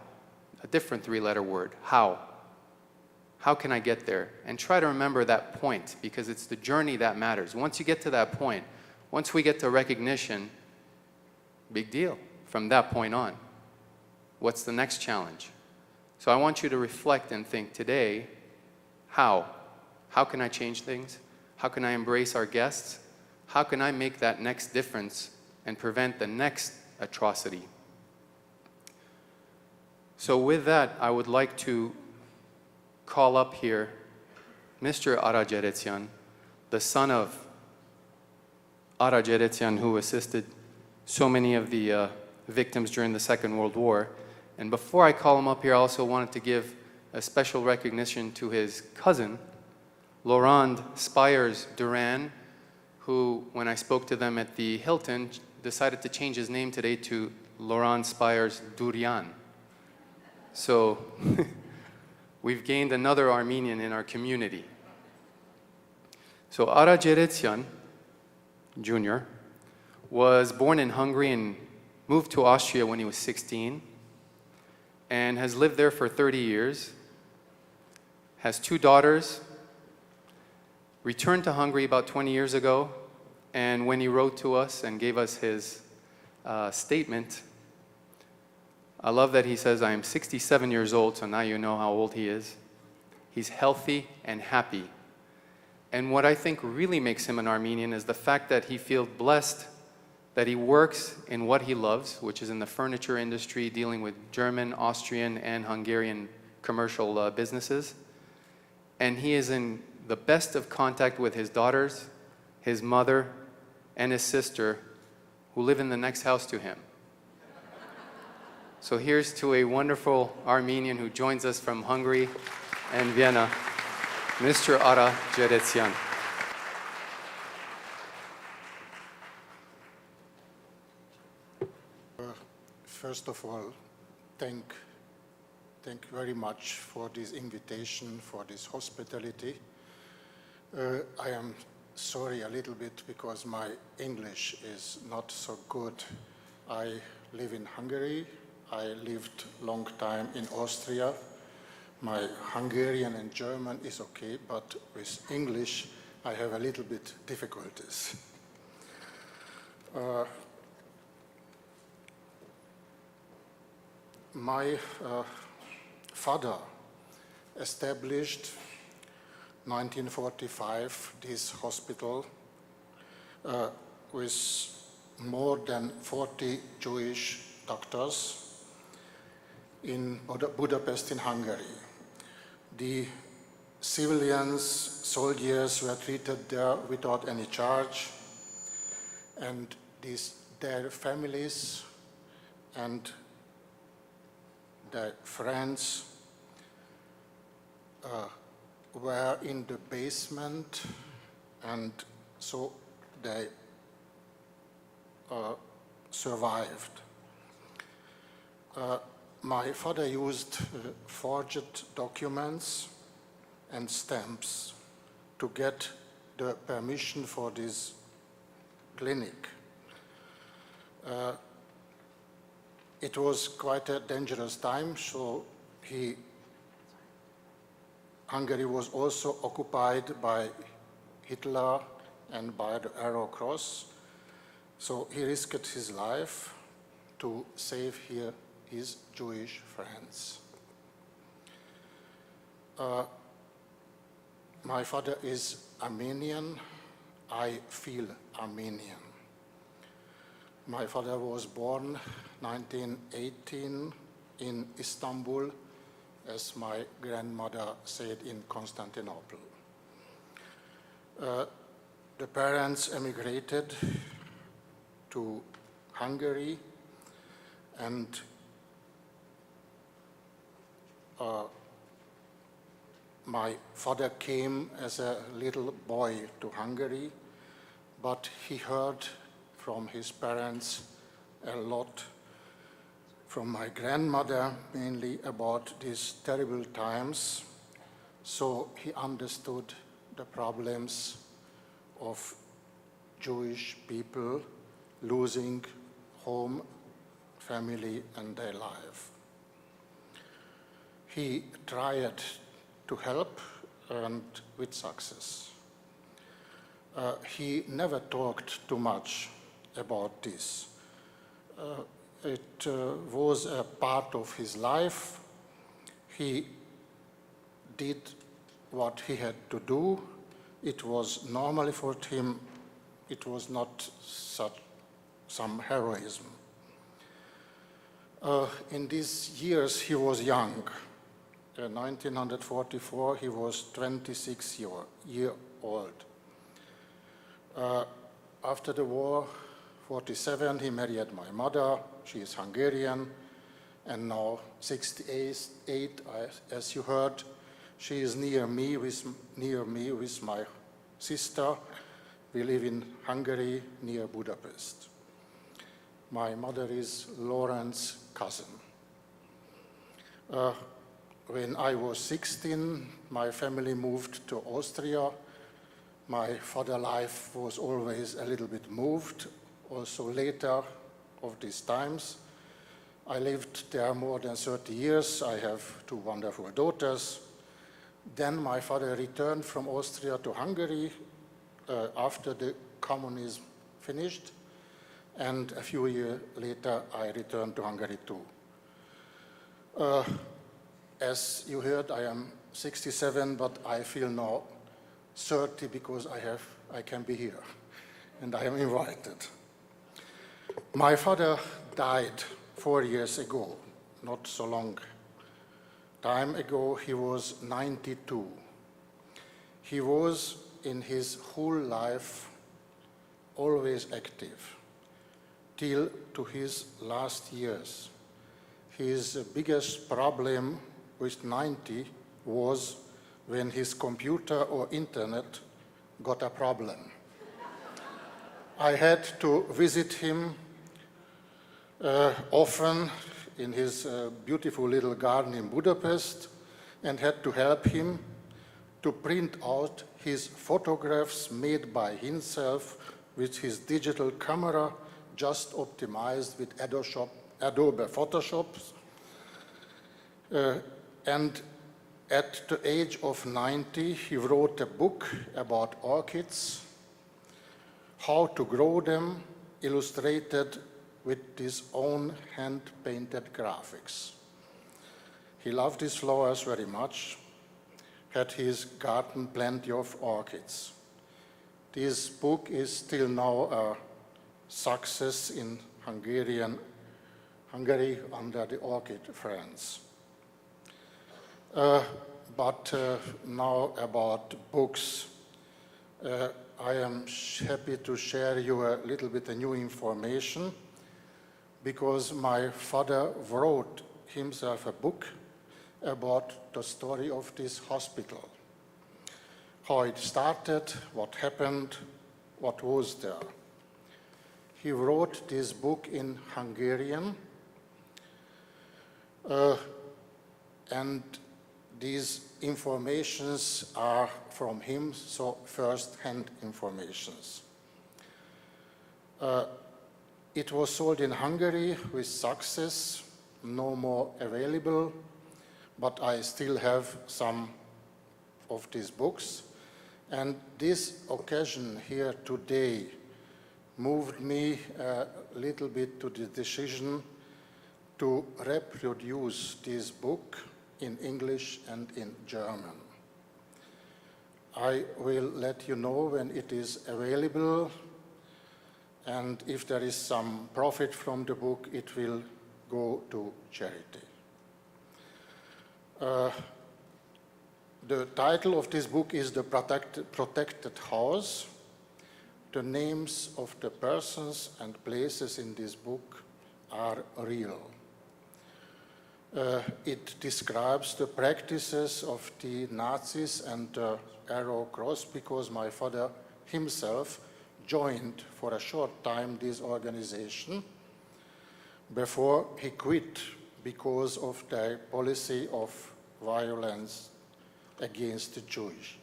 a different three-letter word, how. How can I get there? And try to remember that point, because it's the journey that matters. Once you get to that point, once we get to recognition, big deal from that point on. What's the next challenge? So I want you to reflect and think today, how? How can I change things? How can I embrace our guests? How can I make that next difference and prevent the next atrocity? So with that, I would like to call up here Mr. Ara Geretyan, the son of Ara Geretyan, who assisted so many of the victims during the Second World War. And before I call him up here, I also wanted to give a special recognition to his cousin, Laurent Spires Duran, who, when I spoke to them at the Hilton, decided to change his name today to Laurent Spires Durian. So we've gained another Armenian in our community. So Ara Geretyan Jr. was born in Hungary and moved to Austria when he was 16 and has lived there for 30 years, has 2 daughters, returned to Hungary about 20 years ago, and when he wrote to us and gave us his statement, I love that he says, I am 67 years old, so now you know how old he is. He's healthy and happy. And what I think really makes him an Armenian is the fact that he feels blessed that he works in what he loves, which is in the furniture industry, dealing with German, Austrian, and Hungarian commercial businesses. And he is in the best of contact with his daughters, his mother, and his sister, who live in the next house to him. So here's to a wonderful Armenian who joins us from Hungary and Vienna, Mr. Ara Jeretzian. First of all, thank you very much for this invitation, for this hospitality. I am sorry a little bit because my English is not so good. I live in Hungary. I lived long time in Austria. My Hungarian and German is okay, but with English I have a little bit difficulties. My father established 1945 this hospital with more than 40 Jewish doctors in Budapest in Hungary. The civilians, soldiers were treated there without any charge, and their families and their friends were in the basement, and so they survived. My father used forged documents and stamps to get the permission for this clinic. It was quite a dangerous time, so Hungary was also occupied by Hitler and by the Arrow Cross, so he risked his life to save here his Jewish friends. My father is Armenian. I feel Armenian. My father was born 1918 in Istanbul, as my grandmother said, in Constantinople. The parents emigrated to Hungary, and my father came as a little boy to Hungary, but he heard from his parents a lot, from my grandmother mainly, about these terrible times, so he understood the problems of Jewish people losing home, family, and their life. He tried to help, and with success. He never talked too much about this. It was a part of his life. He did what he had to do. It was normal for him. It was not some heroism. In these years, he was young. In 1944, he was 26 years old. After the war, 47, he married my mother. She is Hungarian, and now 68, as you heard. She is near me with my sister. We live in Hungary, near Budapest. My mother is Lauren's cousin. When I was 16, my family moved to Austria. My father's life was always a little bit moved. Also later of these times, I lived there more than 30 years. I have 2 wonderful daughters. Then my father returned from Austria to Hungary after the communism finished, and a few years later I returned to Hungary too. As you heard, I am 67, but I feel now 30 because I can be here, and I am invited. My father died 4 years ago, not so long time ago. He was 92. He was in his whole life always active, till to his last years. His biggest problem with 90 was when his computer or internet got a problem. I had to visit him often in his beautiful little garden in Budapest and had to help him to print out his photographs made by himself with his digital camera, just optimized with Adobe Photoshop. And at the age of 90, he wrote a book about orchids, how to grow them, illustrated with his own hand-painted graphics. He loved his flowers very much, had his garden plenty of orchids. This book is still now a success in Hungary under the Orchid Friends. But now about books. I am happy to share you a little bit of new information because my father wrote himself a book about the story of this hospital. How it started, what happened, what was there. He wrote this book in Hungarian, and these informations are from him, so first-hand informations. It was sold in Hungary with success, no more available, but I still have some of these books. And this occasion here today moved me a little bit to the decision to reproduce this book in English and in German. I will let you know when it is available, and if there is some profit from the book, it will go to charity. The title of this book is The Protected House. The names of the persons and places in this book are real. It describes the practices of the Nazis and the Arrow Cross because my father himself joined for a short time this organization before he quit because of their policy of violence against the Jewish.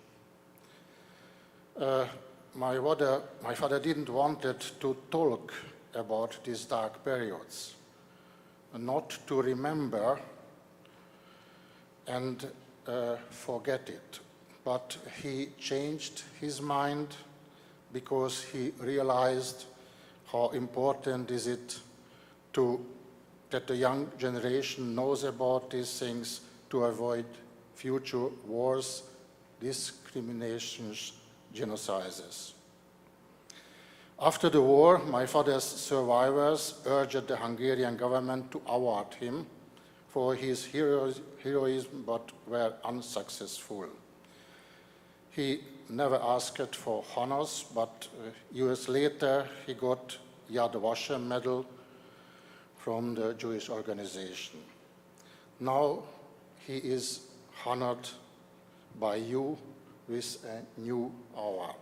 My father didn't want to talk about these dark periods, not to remember and forget it. But he changed his mind because he realized how important is it that the young generation knows about these things to avoid future wars, discriminations, genocides. After the war, my father's survivors urged the Hungarian government to award him for his heroism, but were unsuccessful. He never asked for honors, but years later he got Yad Vashem medal from the Jewish organization. Now he is honored by you with a new award.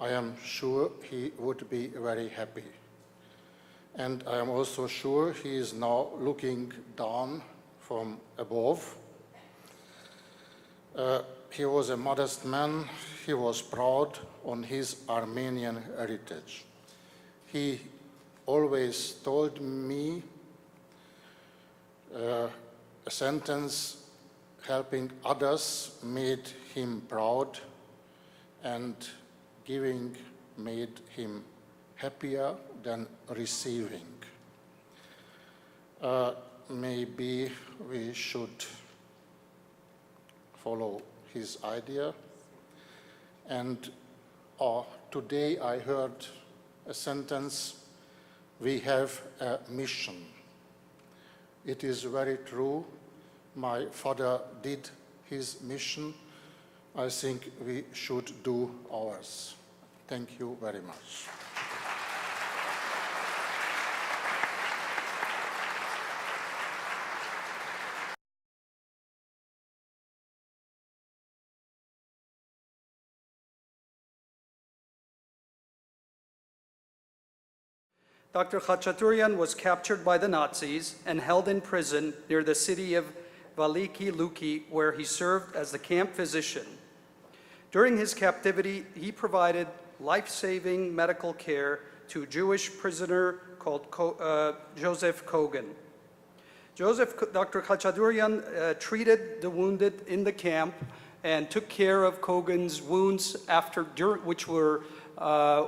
I am sure he would be very happy. And I am also sure he is now looking down from above. He was a modest man. He was proud on his Armenian heritage. He always told me a sentence, helping others made him proud, and giving made him happier than receiving. Maybe we should follow his idea. And today I heard a sentence, we have a mission. It is very true. My father did his mission I think we should do ours. Thank you very much. Dr. Khachaturian was captured by the Nazis and held in prison near the city of Veliki Luki, where he served as the camp physician. During his captivity, he provided life-saving medical care to a Jewish prisoner called Joseph Kogan. Dr. Khachaturian treated the wounded in the camp and took care of Kogan's wounds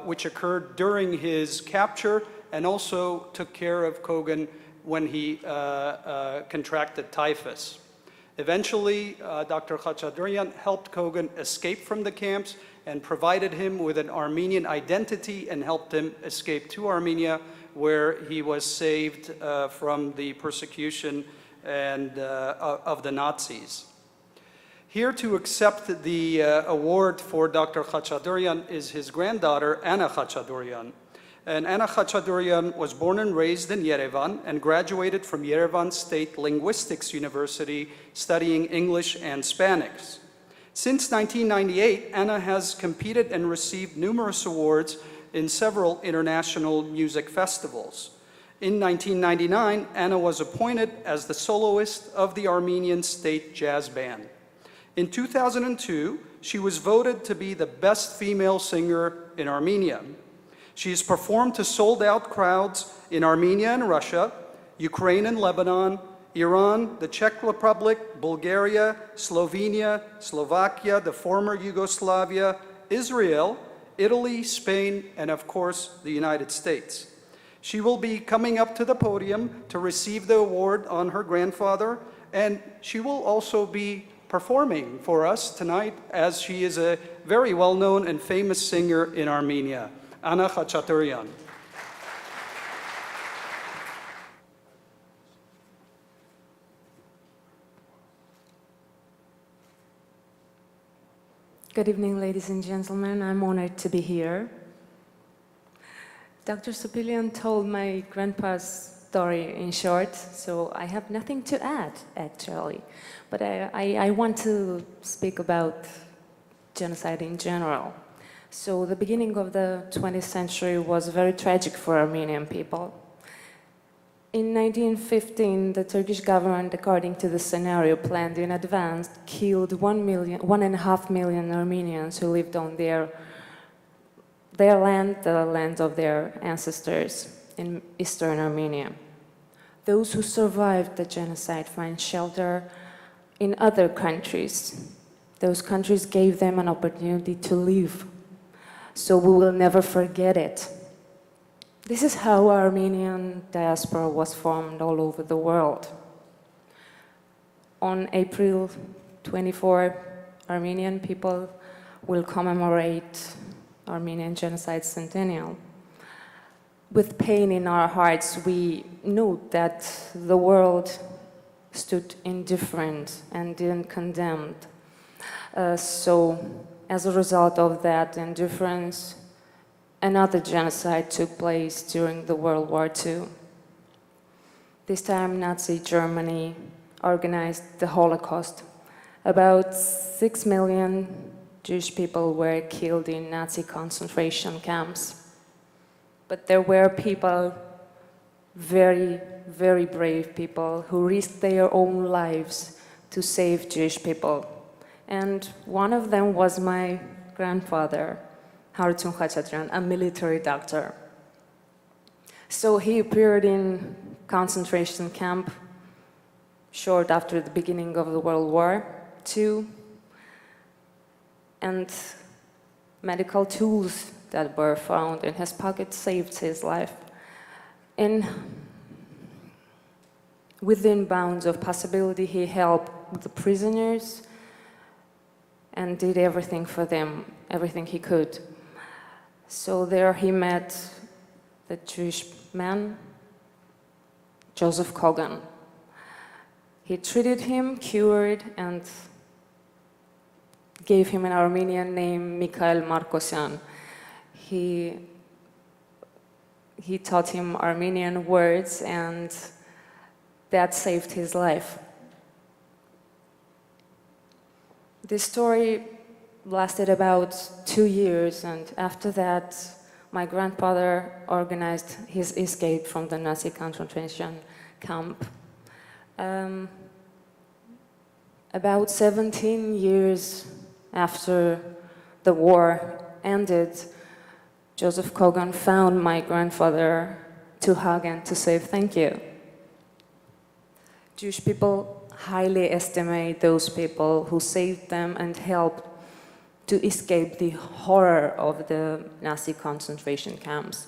which occurred during his capture, and also took care of Kogan when he contracted typhus. Eventually, Dr. Khachaturian helped Kogan escape from the camps and provided him with an Armenian identity and helped him escape to Armenia, where he was saved from the persecution and of the Nazis. Here to accept the award for Dr. Khachaturian is his granddaughter, Anna Khachaturian. And Anna Khachaturian was born and raised in Yerevan and graduated from Yerevan State Linguistics University studying English and Spanish. Since 1998, Anna has competed and received numerous awards in several international music festivals. In 1999, Anna was appointed as the soloist of the Armenian State Jazz Band. In 2002, she was voted to be the best female singer in Armenia. She has performed to sold-out crowds in Armenia and Russia, Ukraine and Lebanon, Iran, the Czech Republic, Bulgaria, Slovenia, Slovakia, the former Yugoslavia, Israel, Italy, Spain, and of course, the United States. She will be coming up to the podium to receive the award on her grandfather, and she will also be performing for us tonight, as she is a very well-known and famous singer in Armenia. Anna Khachaturian. Good evening, ladies and gentlemen. I'm honored to be here. Dr. Supilian told my grandpa's story in short, so I have nothing to add, actually. But I want to speak about genocide in general. So the beginning of the 20th century was very tragic for Armenian people. In 1915, the Turkish government, according to the scenario planned in advance, killed 1.5 million Armenians who lived on their land, the land of their ancestors in eastern Armenia. Those who survived the genocide find shelter in other countries. Those countries gave them an opportunity to live. So we will never forget it. This is how Armenian diaspora was formed all over the world. On April 24, Armenian people will commemorate Armenian Genocide Centennial. With pain in our hearts, we note that the world stood indifferent and didn't condemn. As a result of that indifference, another genocide took place during the World War II. This time, Nazi Germany organized the Holocaust. About 6 million Jewish people were killed in Nazi concentration camps. But there were people, very, very brave people, who risked their own lives to save Jewish people. And one of them was my grandfather, Hartun Khachaturian, a military doctor. So he appeared in concentration camp short after the beginning of the World War II, and medical tools that were found in his pocket saved his life. And within bounds of possibility, he helped the prisoners and did everything for them, everything he could. So there he met the Jewish man, Joseph Kogan. He treated him, cured, and gave him an Armenian name, Mikhail Markosyan. He taught him Armenian words, and that saved his life. This story lasted about 2 years, and after that, my grandfather organized his escape from the Nazi concentration camp. About 17 years after the war ended, Joseph Kogan found my grandfather to hug and to say thank you. Jewish people highly estimate those people who saved them and helped to escape the horror of the Nazi concentration camps.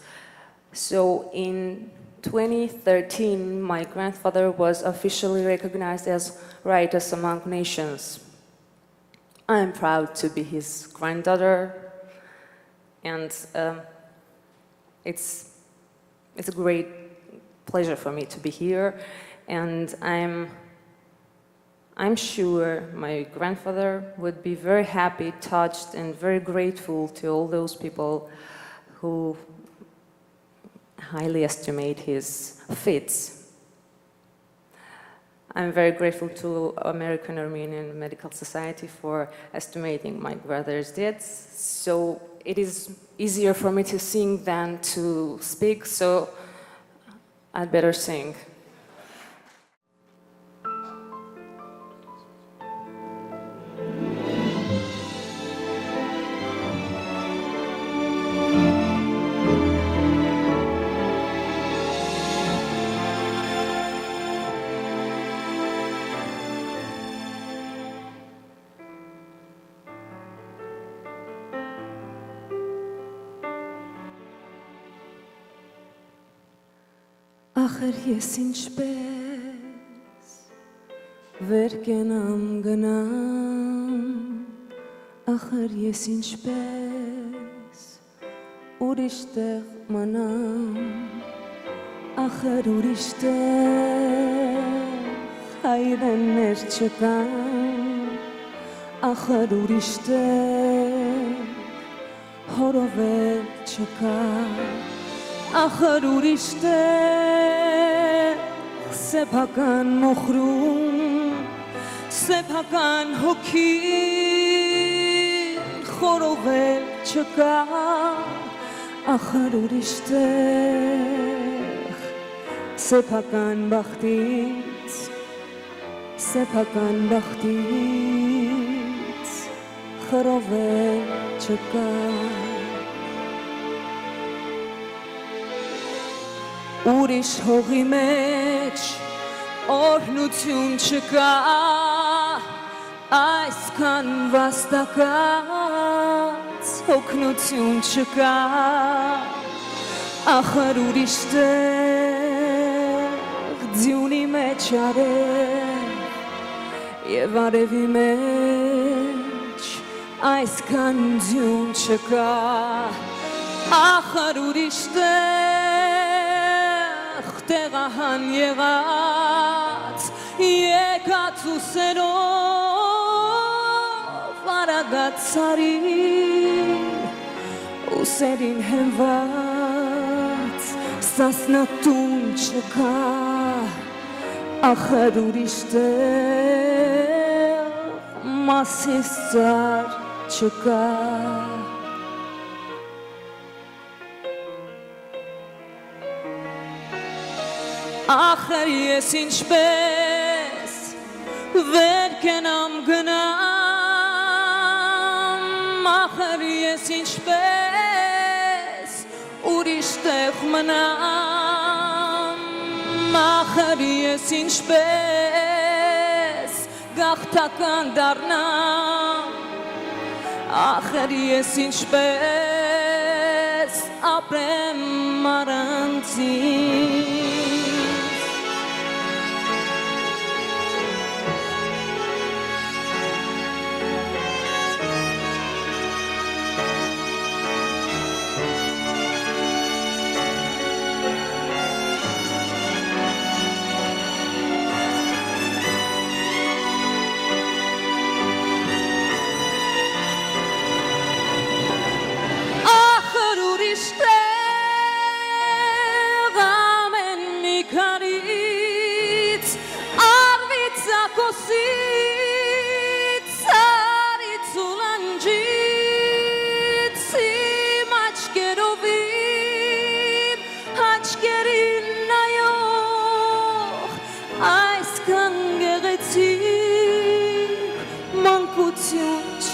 So in 2013, my grandfather was officially recognized as Righteous Among Nations. I'm proud to be his granddaughter, and it's a great pleasure for me to be here, and I'm sure my grandfather would be very happy, touched, and very grateful to all those people who highly estimate his feats. I'm very grateful to American Armenian Medical Society for estimating my brother's deeds. So it is easier for me to sing than to speak, so I'd better sing. Ախր ես ինչպես վեր կենամ գնամ, ախր ես ինչպես ուրիշ տեղ մնամ, ախր ուրիշ տեղ հայրեններ չկան, ախր ուրիշ տեղ հորովել չկա. Ախր ուրիշ տեղ սեփական մոխրում, սեփական հոգին խորովել չկա. Ախր ուրիշ տեղ սեփական բախտից, սեփական բախտից խորովել չկա. Ուրիշ հողի մեջ օրհնություն չկա, այսքան վաստակած հոգնություն չկա. Ախր ուրիշ տեղ ձյունի մեջ արև եւ արևի մեջ այսքան ձյուն չկա. Ախր ուրիշ տեղահան եղած, եկած ուսերով արագած սարին, ուսերին հենված, սասնատուն չկա. Ախր ուրիշ տեղ մասիս ծար չկա. Ախր ես ինչպես վեր կենամ գնամ, ախր ես ինչպես ուրիշ տեղ մնամ, ախր ես ինչպես գաղթական դառնամ, ախր ես ինչպես ապրեմ առանցին.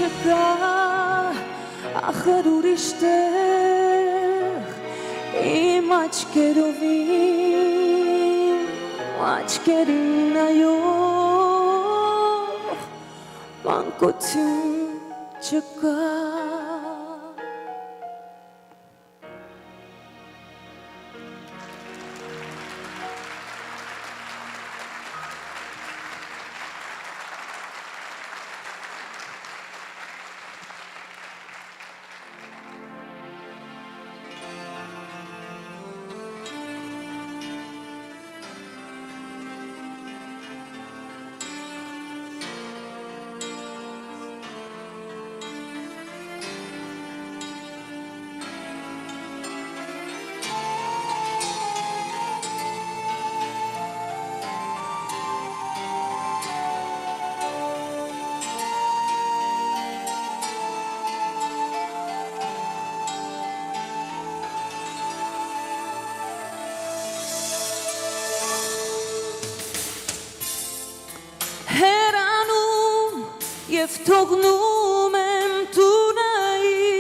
չկա ախր ուրիշ տեղ իմ աչքերով իմ աչքերին նայող մանկություն չկա Հեռանում և թողնում եմ տունայի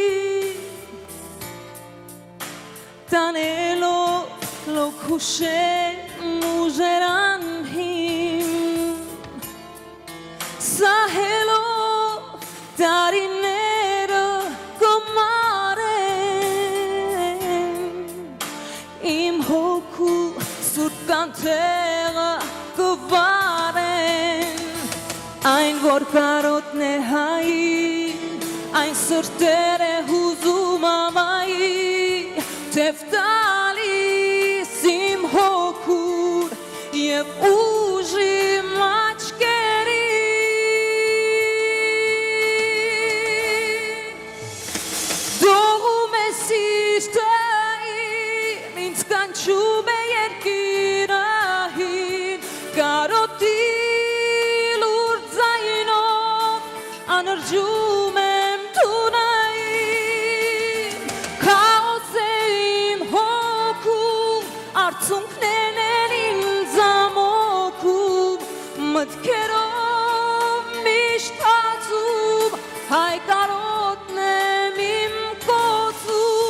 տանելով լոք հուշեն ուժեր անհին սահելով տարիները կոմարեն իմ հոգու սուրբ կանթեղը կվարեն Այն որ կարոտն է հայի, այն սրտեր է հուզում ամայի, թև տալիս իմ հոգուր և ուժ իմ աչքերին Դողում է սիրտը իմ, ինձ կանչում է երկիրահին, կարոտի Անրջում եմ տունային, քաոս է իմ հոգում, արցունքներն են ինձ ամոքում, մտքերով միշտ հացում, հայ կարոտն եմ իմ կոծում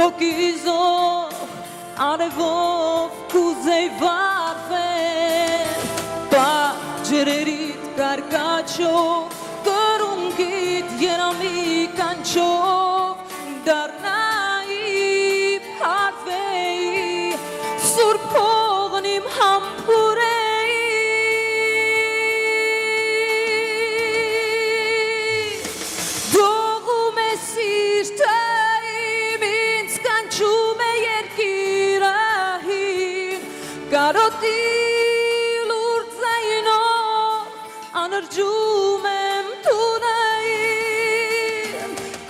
Հոգիզով արևով կուզեի վարվել Բաջրերիդ կարկաչով կրունկիդ երամի կանչով դառնայի փարվեի սուրբ հողն իմ համբուրեի Դողում է սիրտը Կարոտի լուրջ ձայնով անրջում եմ տունային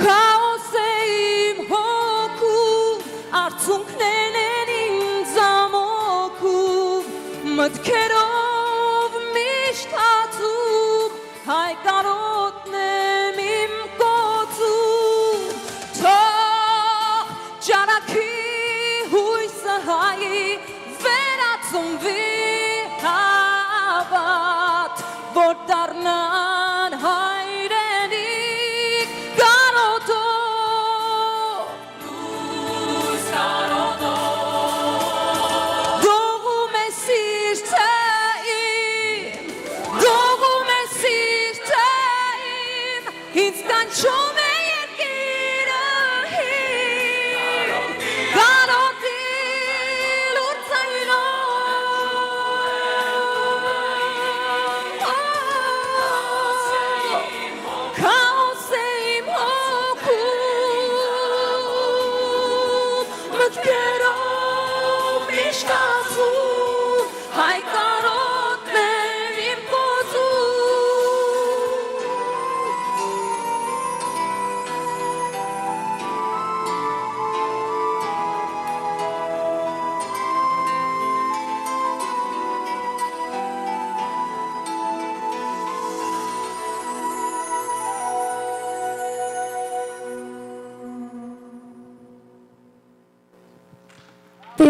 Քաոս է իմ հոգում, արցունքներն են ինձ ամոքում Մտքերով միշտ հացում, հայ կարոտն եմ իմ կոծում Թող ճանաքի հույսը հայի Վերածնվի հավատ, որ դառնան հայրենիք կարոտով Լույս կարոտով Դողում է սիրտը իմ, դողում է սիրտը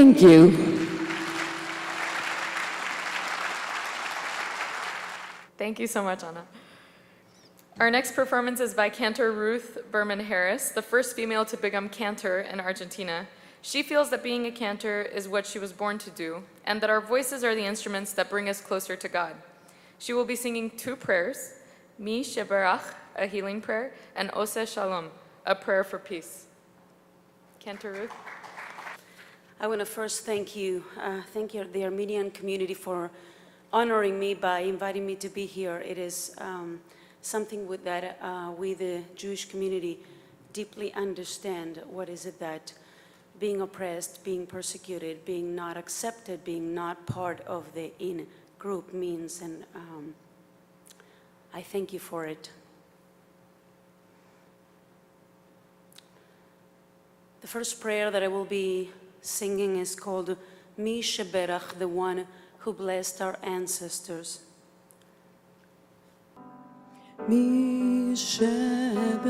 Thank you. Thank you so much, Anna. Our next performance is by cantor Ruth Berman Harris, the first female to become cantor in Argentina. She feels that being a cantor is what she was born to do, and that our voices are the instruments that bring us closer to God. She will be singing two prayers, Mi Sheberach, a healing prayer, and Ose Shalom, a prayer for peace. Cantor Ruth. I want to first thank you, the Armenian community for honoring me by inviting me to be here. It is something that we, the Jewish community, deeply understand. What is it that being oppressed, being persecuted, being not accepted, being not part of the in group means, and I thank you for it. The first prayer that I will be singing is called Mi Sheberach, the one who blessed our ancestors. Mi Sheberach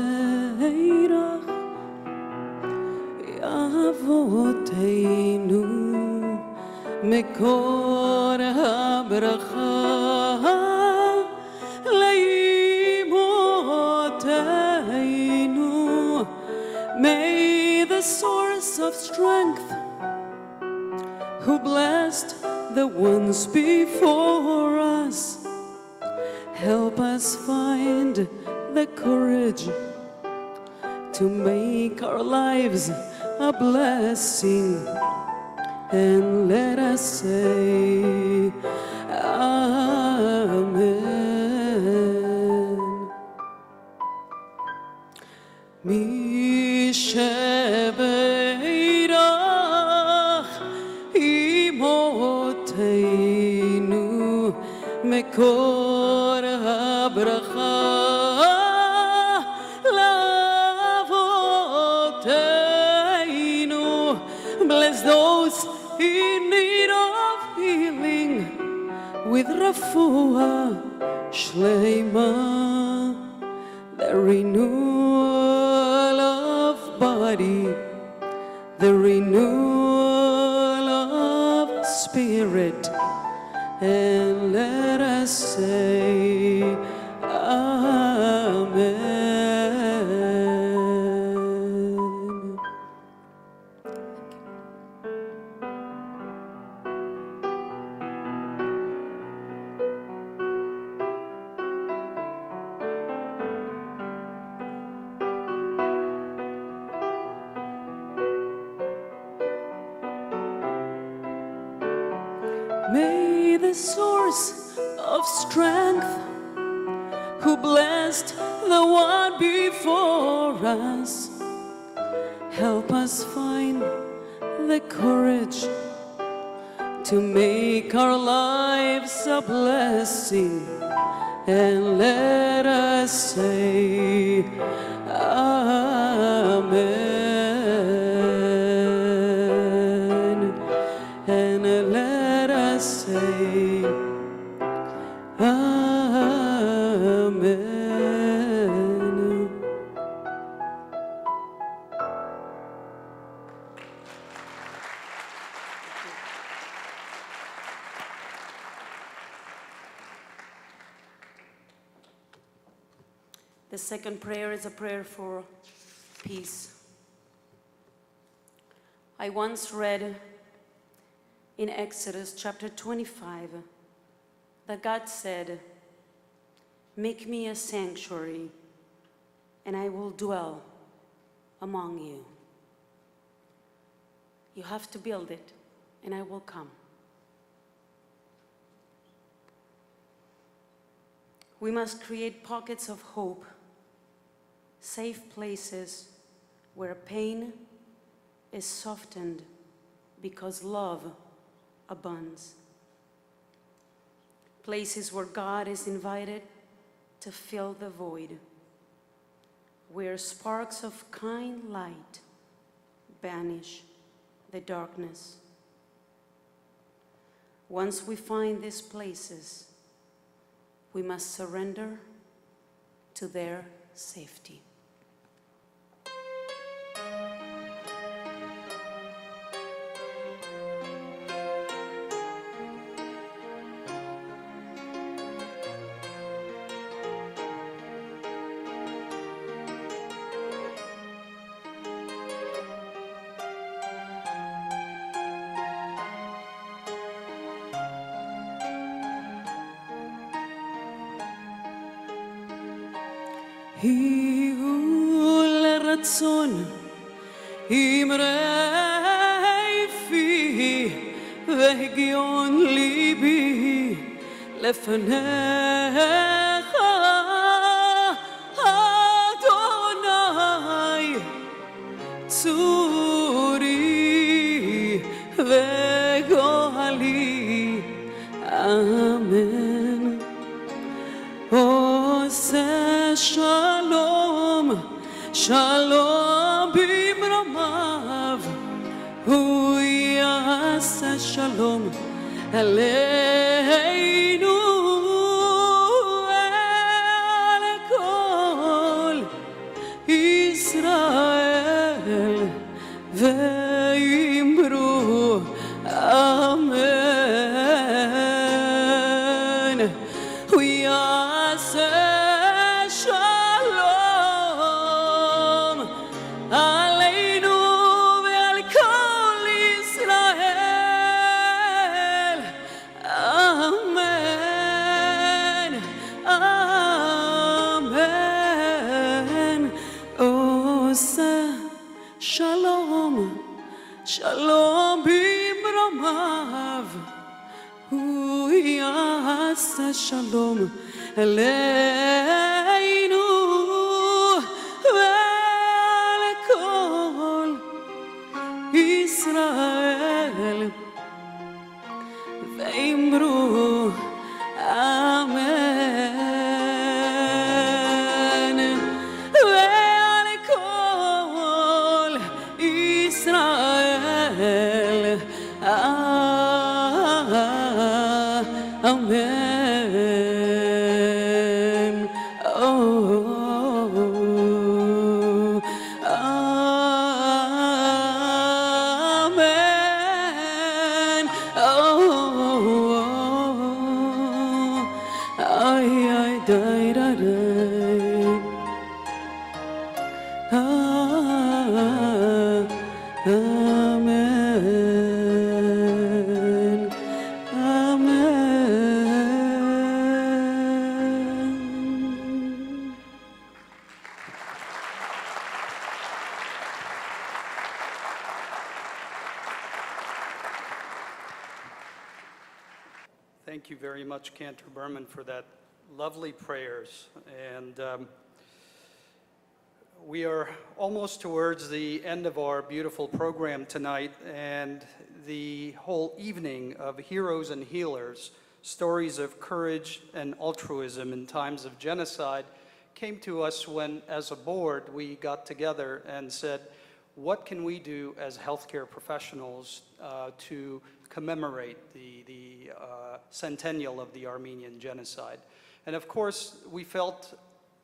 Avoteinu Mekor HaBracha Leimoteinu. May the source of strength who blessed the ones before us help us find the courage to make our lives a blessing, and let us say Amen. Mi Sheberach Imoteinu Mekor HaBracha Lavoteinu. Bless those in need of healing with Refuah Shleima, the renewal of body, the renewal of spirit, and let us say Amen. May the source of strength who blessed the one before us help us find the courage to make our lives a blessing, and let us say Amen, and let us say Amen. The second prayer is a prayer for peace. I once read in Exodus chapter 25 that God said, "Make me a sanctuary, and I will dwell among you." You have to build it, and I will come. We must create pockets of hope, safe places where pain is softened because love abounds. Places where God is invited to fill the void, where sparks of kind light banish the darkness. Once we find these places, we must surrender to their safety. הוא לרצון אמרי פי והגיון ליבי לפניך אדוני צורי וגואלי אמן עושה שלום שלום במרומיו הוא יעשה שלום עלינו ועל כל ישראל ואמרו אמן הוא יעשה שלום עלינו ועל כל ישראל אמן אמן עושה שלום שלום במרומיו הוא יעשה שלום עלינו ועל כל ישראל ואמרו אמן ועל כל ישראל amen oh amen oh ay ay dai da dai amen amen Thank you very much, Cantor Berman, for that lovely prayers. And we are almost towards the end of our beautiful program tonight, and the whole evening of Heroes and Healers, stories of courage and altruism in times of genocide, came to us when, as a board, we got together and said, what can we do as healthcare professionals to commemorate the centennial of the Armenian genocide? And of course, we felt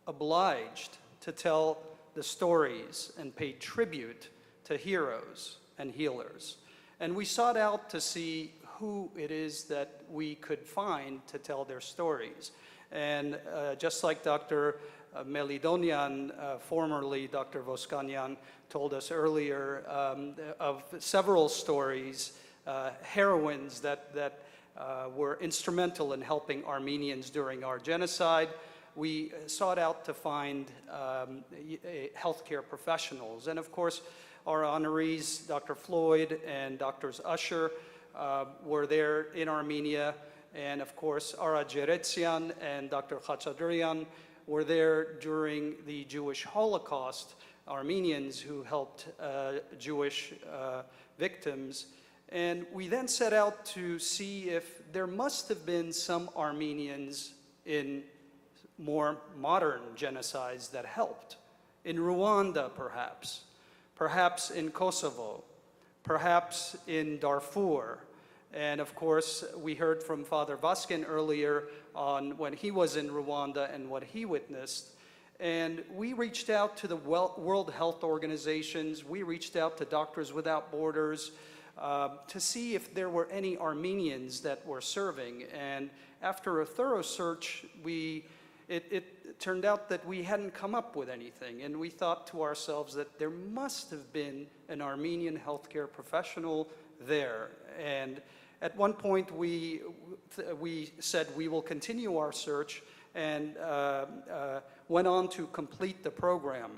obliged to tell the stories and pay tribute to heroes and healers. And we sought out to see who it is that we could find to tell their stories. And just like Dr. Melidonian, formerly Dr. Voskanyan, told us earlier of several stories, heroines that were instrumental in helping Armenians during our genocide. We sought out to find healthcare professionals. And of course, our honorees, Dr. Floyd and Drs. Usher, were there in Armenia. And of course, Ara Jeretsian and Dr. Khachadurian were there during the Jewish Holocaust, Armenians who helped Jewish victims. And we then set out to see if there must have been some Armenians in more modern genocides that helped. In Rwanda, perhaps in Kosovo, perhaps in Darfur. And of course, we heard from Father Vaskin earlier on when he was in Rwanda and what he witnessed. And we reached out to the World Health Organizations, we reached out to Doctors Without Borders to see if there were any Armenians that were serving. And after a thorough search, it turned out that we hadn't come up with anything. And we thought to ourselves that there must have been an Armenian healthcare professional there. And at one point, we said we will continue our search, and went on to complete the program.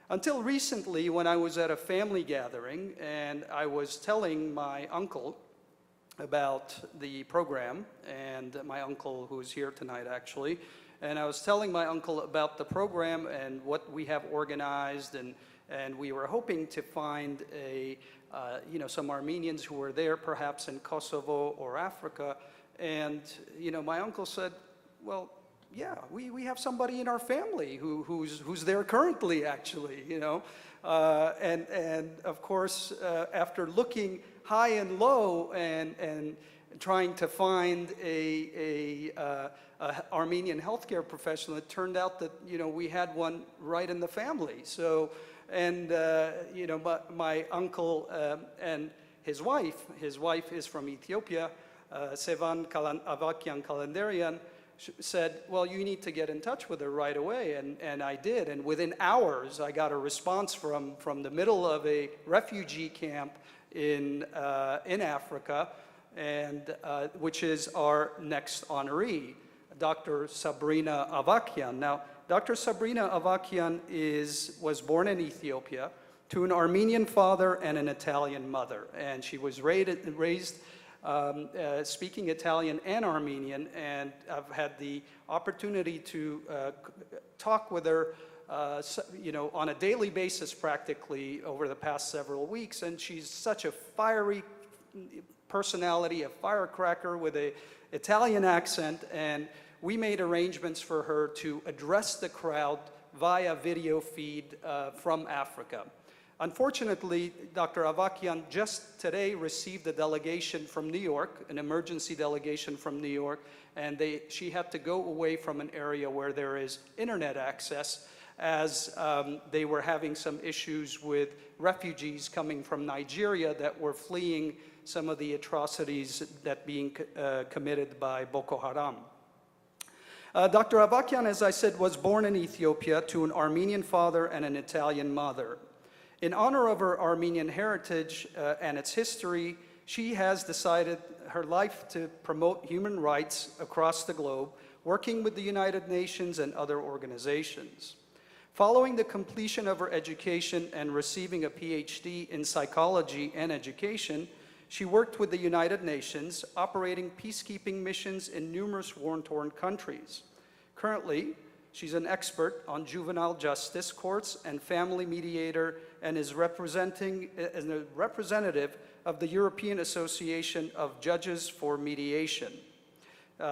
Until recently, when I was at a family gathering and I was telling my uncle about the program, and my uncle who is here tonight actually, and I was telling my uncle about the program and what we have organized, and we were hoping to find some Armenians who were there perhaps in Kosovo or Africa, and my uncle said, well, yeah, we have somebody in our family who's there currently, actually, and of course, after looking high and low and trying to find a Armenian healthcare professional, it turned out that we had one right in the family. So, and my uncle and his wife is from Ethiopia, Sevan Avakian Kalandarian, said, well, you need to get in touch with her right away, and I did, and within hours I got a response from the middle of a refugee camp in Africa, and which is our next honoree, Dr. Sabrina Avakian. Now, Dr. Sabrina Avakian was born in Ethiopia to an Armenian father and an Italian mother, and she was raised speaking Italian and Armenian, and I've had the opportunity to talk with her on a daily basis practically over the past several weeks, and she's such a fiery personality, a firecracker with an Italian accent, and we made arrangements for her to address the crowd via video feed from Africa. Unfortunately, Dr. Avakian just today received a delegation from New York, an emergency delegation from New York, and she had to go away from an area where there is internet access, as they were having some issues with refugees coming from Nigeria that were fleeing some of the atrocities that being committed by Boko Haram. Dr. Avakian, as I said, was born in Ethiopia to an Armenian father and an Italian mother. In honor of her Armenian heritage and its history, she has decided her life to promote human rights across the globe, working with the United Nations and other organizations. Following the completion of her education and receiving a PhD in psychology and education, she worked with the United Nations, operating peacekeeping missions in numerous war-torn countries. Currently, she's an expert on juvenile justice courts and family mediator, and is representing as a representative of the European Association of Judges for Mediation,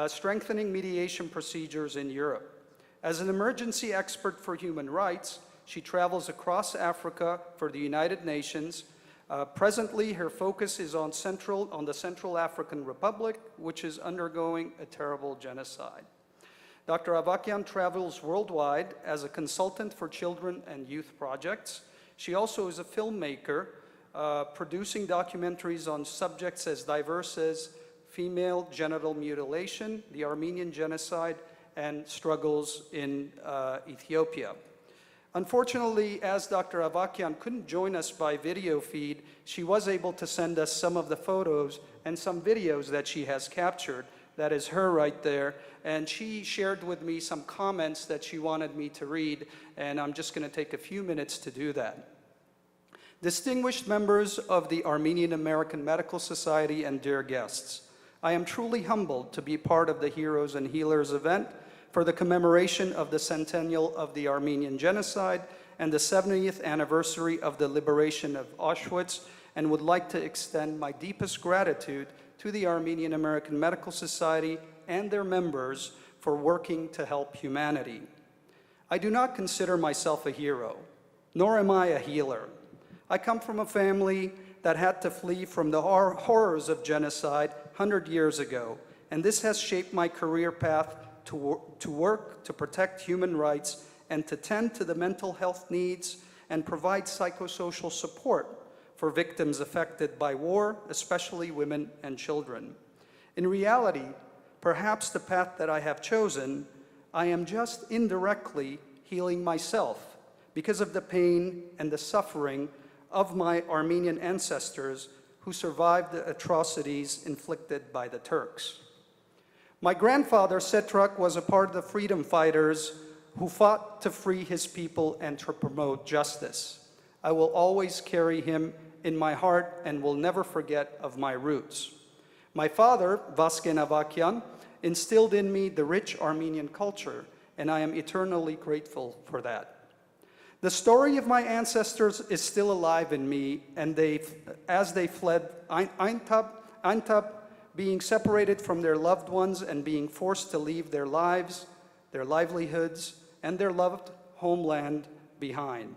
strengthening mediation procedures in Europe. As an emergency expert for human rights, she travels across Africa for the United Nations. Presently, her focus is on the Central African Republic, which is undergoing a terrible genocide. Dr. Avakian travels worldwide as a consultant for children and youth projects. She also is a filmmaker, producing documentaries on subjects as diverse as female genital mutilation, the Armenian genocide, and struggles in Ethiopia. Unfortunately, as Dr. Avakian couldn't join us by video feed, she was able to send us some of the photos and some videos that she has captured. That is her right there, and she shared with me some comments that she wanted me to read, and I'm just going to take a few minutes to do that. Distinguished members of the Armenian American Medical Society and dear guests, I am truly humbled to be part of the Heroes and Healers event for the commemoration of the centennial of the Armenian Genocide and the 70th anniversary of the liberation of Auschwitz, and would like to extend my deepest gratitude to the Armenian American Medical Society and their members for working to help humanity. I do not consider myself a hero, nor am I a healer. I come from a family that had to flee from the horrors of genocide 100 years ago, and this has shaped my career path to work to protect human rights and to tend to the mental health needs and provide psychosocial support for victims affected by war, especially women and children. In reality, perhaps the path that I have chosen, I am just indirectly healing myself because of the pain and the suffering of my Armenian ancestors who survived the atrocities inflicted by the Turks. My grandfather, Setrak, was a part of the freedom fighters who fought to free his people and to promote justice. I will always carry him in my heart and will never forget of my roots. My father, Vasgen Avakian, instilled in me the rich Armenian culture, and I am eternally grateful for that. The story of my ancestors is still alive in me, and as they fled Aintab, being separated from their loved ones and being forced to leave their lives, their livelihoods, and their loved homeland behind.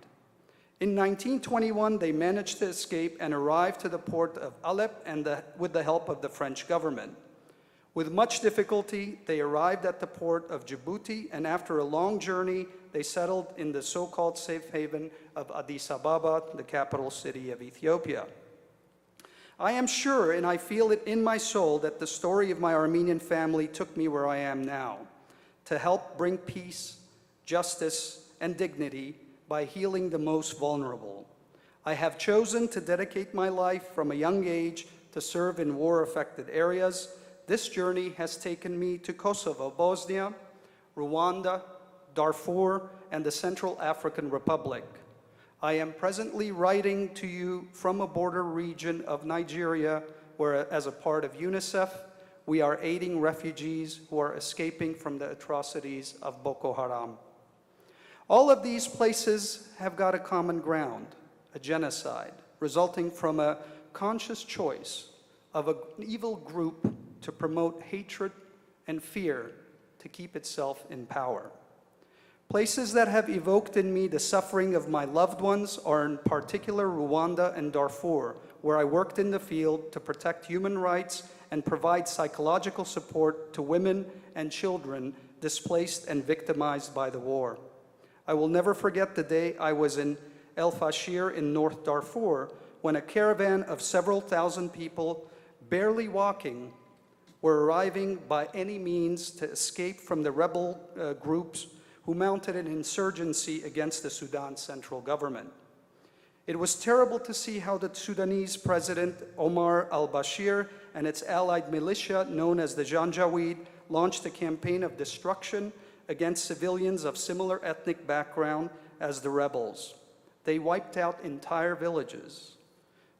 In 1921, they managed to escape and arrived to the port of Alep with the help of the French government. With much difficulty, they arrived at the port of Djibouti, and after a long journey, they settled in the so-called safe haven of Addis Ababa, the capital city of Ethiopia. I am sure, and I feel it in my soul, that the story of my Armenian family took me where I am now, to help bring peace, justice, and dignity by healing the most vulnerable. I have chosen to dedicate my life from a young age to serve in war-affected areas. This journey has taken me to Kosovo, Bosnia, Rwanda, Darfur, and the Central African Republic. I am presently writing to you from a border region of Nigeria, where, as a part of UNICEF, we are aiding refugees who are escaping from the atrocities of Boko Haram. All of these places have got a common ground, a genocide, resulting from a conscious choice of an evil group to promote hatred and fear to keep itself in power. Places that have evoked in me the suffering of my loved ones are in particular Rwanda and Darfur, where I worked in the field to protect human rights and provide psychological support to women and children displaced and victimized by the war. I will never forget the day I was in El Fashir in North Darfur, when a caravan of several thousand people, barely walking, were arriving by any means to escape from the rebel groups who mounted an insurgency against the Sudan central government. It was terrible to see how the Sudanese president, Omar al-Bashir, and its allied militia, known as the Janjaweed, launched a campaign of destruction against civilians of similar ethnic background as the rebels. They wiped out entire villages,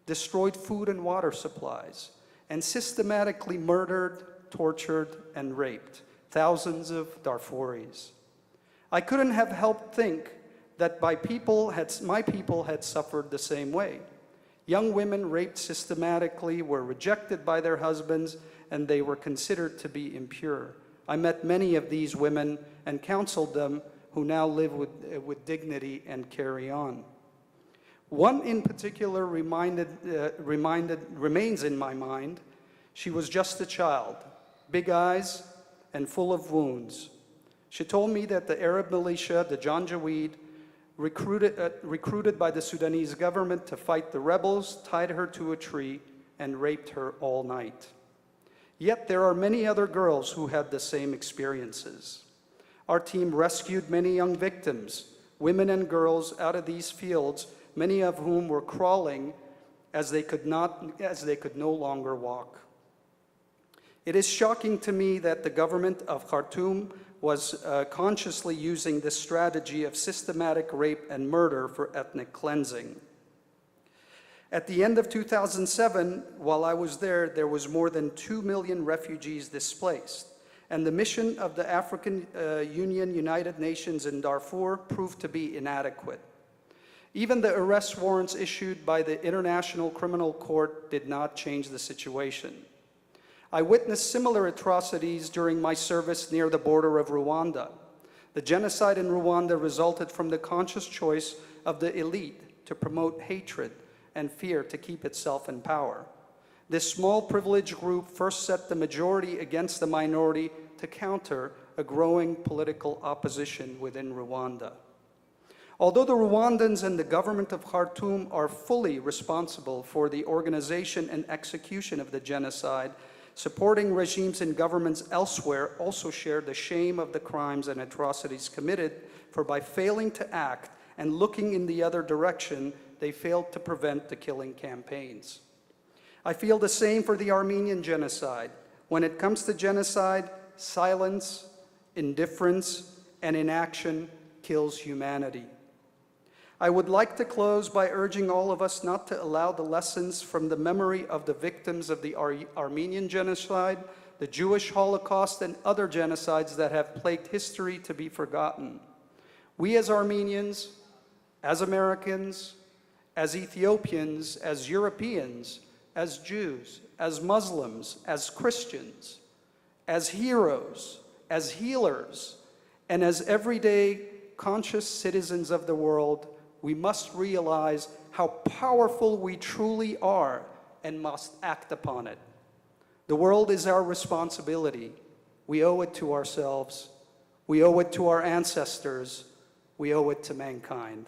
destroyed food and water supplies, and systematically murdered, tortured, and raped thousands of Darfuris. I couldn't have helped think that my people had suffered the same way. Young women raped systematically, were rejected by their husbands, and they were considered to be impure. I met many of these women and counseled them, who now live with dignity and carry on. One in particular remains in my mind. She was just a child, big eyes and full of wounds. She told me that the Arab militia, the Janjaweed, recruited by the Sudanese government to fight the rebels, tied her to a tree and raped her all night. Yet there are many other girls who had the same experiences. Our team rescued many young victims, women and girls, out of these fields, many of whom were crawling as they could no longer walk. It is shocking to me that the government of Khartoum was consciously using this strategy of systematic rape and murder for ethnic cleansing. At the end of 2007, while I was there was more than 2 million refugees displaced, and the mission of the African Union United Nations in Darfur proved to be inadequate. Even the arrest warrants issued by the International Criminal Court did not change the situation. I witnessed similar atrocities during my service near the border of Rwanda. The genocide in Rwanda resulted from the conscious choice of the elite to promote hatred and fear to keep itself in power. This small privileged group first set the majority against the minority to counter a growing political opposition within Rwanda. Although the Rwandans and the government of Khartoum are fully responsible for the organization and execution of the genocide, supporting regimes and governments elsewhere also share the shame of the crimes and atrocities committed, for by failing to act and looking in the other direction, they failed to prevent the killing campaigns. I feel the same for the Armenian genocide. When it comes to genocide, silence, indifference, and inaction kills humanity. I would like to close by urging all of us not to allow the lessons from the memory of the victims of the Armenian Genocide, the Jewish Holocaust, and other genocides that have plagued history to be forgotten. We as Armenians, as Americans, as Ethiopians, as Europeans, as Jews, as Muslims, as Christians, as heroes, as healers, and as everyday conscious citizens of the world, we must realize how powerful we truly are and must act upon it. The world is our responsibility. We owe it to ourselves. We owe it to our ancestors. We owe it to mankind.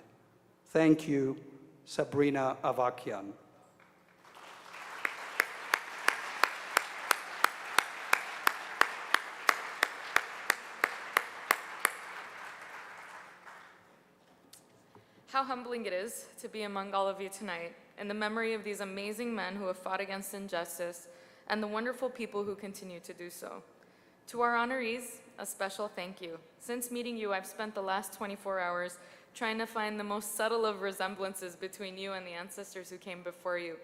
Thank you, Sabrina Avakian. How humbling it is to be among all of you tonight in the memory of these amazing men who have fought against injustice and the wonderful people who continue to do so. To our honorees, a special thank you. Since meeting you, I've spent the last 24 hours trying to find the most subtle of resemblances between you and the ancestors who came before you.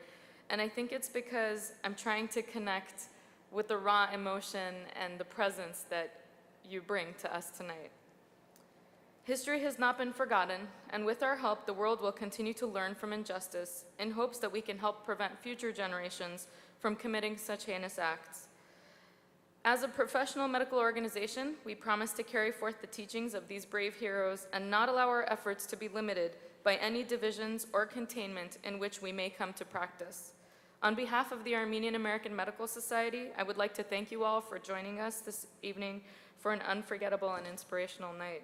And I think it's because I'm trying to connect with the raw emotion and the presence that you bring to us tonight. History has not been forgotten, and with our help, the world will continue to learn from injustice in hopes that we can help prevent future generations from committing such heinous acts. As a professional medical organization, we promise to carry forth the teachings of these brave heroes and not allow our efforts to be limited by any divisions or containment in which we may come to practice. On behalf of the Armenian American Medical Society, I would like to thank you all for joining us this evening for an unforgettable and inspirational night.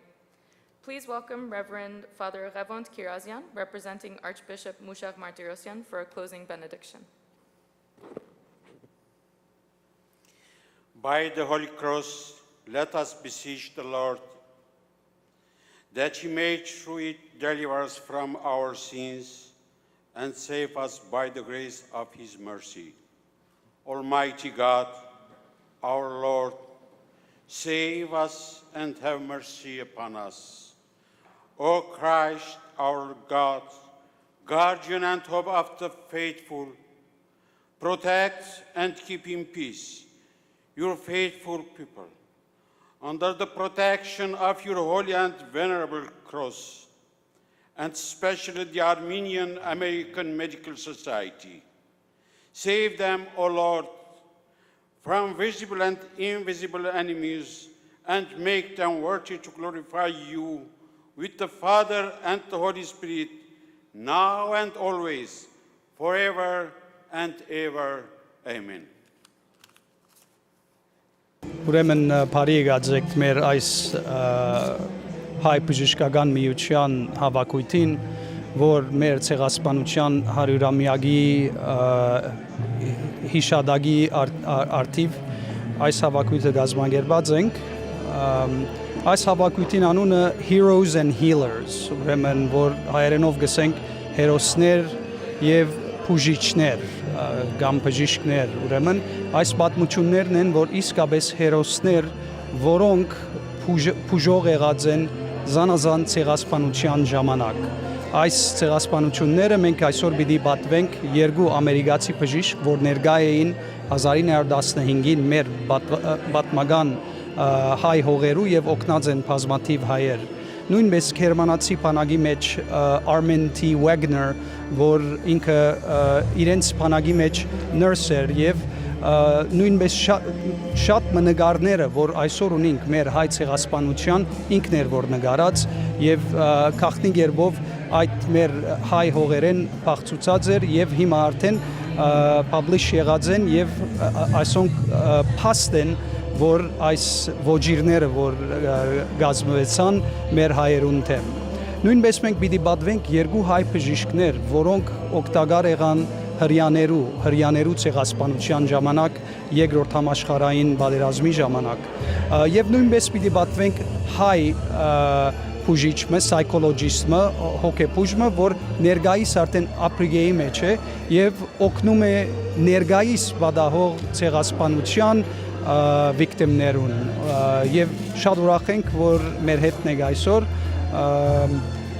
Please welcome Reverend Father Revond Kirazyan, representing Archbishop Mushag Martirosyan, for a closing benediction. By the Holy Cross, let us beseech the Lord that He may through it deliver us from our sins and save us by the grace of His mercy. Almighty God, our Lord, save us and have mercy upon us. O Christ, our God, guardian and hope of the faithful, protect and keep in peace your faithful people, under the protection of your holy and venerable cross, and especially the Armenian American Medical Society. Save them, O Lord, from visible and invisible enemies, and make them worthy to glorify you with the Father and the Holy Spirit, now and always, forever and ever. Amen. Ուրեմն բարի եկածեք մեր այս հայ բժշկական միության հավաքույթին, որ մեր ցեղասպանության 100-ամյակի հիշադակի արդիվ այս հավաքույթը կազմակերպած ենք։ Այս հավաքույթին անունը Heroes and Healers, ուրեմն որ հայերենով գսենք հերոսներ եւ բուժիչներ կամ բժիշկներ, ուրեմն այս պատմություններն են, որ իսկապես հերոսներ, որոնք բուժող եղած են զանազան ցեղասպանության ժամանակ։ Այս ցեղասպանությունները մենք այսօր պիտի պատվենք երկու ամերիկացի բժիշկ, որ ներկա էին 1915-ին մեր պատմական հայ հողերու եւ օգնած են բազմաթիվ հայեր։ Նույնպես գերմանացի բանակի մեջ Armin T. Wagner, որ ինքը իրենց բանակի մեջ nurse էր եւ նույնպես շատ նկարները, որ այսօր ունենք մեր հայ ցեղասպանության, ինքն էր որ նկարած եւ քաղտնի երբով այդ մեր հայ հողերեն բաղցուցած էր եւ հիմա արդեն publish եղած են եւ այսօր փաստ են որ այս ոչիրները որ գազմվեցան մեր հայերուն թեմ։ Նույնպես մենք պիտի պատվենք երկու հայ բժիշկներ, որոնք օգտակար եղան հրյաներու ցեղասպանության ժամանակ, երկրորդ համաշխարհային պատերազմի ժամանակ։ Եվ նույնպես պիտի պատվենք հայ բուժիչը, սայքոլոգիստը, հոգեբուժը, որ ներգայիս արդեն ապրիգեի մեջ է եւ օգնում է ներգայիս պատահող ցեղասպանության վիկտիմներուն եւ շատ ուրախ ենք որ մեր հետն եք այսօր.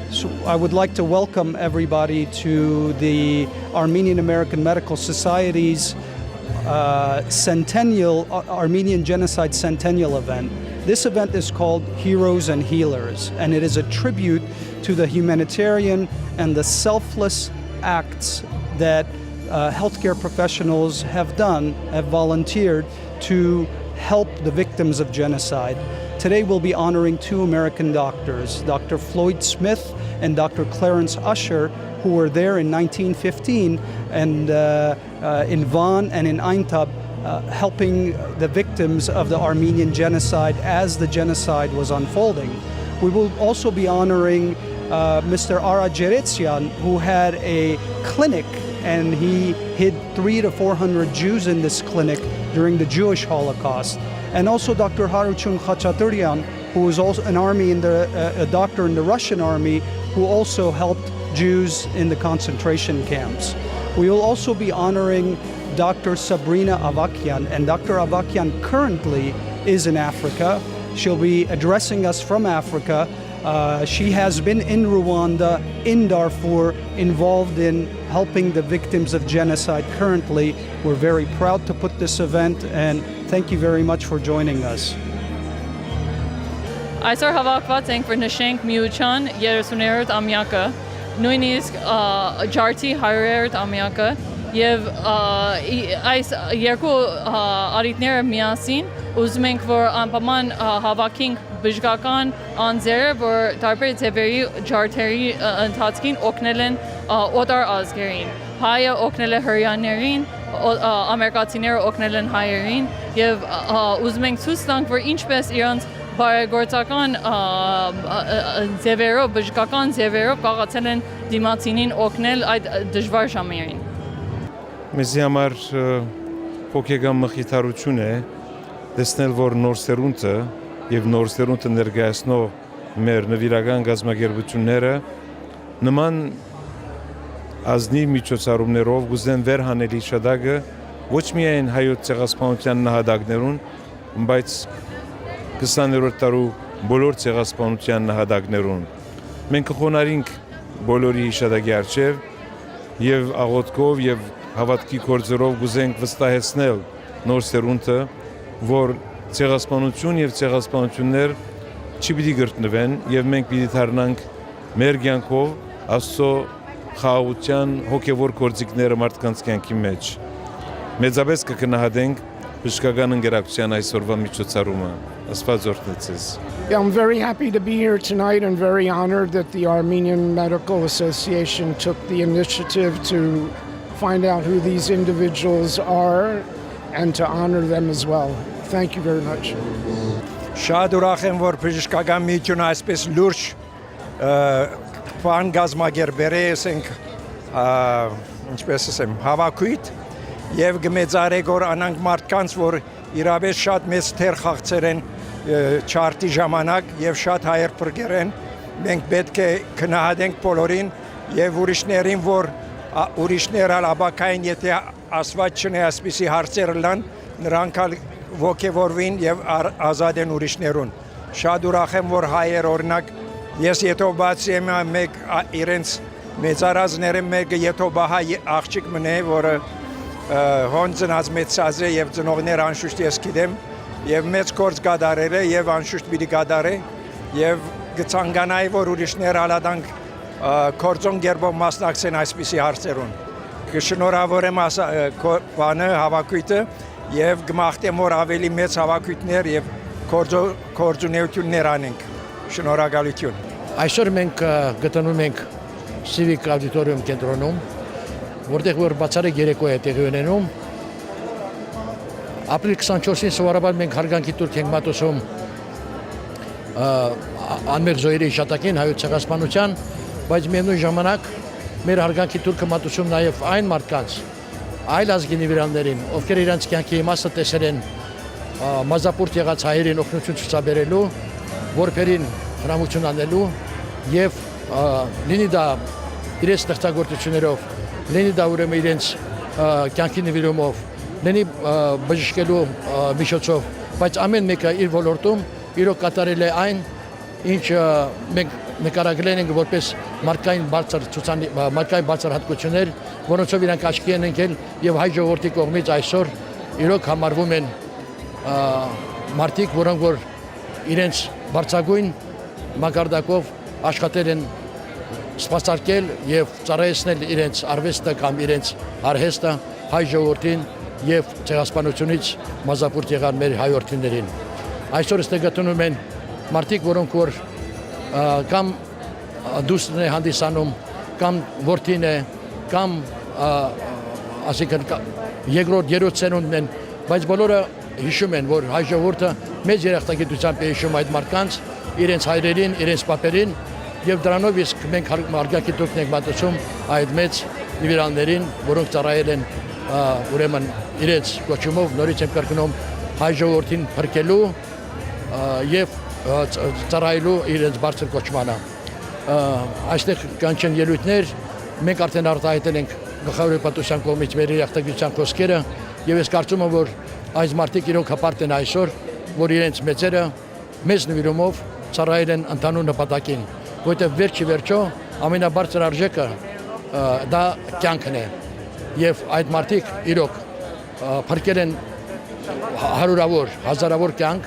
So I would like to welcome everybody to the Armenian American Medical Society's Armenian Genocide Centennial event. This event is called Heroes and Healers, and it is a tribute to the humanitarian and the selfless acts that healthcare professionals have volunteered to help the victims of genocide. Today we'll be honoring two American doctors, Dr. Floyd Smith and Dr. Clarence Usher, who were there in 1915 and in Van and in Aintab, helping the victims of the Armenian genocide as the genocide was unfolding. We will also be honoring Mr. Ara Jeretsian, who had a clinic and he hid 300 to 400 Jews in this clinic during the Jewish Holocaust. And also Dr. Haruchun Khachaturian, who was also a doctor in the Russian army, who also helped Jews in the concentration camps. We will also be honoring Dr. Sabrina Avakian, and Dr. Avakian currently is in Africa. She'll be addressing us from Africa. She has been in Rwanda, in Darfur, involved in helping the victims of genocide currently. We're very proud to put this event, and thank you very much for joining us. Այսօր հավաքված ենք որ նշենք միության 30-րդ ամյակը, նույնիսկ ջարդի 100-րդ ամյակը եւ այս երկու արիտները միասին ուզում ենք որ անպայման հավաքենք բժշկական անձերը, որ տարբեր ձևերի ջարդերի ընթացքին օգնել են օտար ազգերին։ Հայը օգնել է հրեաներին, ամերիկացիները օգնել են հայերին եւ ուզում ենք ցույց տանք, որ ինչպես իրանց բարեգործական ձևերով, բժշկական ձևերով կարողացել են դիմացինին օգնել այդ դժվար ժամերին։ Մեզի համար հոգեգան մխիթարություն է տեսնել, որ նոր սերունդը եւ նոր սերունդը ներկայացնող մեր նվիրական գազագերբությունները նման ազնիվ միջոցառումներով գուզեն վերհանել իշադակը ոչ միայն հայոց ցեղասպանության նահատակներուն, բայց 20-րդ դարու բոլոր ցեղասպանության նահատակներուն։ Մենք կխոնարհենք բոլորի իշադակի առջև եւ աղոթքով եւ հավատքի գործերով գուզենք վստահեցնել նոր սերունդը, որ ցեղասպանություն եւ ցեղասպանություններ չպիտի գտնվեն եւ մենք պիտի դառնանք մեր կյանքով Աստծո խաղաղության հոգեվոր գործիքները մարդկանց կյանքի մեջ։ Մեծապես կգնահատենք բժշկական ընկերակցության այսօրվա միջոցառումը։ Աստված օրհնեցես։ I'm very happy to be here tonight and very honored that the Armenian Medical Association took the initiative to find out who these individuals are and to honor them as well. Thank you very much. Շատ ուրախ եմ, որ բժշկական միությունը այսպես լուրջ բան գազմագերբերես ենք, ինչպես ասեմ, հավաքույթ եւ գմեծարեք որ անանք մարդկանց, որ իրավես շատ մեծ թեր խաղցեր են չարտի ժամանակ եւ շատ հայեր բրգեր են, մենք պետք է քնահատենք բոլորին եւ ուրիշներին, որ ուրիշները աբակային, եթե ասված չնե ասպիսի հարցեր լան, նրանք ոգևորվին եւ ազատ են ուրիշներուն։ Շատ ուրախ եմ, որ հայեր օրինակ ես Եթովբացի եմ, մեկ իրենց մեծարածները մեկը Եթովբահա աղջիկ մնե, որը հոնձնած մեծած է եւ ծնողներ անշուշտ ես գիտեմ եւ մեծ գործ կատարել է եւ անշուշտ պիտի կատարե եւ կցանկանայի, որ ուրիշներ հալադանք կորձոն գերբով մասնակցեն այսպիսի հարցերուն։ Կշնորհավորեմ բանը հավաքույթը եւ գմախտեմ որ ավելի մեծ հավաքույթներ եւ կորձունեություններ անենք։ Շնորհակալություն։ Այսօր մենք գտնվում ենք Civic Auditorium կենտրոնում, որտեղ որ բացառիկ երեկո է տեղի ունենում։ Ապրիլ 24-ին սովորաբար մենք հարգանքի տուրք ենք մատուցում անմեղ զոհերի հիշատակին հայոց ցեղասպանության, բայց միևնույն ժամանակ մեր հարգանքի տուրքը մատուցում նաև այն մարդկանց, այլ ազգի նվիրալներին, ովքեր իրենց կյանքի իմաստը տեսել են մազապուրտ եղած հայերին օգնություն ցուցաբերելու, որբերին հրամություն անելու եւ լինի դա իրենց ստեղծագործություններով, լինի դա ուրեմն իրենց կյանքի նվիրումով լինի բժշկելու միջոցով, բայց ամեն մեկը իր ոլորտում իրոք կատարել է այն, ինչ մենք նկարագրել ենք որպես մարդկային բարձր հատկություններ, որոնցով իրանք աչքի են ընկել եւ հայ ժողովրդի կողմից այսօր իրոք համարվում են մարդիկ, որոնք որ իրենց բարձրագույն մակարդակով աշխատել են սպասարկել եւ ծառայեցնել իրենց արվեստը կամ իրենց արհեստը հայ ժողովրդին եւ ցեղասպանությունից մազապուրտ եղան մեր հայրենիներին։ Այսօր ստե գտնվում են մարդիկ, որոնք որ կամ դուստրն է հանդիսանում, կամ որդին է, կամ ասիկան երկրորդ երրորդ սերունդն են, բայց բոլորը հիշում են, որ հայ ժողովուրդը մեծ երախտագիտությամբ է հիշում այդ մարդկանց, իրենց հայրերին, իրենց պապերին, եւ դրանով իսկ մենք հարգանքի տուրքն ենք մատուցում այդ մեծ նվիրալներին, որոնք ծառայել են ուրեմն իրենց կոչումով նորից եմ կրկնում հայ ժողովրդին փրկելու եւ ծառայելու իրենց բարձր կոչմանը։ Այստեղ կան չեն ելույթներ, մենք արդեն արտահայտել ենք գլխավոր պատասխան կողմից մեր երախտագիտության խոսքերը եւ ես կարծում եմ, որ այս մարդիկ իրոք հպարտ են այսօր, որ իրենց մեծերը մեծ նվիրումով ծառայել են ընդհանուր նպատակին, որտեղ վերջի ամենաբարձր արժեքը դա կյանքն է եւ այդ մարդիկ իրոք փրկել են հարյուրավոր, հազարավոր կյանք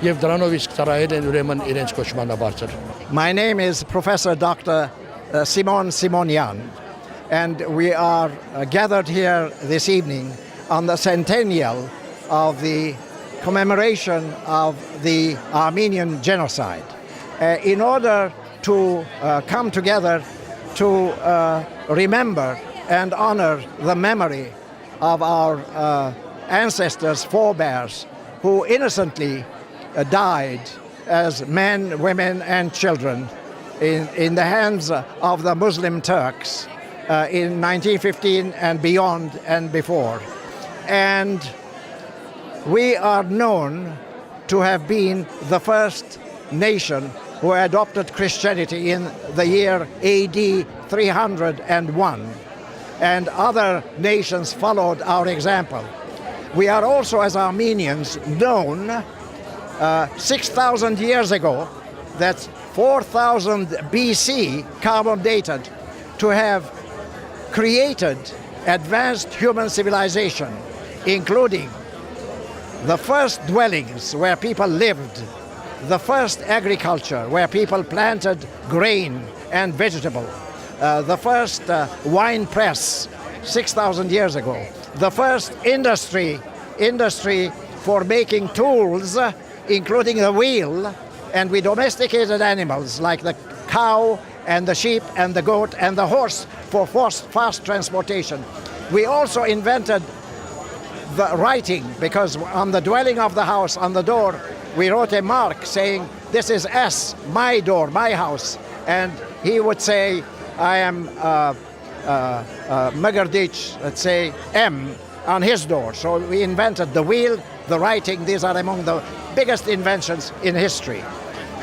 եւ դրանով իսկ ծառայել են ուրեմն իրենց կոչմանը բարձր։ My name is Professor Dr. Simon Simonian, and we are gathered here this evening on the centennial of the commemoration of the Armenian genocide in order to come together to remember and honor the memory of our ancestors, forebears, who innocently died as men, women, and children in the hands of the Muslim Turks in 1915 and beyond and before. And we are known to have been the first nation who adopted Christianity in the year AD 301, and other nations followed our example. We are also, as Armenians, known 6,000 years ago, that's 4,000 BC, carbon dated, to have created advanced human civilization, including the first dwellings where people lived, the first agriculture where people planted grain and vegetable, the first wine press 6,000 years ago, the first industry for making tools, including the wheel, and we domesticated animals like the cow and the sheep and the goat and the horse for fast transportation. We also invented the writing, because on the dwelling of the house, on the door, we wrote a mark saying, "This is S, my door, my house." And he would say, "I am Megardich," let's say M, on his door. So we invented the wheel, the writing. These are among the biggest inventions in history.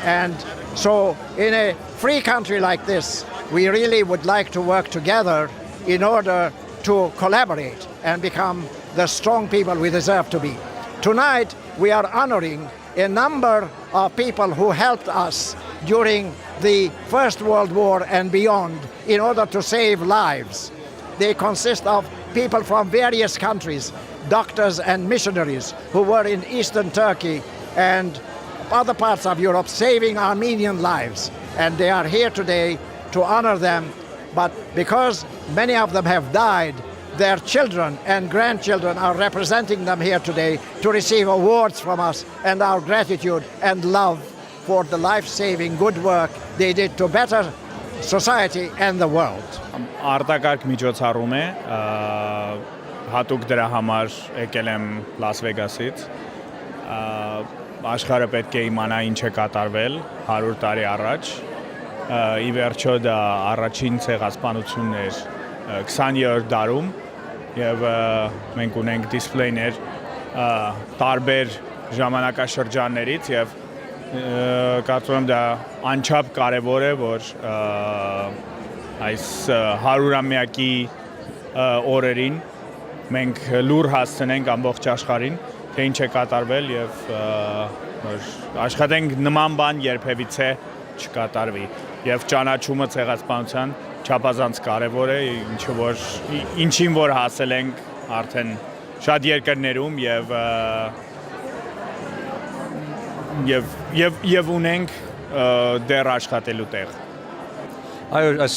And so in a free country like this, we really would like to work together in order to collaborate and become the strong people we deserve to be. Tonight, we are honoring a number of people who helped us during the First World War and beyond in order to save lives. They consist of people from various countries, doctors and missionaries who were in Eastern Turkey and other parts of Europe saving Armenian lives. And they are here today to honor them. But because many of them have died, their children and grandchildren are representing them here today to receive awards from us and our gratitude and love for the life-saving good work they did to better society and the world. Արտակարգ միջոցառում է, հատուկ դրա համար եկել եմ Լաս Վեգասից։ Աշխարհը պետք է իմանա ինչ է կատարվել 100 տարի առաջ։ Ի վերջո դա առաջին ցեղասպանությունն էր 20-րդ դարում եւ մենք ունենք դիսպլեյներ տարբեր ժամանակաշրջաններից եւ կարծում եմ դա անչափ կարեւոր է, որ այս 100-ամյակի օրերին մենք լուր հասցնենք ամբողջ աշխարհին, թե ինչ է կատարվել եւ աշխատենք նման բան երբևիցե չկատարվի եւ ճանաչումը ցեղասպանության չափազանց կարեւոր է, ինչին որ հասել ենք արդեն շատ երկրներում եւ ունենք դեռ աշխատելու տեղ։ Այո, այս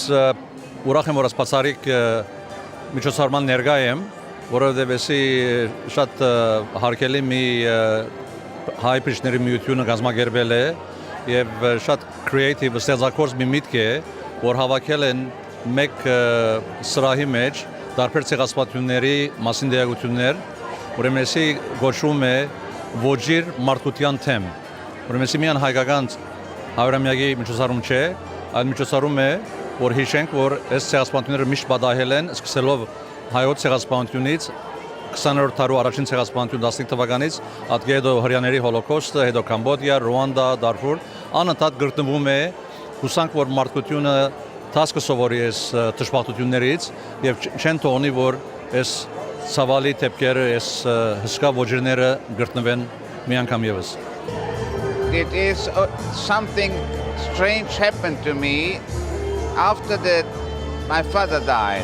ուրախ եմ, որ ասպացարիկ միջոցառման ներկա եմ, որովհետև էսի շատ հարգելի մի հայ բժիշկների միությունը կազմակերպել է եւ շատ creative ստեղծագործ մի միտք է, որ հավաքել են մեկ սրահի մեջ տարբեր ցեղասպանությունների մասին դերակցություններ, ուրեմն էսի գոչվում է ոչիր մարդկության թեմ։ Ուրեմն էսի միան հայկական հարյուրամյակի միջոցառում չէ, այլ միջոցառում է, որ հիշենք, որ այս ցեղասպանությունները միշտ պատահել են, սկսելով հայոց ցեղասպանությունից 20-րդ դարու առաջին ցեղասպանություն 15 թվականից, հետո հրեաների հոլոկոստը, հետո Կամբոդիա, Ռուանդա, Դարֆուր, անընդհատ գտնվում է, հուսանք, որ մարդկությունը դաս կսովորի այս դժբախտություններից եւ չեն թողնի, որ այս ցավալի դեպքերը, այս հսկա ոչիրները գտնվեն մի անգամ եւս։ It is something strange happened to me after my father died.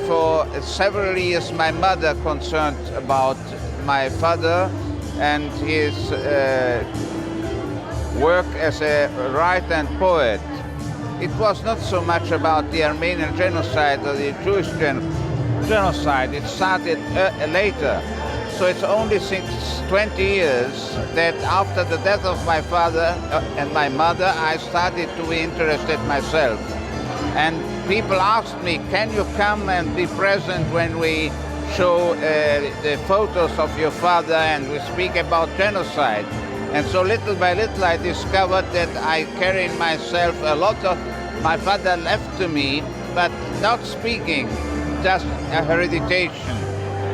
For several years, my mother concerned about my father and his work as a writer and poet. It was not so much about the Armenian genocide or the Jewish genocide. It started later. So it's only since 20 years that after the death of my father and my mother, I started to be interested myself. And people asked me, can you come and be present when we show the photos of your father and we speak about genocide? And so little by little I discovered that I carry in myself a lot of my father left to me, but not speaking, just a hereditation.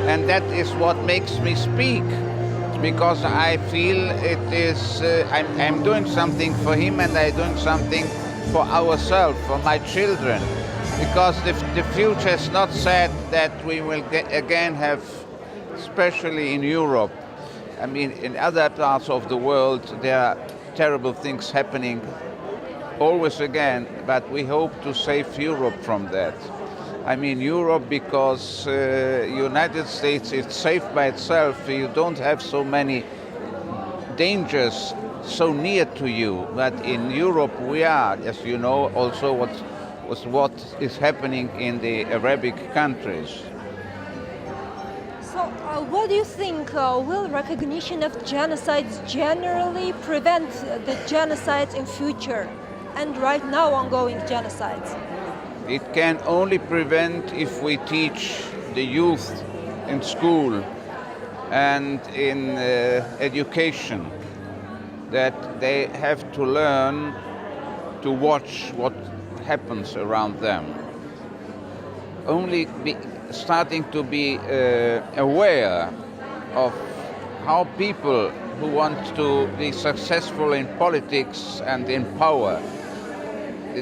And that is what makes me speak, because I feel it is, I'm doing something for him and I'm doing something for ourselves, for my children, because the future is not said that we will again have, especially in Europe. I mean, in other parts of the world, there are terrible things happening always again, but we hope to save Europe from that. I mean, Europe, because United States is safe by itself. You don't have so many dangers so near to you. But in Europe, we are, as you know, also what is happening in the Arabic countries. So, what do you think? Will recognition of genocides generally prevent the genocides in future and right now ongoing genocides? It can only prevent if we teach the youth in school and in education that they have to learn to watch what happens around them. Only starting to be aware of how people who want to be successful in politics and in power,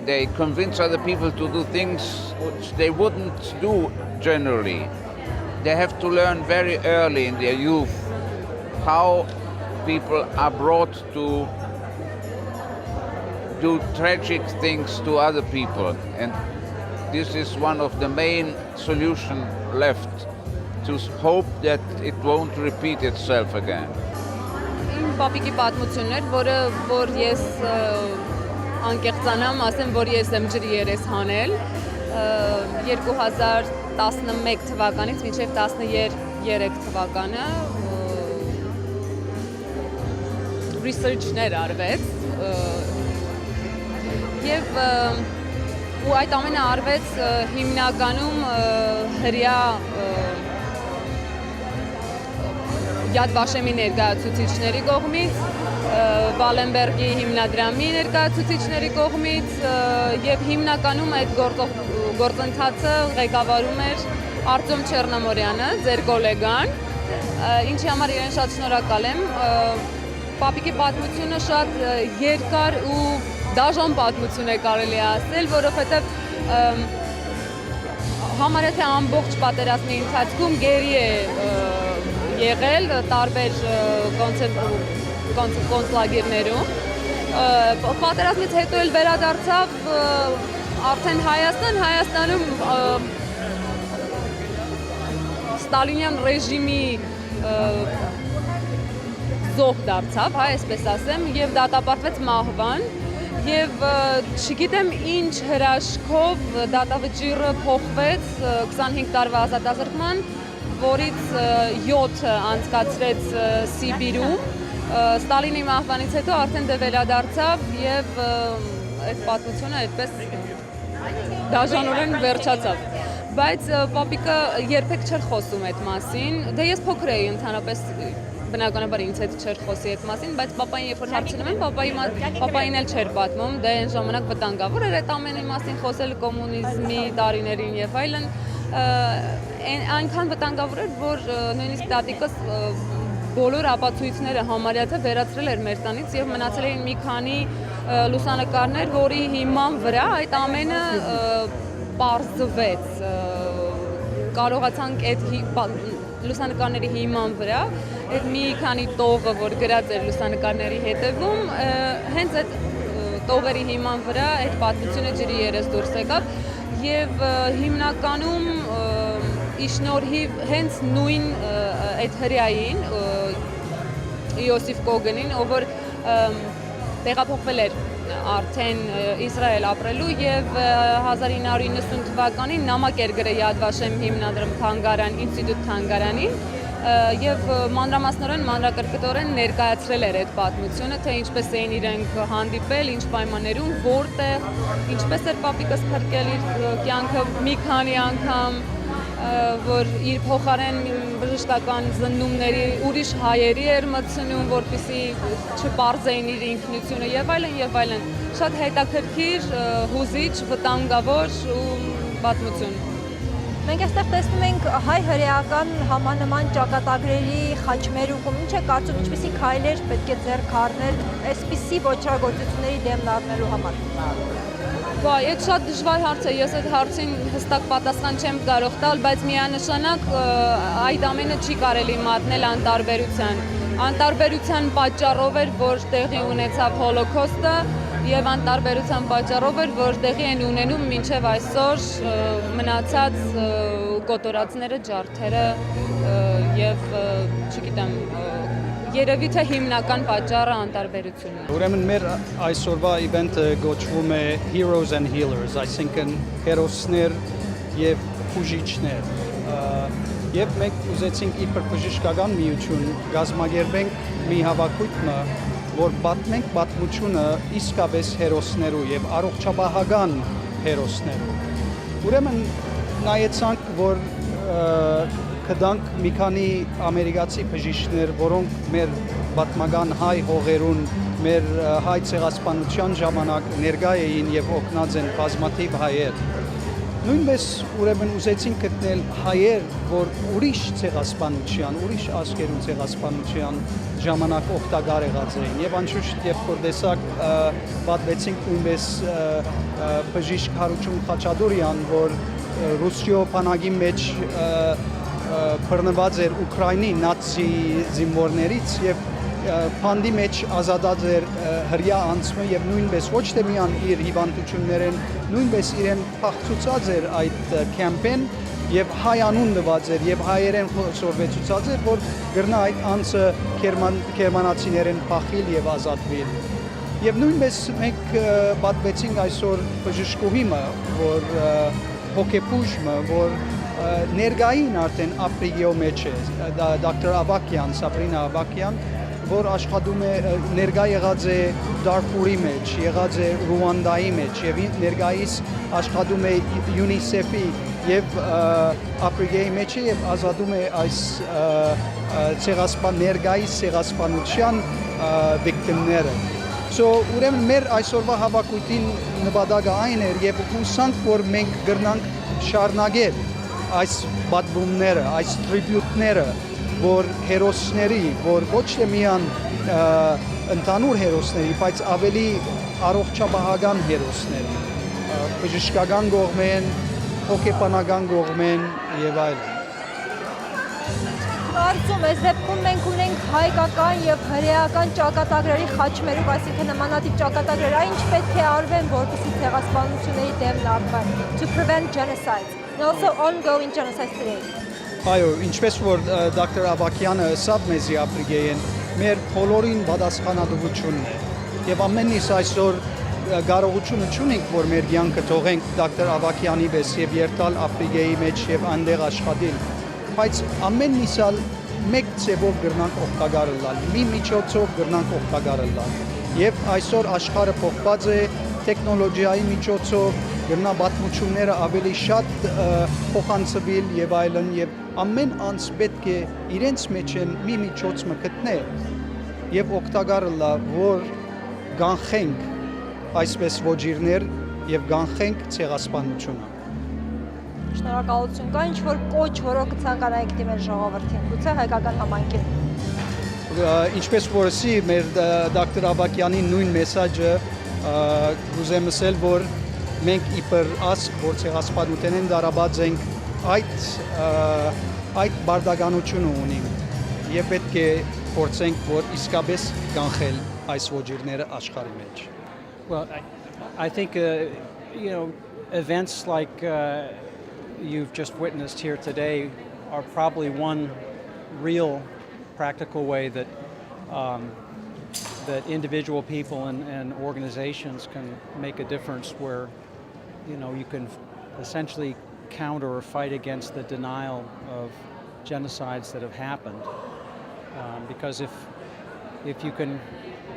they convince other people to do things which they wouldn't do generally. They have to learn very early in their youth how people are brought to do tragic things to other people. And this is one of the main solutions left, to hope that it won't repeat itself again. Իմ պապիկի պատմությունն էր, որ ես անկեղծանամ, ասեմ, որ ես եմ ջրի երես հանել 2011 թվականից մինչև 13 թվականը research-ներ արվեց և ու այդ ամենը արվեց հիմնականում հրեա Yad Vashemi ներկայացուցիչների կողմից, Վալենբերգի հիմնադրամի ներկայացուցիչների կողմից եւ հիմնականում այդ գործընթացը ղեկավարում էր Արտյոմ Չեռնամորյանը, ձեր գոլեգան, ինչի համար իրեն շատ շնորհակալ եմ։ Պապիկի պատմությունը շատ երկար ու դաժան պատմություն է կարելի ասել, որովհետեւ համարյա թե ամբողջ պատերազմի ընթացքում գերի է եղել տարբեր կոնցլագերներում։ Պատերազմից հետո էլ վերադարձավ արդեն Հայաստանում Ստալինյան ռեժիմի զոհ դարձավ, այսպես ասեմ, եւ դատապարտվեց մահվան, եւ չգիտեմ ինչ հրաշքով դատավճիռը փոխվեց 25 տարվա ազատազրկման, որից 7 անցկացրեց Սիբիրում։ Ստալինի մահվանից հետո արդեն դե վերադարձավ եւ այդ պատմությունը այդպես դաժանորեն վերջացավ։ Բայց պապիկը երբեք չէր խոսում այդ մասին։ Դե ես փոքր էի, ընդհանրապես բնականաբար ինձ հետ չէր խոսի այդ մասին, բայց պապային երբ որ հարցնում եմ, պապային էլ չէր պատմում, դե այն ժամանակ վտանգավոր էր այդ ամենի մասին խոսել կոմունիզմի տարիներին եւ այլն։ Այնքան վտանգավոր էր, որ նույնիսկ տատիկս բոլոր ապացույցները համարյա թե վերացրել էր մեր տանից եւ մնացել էին մի քանի լուսանկարներ, որի հիման վրա այդ ամենը պարզվեց, կարողացանք այդ լուսանկարների հիման վրա, այդ մի քանի տողը, որ գրած էր լուսանկարների հետևում, հենց այդ տողերի հիման վրա այդ պատմությունը ջրի երես դուրս եկավ եւ հիմնականում իշնորհիվ հենց նույն այդ հրեային Իոսիֆ Կոգենին, ով որ տեղափոխվել էր արդեն Իսրայել ապրելու եւ 1990 թվականին նամակ էր գրել Yad Vashem հիմնադրամ թանգարան, ինստիտուտ թանգարանին եւ մանրամասնորեն մանրակրկտորեն ներկայացրել էր այդ պատմությունը, թե ինչպես էին իրենք հանդիպել, ինչ պայմաններում, որտեղ, ինչպես էր պապիկս փրկել իր կյանքը մի քանի անգամ, որ իր փոխարեն բժշկական զննումների ուրիշ հայերի էր մտցնում, որպեսզի չպարզեին իր ինքնությունը եւ այլն, շատ հետաքրքիր, հուզիչ, վտանգավոր ու պատմություն։ Մենք այստեղ տեսնում ենք հայ-հրեական համանման ճակատագրերի խաչմերուկում, ինչ է կարծում, ինչպիսի քայլեր պետք է ձեռք առնել այսպիսի ոչրագործությունների դեմն առնելու համար։ Վայ, այդ շատ դժվար հարց է, ես այդ հարցին հստակ պատասխան չեմ կարող տալ, բայց միանշանակ այդ ամենը չի կարելի մատնել անտարբերության պատճառով էր, որ տեղի ունեցավ հոլոքոստը եւ անտարբերության պատճառով էր, որ տեղի են ունենում մինչեւ այսօր մնացած կոտորածները, ջարդերը եւ չգիտեմ երևի թե հիմնական պատճառը անտարբերությունն է։ Ուրեմն մեր այսօրվա իվենտը գոչվում է Heroes and Healers, այսինքն հերոսներ եւ բուժիչներ։ Եվ մենք ուզեցինք իբր բժշկական միություն գազմագերբենք մի հավաքույթը, որ պատմենք պատմությունը իսկապես հերոսներու եւ առողջապահական հերոսներու։ Ուրեմն նայեցանք, որ կդանք մի քանի ամերիկացի բժիշկներ, որոնք մեր պատմական հայ հողերուն, մեր հայ ցեղասպանության ժամանակ ներկա էին եւ օգնած են բազմաթիվ հայեր։ Նույնպես ուրեմն ուզեցին գտնել հայեր, որ ուրիշ ցեղասպանության, ուրիշ ազգերու ցեղասպանության ժամանակ օգտակար եղած էին։ Եվ անշուշտ երբ որ տեսակ պատմեցինք նույնպես բժիշկ Հարություն Խաչատուրյան, որ Ռուսիո բանակի մեջ բռնված էր Ուկրաինի նացի զինվորներից եւ փանդի մեջ ազատած էր հրյա անձը եւ նույնպես ոչ թե միան իր հիվանդություններեն, նույնպես իրեն փախցուցած էր այդ կեմպեն եւ հայ անուն նված էր եւ հայերեն խոսորվեցուցած էր, որ գրնա այդ անձը գերմանացիներեն փախիլ եւ ազատվել։ Եվ նույնպես մենք պատմեցինք այսօր բժշկուհիմը, որ հոգեբուժը, որ ներկային արդեն ապրիգիո մեջ է, դոկտոր Ավակյան, Սաբրինա Ավակյան, որ աշխատում է ներկա եղած է Դարֆուրի մեջ, եղած է Ռուանդայի մեջ եւ ներկայիս աշխատում է UNICEF-ի եւ ապրիգիայի մեջ է եւ ազատում է այս ներկայիս ցեղասպանության վիկտիմները։ Ուրեմն մեր այսօրվա հավաքույթին նպատակը այն էր եւ հուսանք, որ մենք գրնանք շարունակել այս պատմումները, այս տրիբյուտները, որ հերոսների, որ ոչ թե միան ընդհանուր հերոսների, բայց ավելի առողջապահական հերոսների, բժշկական կողմեն, հոգեբանական կողմեն եւ այլն։ Կարծում ես դեպքում մենք ունենք հայկական եւ հրեական ճակատագրերի խաչմերուկ, այսինքն նմանատիպ ճակատագրեր, այն ինչ պետք է արվեն, որպեսզի ցեղասպանությունների դեմն առնվեն, to prevent genocide, and also ongoing genocide today. Այո, ինչպես որ դոկտոր Ավակյանը ասավ մեզի ապրիգեին, մեր բոլորին պատասխանատվությունն է։ Եվ ամեն ինչ այսօր կարողությունը չունենք, որ մեր կյանքը թողենք դոկտոր Ավակյանի պես եւ երթալ ապրիգեի մեջ եւ այնտեղ աշխատել, բայց ամեն միսալ մեկ ծևով գրնանք օգտակար լալ, մի միջոցով գրնանք օգտակար լալ։ Եվ այսօր աշխարհը փոխված է տեխնոլոգիայի միջոցով, գրնա պատմությունները ավելի շատ փոխանցվել եւ այլն, եւ ամեն անց պետք է իրենց մեջ մի միջոց մտքնե եւ օգտակար լա, որ գանխենք այսպես ոչիրներ եւ գանխենք ցեղասպանությունը։ Շնորհակալություն։ Կա ինչ-որ կոչ, որը կցանկանայիք դիմել ժողովրդին, գուցե հայկական համայնքին։ Ինչպես որսի մեր դոկտոր Ավակյանի նույն մեսաժը գուզեմ ասել, որ մենք իբր ասք, որ ցեղասպանությունեն դարաբաց ենք, այդ բարդականությունը ունենք եւ պետք է փորձենք, որ իսկապես կանխել այս ոչիրները աշխարհի մեջ։ Well, I think events like you've just witnessed here today are probably one real practical way that that individual people and organizations can make a difference, where you can essentially counter or fight against the denial of genocides that have happened, because if you can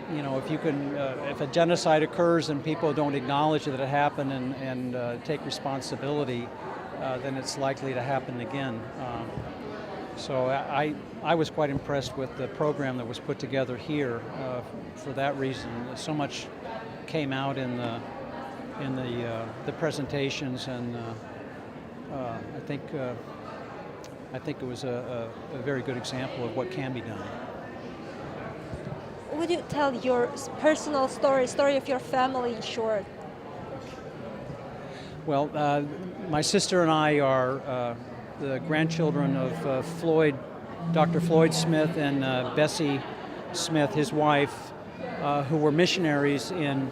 if a genocide occurs and people don't acknowledge that it happened and take responsibility, then it's likely to happen again. So I was quite impressed with the program that was put together here for that reason. So much came out in the presentations, and I think it was a very good example of what can be done. Would you tell your personal story of your family in short? Well, my sister and I are the grandchildren of Dr. Floyd Smith and Bessie Smith, his wife, who were missionaries in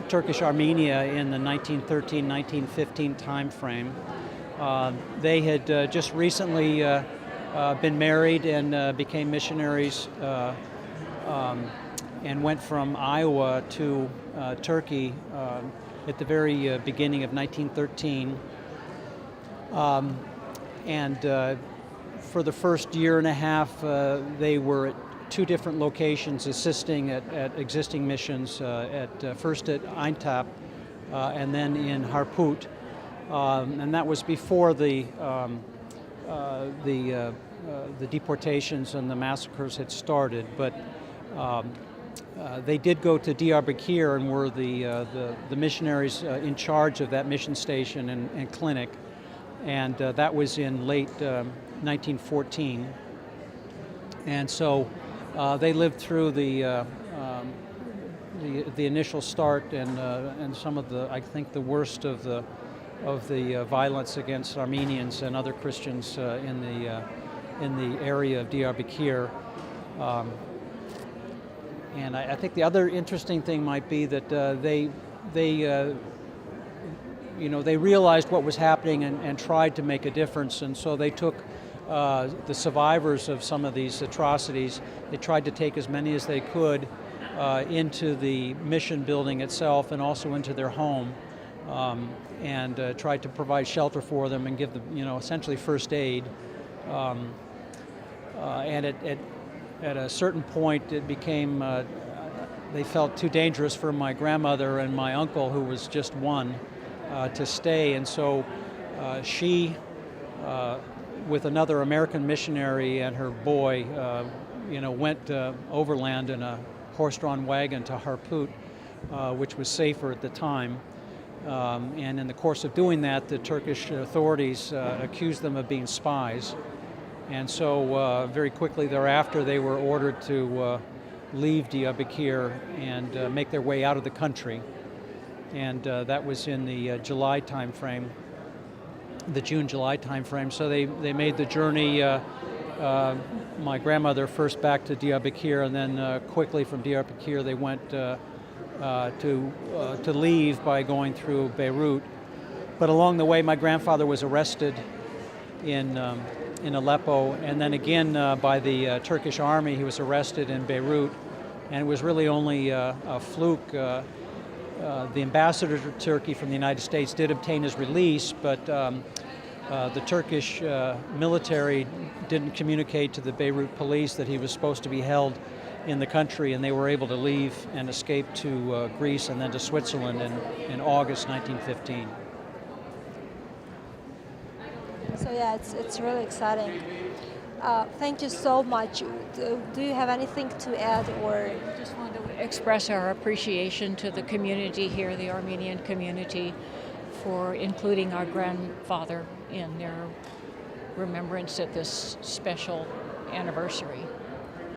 Turkish Armenia in the 1913-1915 time frame. They had just recently been married and became missionaries and went from Iowa to Turkey at the very beginning of 1913. And for the first year and a half, they were at two different locations assisting at existing missions, first at Aintab and then in Harput. And that was before the deportations and the massacres had started. But they did go to Diyarbakir and were the missionaries in charge of that mission station and clinic. And that was in late 1914. And so they lived through the initial start and some of the, I think, the worst of the violence against Armenians and other Christians in the area of Diyarbakir. And I think the other interesting thing might be that they realized what was happening and tried to make a difference, and so they took the survivors of some of these atrocities. They tried to take as many as they could into the mission building itself and also into their home, and tried to provide shelter for them and give them, essentially first aid. And at a certain point, it became, they felt too dangerous for my grandmother and my uncle, who was just one, to stay. And so she, with another American missionary and her boy, went overland in a horse-drawn wagon to Harput, which was safer at the time. And in the course of doing that, the Turkish authorities accused them of being spies. And so very quickly thereafter, they were ordered to leave Diyarbakir and make their way out of the country. And that was in the July time frame. the June-July timeframe. So they made the journey, my grandmother first back to Diyarbakir, and then quickly from Diyarbakir they went to leave by going through Beirut. But along the way, my grandfather was arrested in Aleppo, and then again by the Turkish army. He was arrested in Beirut, and it was really only a fluke. The ambassador to Turkey from the United States did obtain his release, but the Turkish military didn't communicate to the Beirut police that he was supposed to be held in the country, and they were able to leave and escape to Greece and then to Switzerland in August 1915. So yeah, it's really exciting. Thank you so much. Do you have anything to add, or just want to express our appreciation to the community here, the Armenian community, for including our grandfather in their remembrance at this special anniversary.